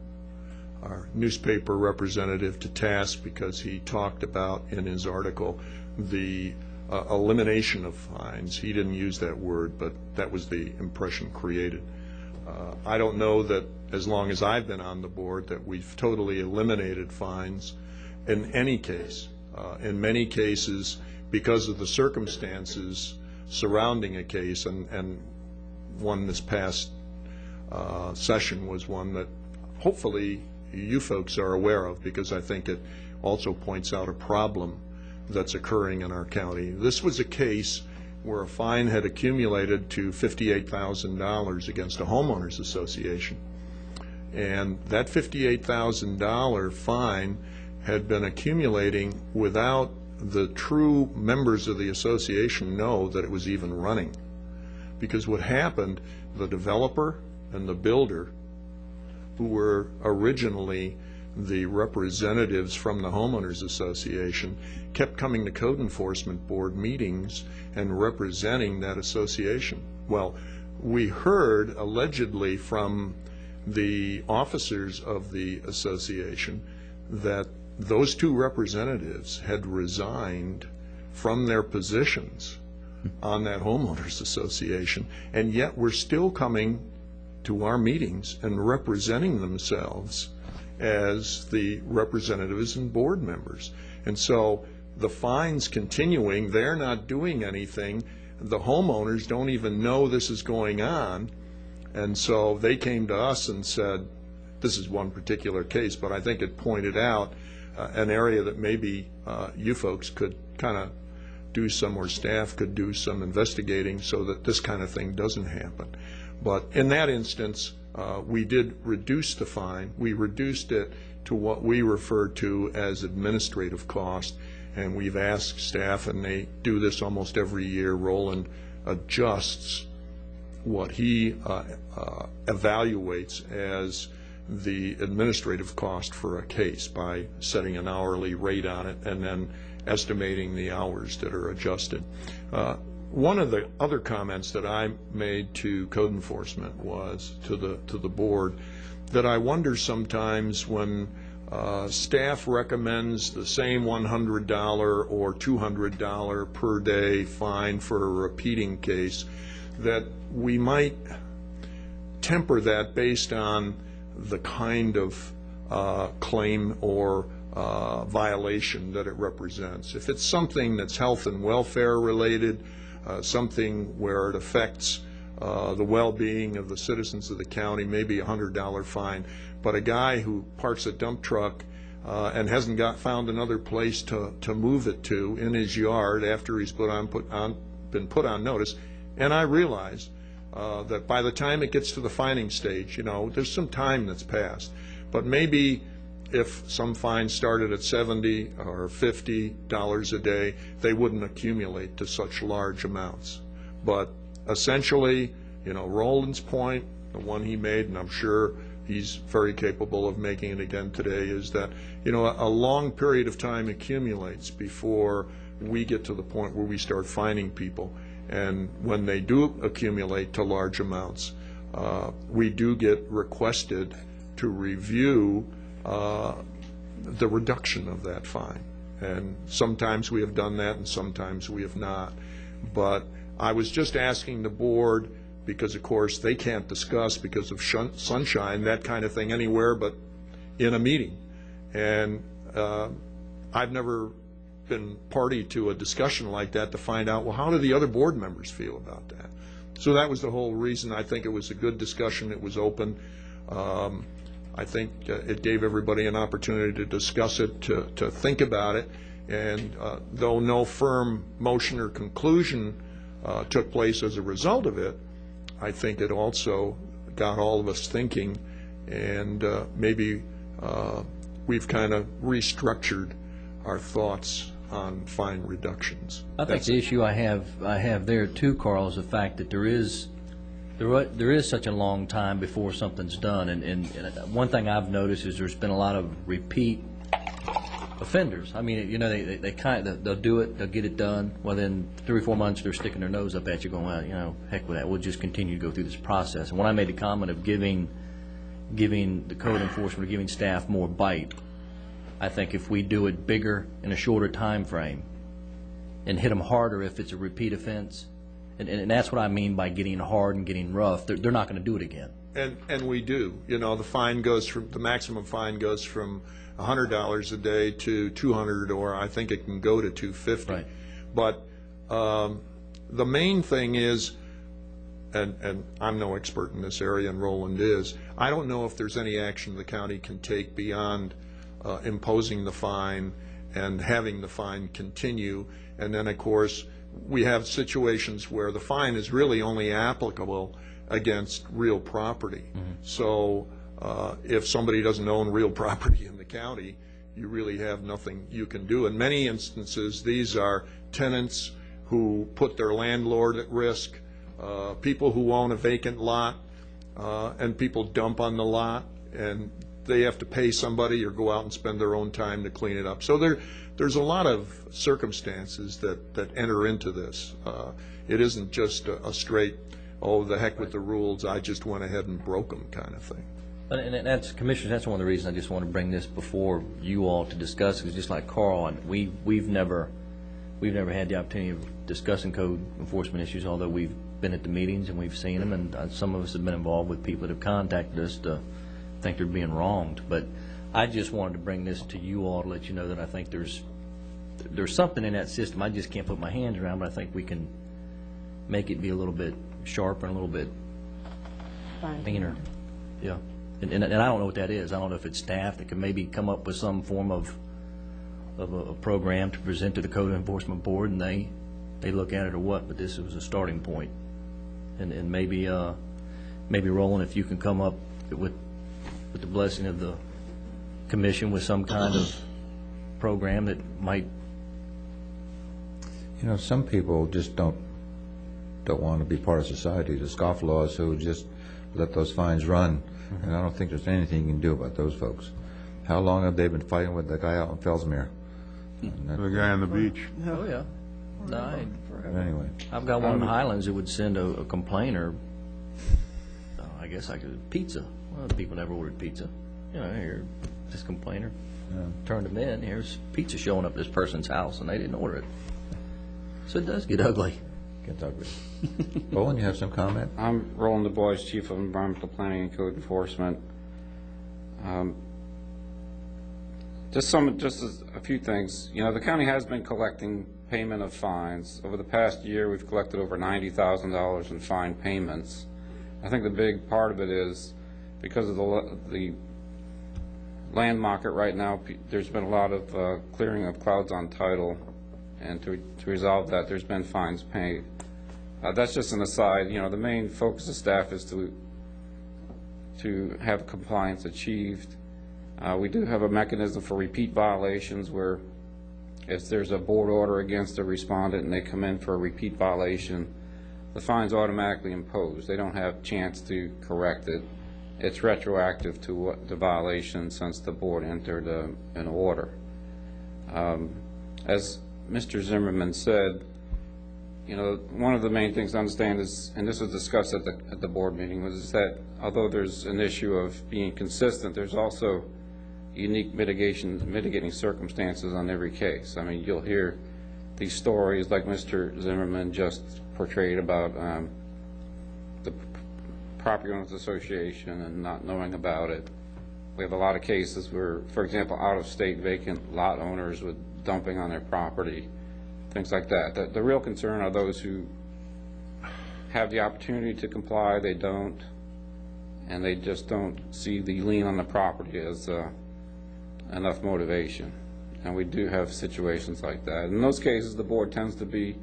newspaper representative to task because he talked about in his article the elimination of fines. He didn't use that word, but that was the impression created. I don't know that as long as I've been on the board that we've totally eliminated fines in any case. In many cases, because of the circumstances surrounding a case, and one this past session was one that hopefully you folks are aware of, because I think it also points out a problem that's occurring in our county. This was a case where a fine had accumulated to $58,000 against a homeowners association. And that $58,000 fine had been accumulating without the true members of the association know that it was even running. Because what happened, the developer and the builder, who were originally the representatives from the homeowners association, kept coming to code enforcement board meetings and representing that association. Well, we heard allegedly from the officers of the association that those two representatives had resigned from their positions on that homeowners association, and yet were still coming to our meetings and representing themselves as the representatives and board members. And so the fines continuing, they're not doing anything. The homeowners don't even know this is going on. And so they came to us and said, this is one particular case, but I think it pointed out an area that maybe you folks could kind of do some, or staff could do some investigating so that this kind of thing doesn't happen. But in that instance, we did reduce the fine. We reduced it to what we refer to as administrative cost, and we've asked staff, and they do this almost every year, Roland adjusts what he evaluates as the administrative cost for a case by setting an hourly rate on it and then estimating the hours that are adjusted. One of the other comments that I made to code enforcement was to the board that I wonder sometimes when staff recommends the same $100 or $200 per day fine for a repeating case, that we might temper that based on the kind of claim or violation that it represents. If it's something that's health and welfare related, something where it affects the well-being of the citizens of the county, maybe a $100 fine. But a guy who parks a dump truck and hasn't found another place to move it to in his yard after he's been put on notice, and I realize that by the time it gets to the fining stage, there's some time that's passed. But maybe if some fines started at $70 or $50 a day, they wouldn't accumulate to such large amounts. But essentially, Roland's point, the one he made, and I'm sure he's very capable of making it again today, is that, a long period of time accumulates before we get to the point where we start fining people. And when they do accumulate to large amounts, we do get requested to review the reduction of that fine. And sometimes we have done that and sometimes we have not. But I was just asking the board, because of course they can't discuss, because of sunshine, that kind of thing anywhere but in a meeting. And I've never been party to a discussion like that to find out, well, how do the other board members feel about that? So that was the whole reason. I think it was a good discussion. It was open. I think it gave everybody an opportunity to discuss it, to think about it. And though no firm motion or conclusion took place as a result of it, I think it also got all of us thinking, and maybe we've kind of restructured our thoughts on fine reductions. I think the issue I have there too, Carl, is the fact that there is such a long time before something's done, and one thing I've noticed is there's been a lot of repeat offenders. I mean, they'll do it, they'll get it done. Well, then 3 or 4 months they're sticking their nose up at you, going, well, heck with that. We'll just continue to go through this process. And when I made the comment of giving the code enforcement or giving staff more bite, I think if we do it bigger in a shorter time frame and hit them harder if it's a repeat offense, and that's what I mean by getting hard and getting rough, they're not going to do it again. And we do. The maximum fine goes from $100 a day to $200, or I think it can go to $250. Right. But the main thing is, and I'm no expert in this area, and Roland is, I don't know if there's any action the county can take beyond imposing the fine and having the fine continue. And then, of course, we have situations where the fine is really only applicable against real property. So if somebody doesn't own real property in the county, you really have nothing you can do. In many instances, these are tenants who put their landlord at risk, people who own a vacant lot, and people dump on the lot, and they have to pay somebody or go out and spend their own time to clean it up. So there's a lot of circumstances that enter into this. It isn't just a straight, oh, the heck with the rules, I just went ahead and broke them kind of thing. And that's, Commissioners, that's one of the reasons I just want to bring this before you all to discuss, because just like Carl, and we've never had the opportunity of discussing code enforcement issues, although we've been at the meetings and we've seen them, and some of us have been involved with people that have contacted us to think they're being wronged. But I just wanted to bring this to you all to let you know that I think there's something in that system I just can't put my hands around, but I think we can make it be a little bit sharper and a little bit meaner. Yeah. And I don't know what that is. I don't know if it's staff that can maybe come up with some form of a program to present to the Code Enforcement Board, and they look at it or what, but this was a starting point. And maybe Roland, if you can come up with the blessing of the commission with some kind of program that might. You know, some people just don't want to be part of society. The scofflaws who just let those fines run, and I don't think there's anything you can do about those folks. How long have they been fighting with the guy out in Fellsmere? The guy on the beach. Oh, yeah. No, anyway. I've got one in the Highlands that would send a complainer, I guess I could, pizza. Well, people never ordered pizza. You know, here, this complainer turned them in. Here's pizza showing up at this person's house, and they didn't order it. So it does get ugly. Gets ugly. Roland, you have some comment? I'm Roland Du Bois, Chief of Environmental Planning and Code Enforcement. Just a few things. You know, the county has been collecting payment of fines. Over the past year, we've collected over $90,000 in fine payments. I think the big part of it is because of the land market right now, there's been a lot of clearing of clouds on title, and to resolve that, there's been fines paid. That's just an aside. You know, the main focus of staff is to have compliance achieved. We do have a mechanism for repeat violations where if there's a board order against a respondent and they come in for a repeat violation, the fine's automatically imposed. They don't have a chance to correct it. It's retroactive to what the violation since the board entered an order. As Mr. Zimmerman said, you know, one of the main things to understand is, and this was discussed at the board meeting, was that although there's an issue of being consistent, there's also unique mitigating circumstances on every case. I mean, you'll hear these stories like Mr. Zimmerman just portrayed about the Property Owners Association and not knowing about it. We have a lot of cases where, for example, out-of-state vacant lot owners with dumping on their property, things like that. The real concern are those who have the opportunity to comply, they don't, and they just don't see the lien on the property as enough motivation. And we do have situations like that. In those cases, the board tends to be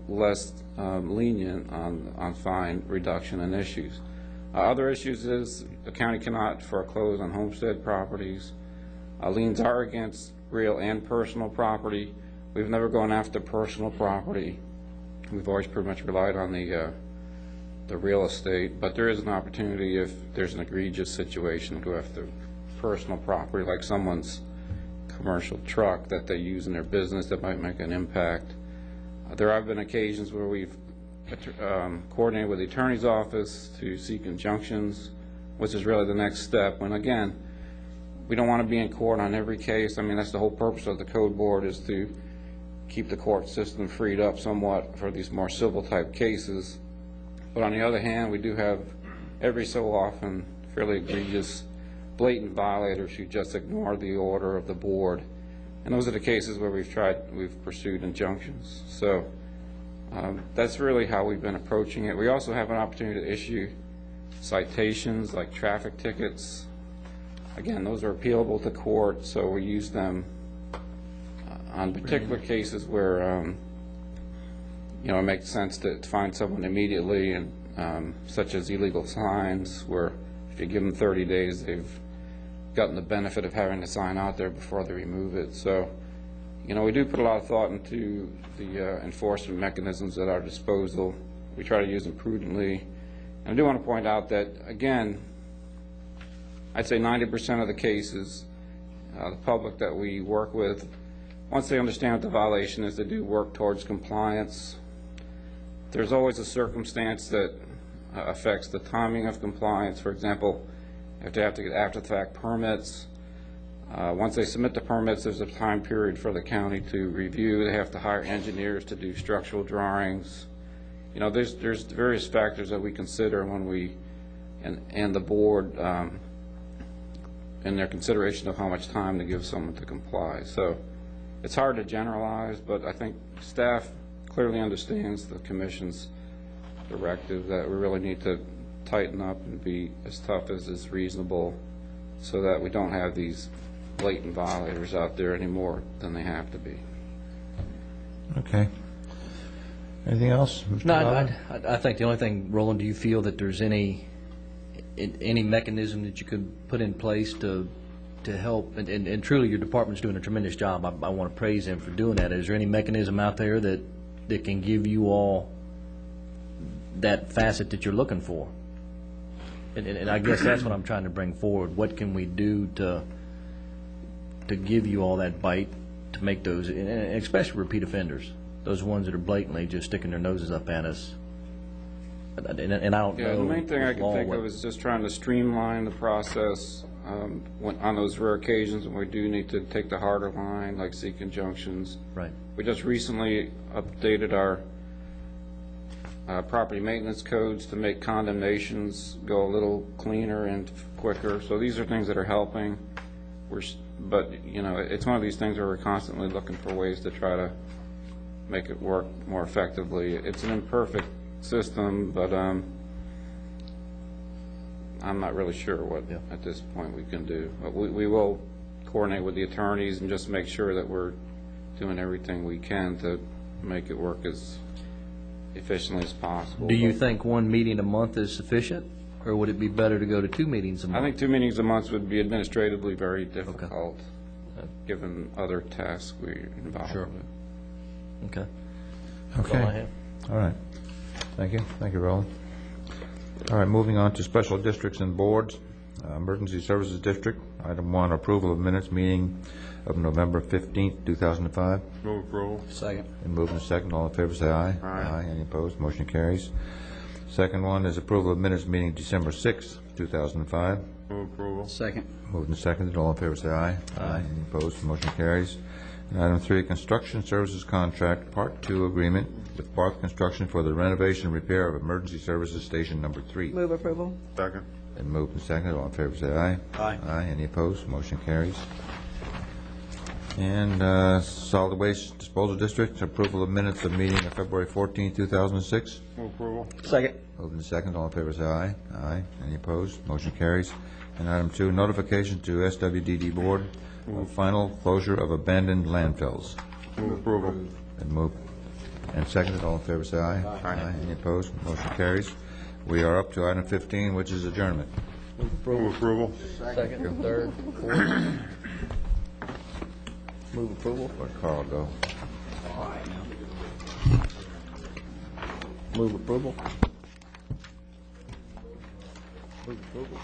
less lenient on fine reduction and issues. Other issues is the county cannot foreclose on homestead properties. Liens are against real and personal property. We've never gone after personal property. We've always pretty much relied on the real estate, but there is an opportunity if there's an egregious situation to go after personal property, like someone's commercial truck that they use in their business that might make an impact. There have been occasions where we've coordinated with the attorney's office to seek injunctions, which is really the next step. When again, we don't want to be in court on every case. I mean, that's the whole purpose of the code board, is to keep the court system freed up somewhat for these more civil type cases. But on the other hand, we do have every so often fairly egregious blatant violators who just ignore the order of the board, and those are the cases where we've pursued injunctions. So that's really how we've been approaching it. We also have an opportunity to issue citations like traffic tickets. Again, those are appealable to court, so we use them on particular cases where it makes sense to find someone immediately, and such as illegal signs, where if you give them 30 days, they've gotten the benefit of having the sign out there before they remove it. So, we do put a lot of thought into the enforcement mechanisms at our disposal. We try to use them prudently. And I do want to point out that, again, I'd say 90% of the cases, the public that we work with, once they understand what the violation is, they do work towards compliance. There's always a circumstance that affects the timing of compliance. For example, if they have to get after-the-fact permits, once they submit the permits, there's a time period for the county to review. They have to hire engineers to do structural drawings. There's various factors that we consider when we, and the board, in their consideration of how much time to give someone to comply. So it's hard to generalize, but I think staff clearly understands the Commission's directive that we really need to tighten up and be as tough as is reasonable so that we don't have these blatant violators out there any more than they have to be. Okay. Anything else, Mr. No, Lavin? I think the only thing, Roland, do you feel that there's any mechanism that you could put in place to help, and truly your department's doing a tremendous job. I want to praise them for doing that. Is there any mechanism out there that can give you all that facet that you're looking for? And I guess that's what I'm trying to bring forward. What can we do to give you all that bite to make those, and especially repeat offenders, those ones that are blatantly just sticking their noses up at us? And I don't know. The main thing I can think of is just trying to streamline the process on those rare occasions when we do need to take the harder line, like seek injunctions. Right. We just recently updated our property maintenance codes to make condemnations go a little cleaner and quicker. So these are things that are helping. But it's one of these things where we're constantly looking for ways to try to make it work more effectively. It's an imperfect system, but I'm not really sure what at this point we can do. But we will coordinate with the attorneys and just make sure that we're doing everything we can to make it work as efficiently as possible. Do you think one meeting a month is sufficient, or would it be better to go to 2 meetings a month? I think 2 meetings a month would be administratively very difficult, given other tasks we're involved Sure. with. Okay. Okay. That's all I have. All right. Thank you. Thank you, Roland. All right, moving on to special districts and boards. Emergency Services District, item 1, approval of minutes meeting of November 15th, 2005. Move approval. Second. And moved and second. All in favor say aye. Aye. Any opposed? Motion carries. Second one is approval of minutes meeting December 6th, 2005. Move approval. Second. Moved and seconded. All in favor say aye. Aye. Any opposed? Motion carries. And item 3, construction services contract, Part 2 agreement with Barth Construction for the renovation and repair of Emergency Services Station Number 3. Move approval. Second. And moved and seconded. All in favor say aye. Aye. Aye. Any opposed? Motion carries. And Solid Waste Disposal District, approval of minutes of meeting of February 14, 2006. Move approval. Second. Moved and seconded. All in favor say aye. Aye. Any opposed? Motion carries. And item 2, notification to SWDD Board of final closure of abandoned landfills. Move approval. And moved and seconded. All in favor say aye. Aye. Any opposed? Motion carries. We are up to item 15, which is adjournment. Move approval. Second, third, fourth. Move approval. Where'd Carl go? Move approval. Move approval.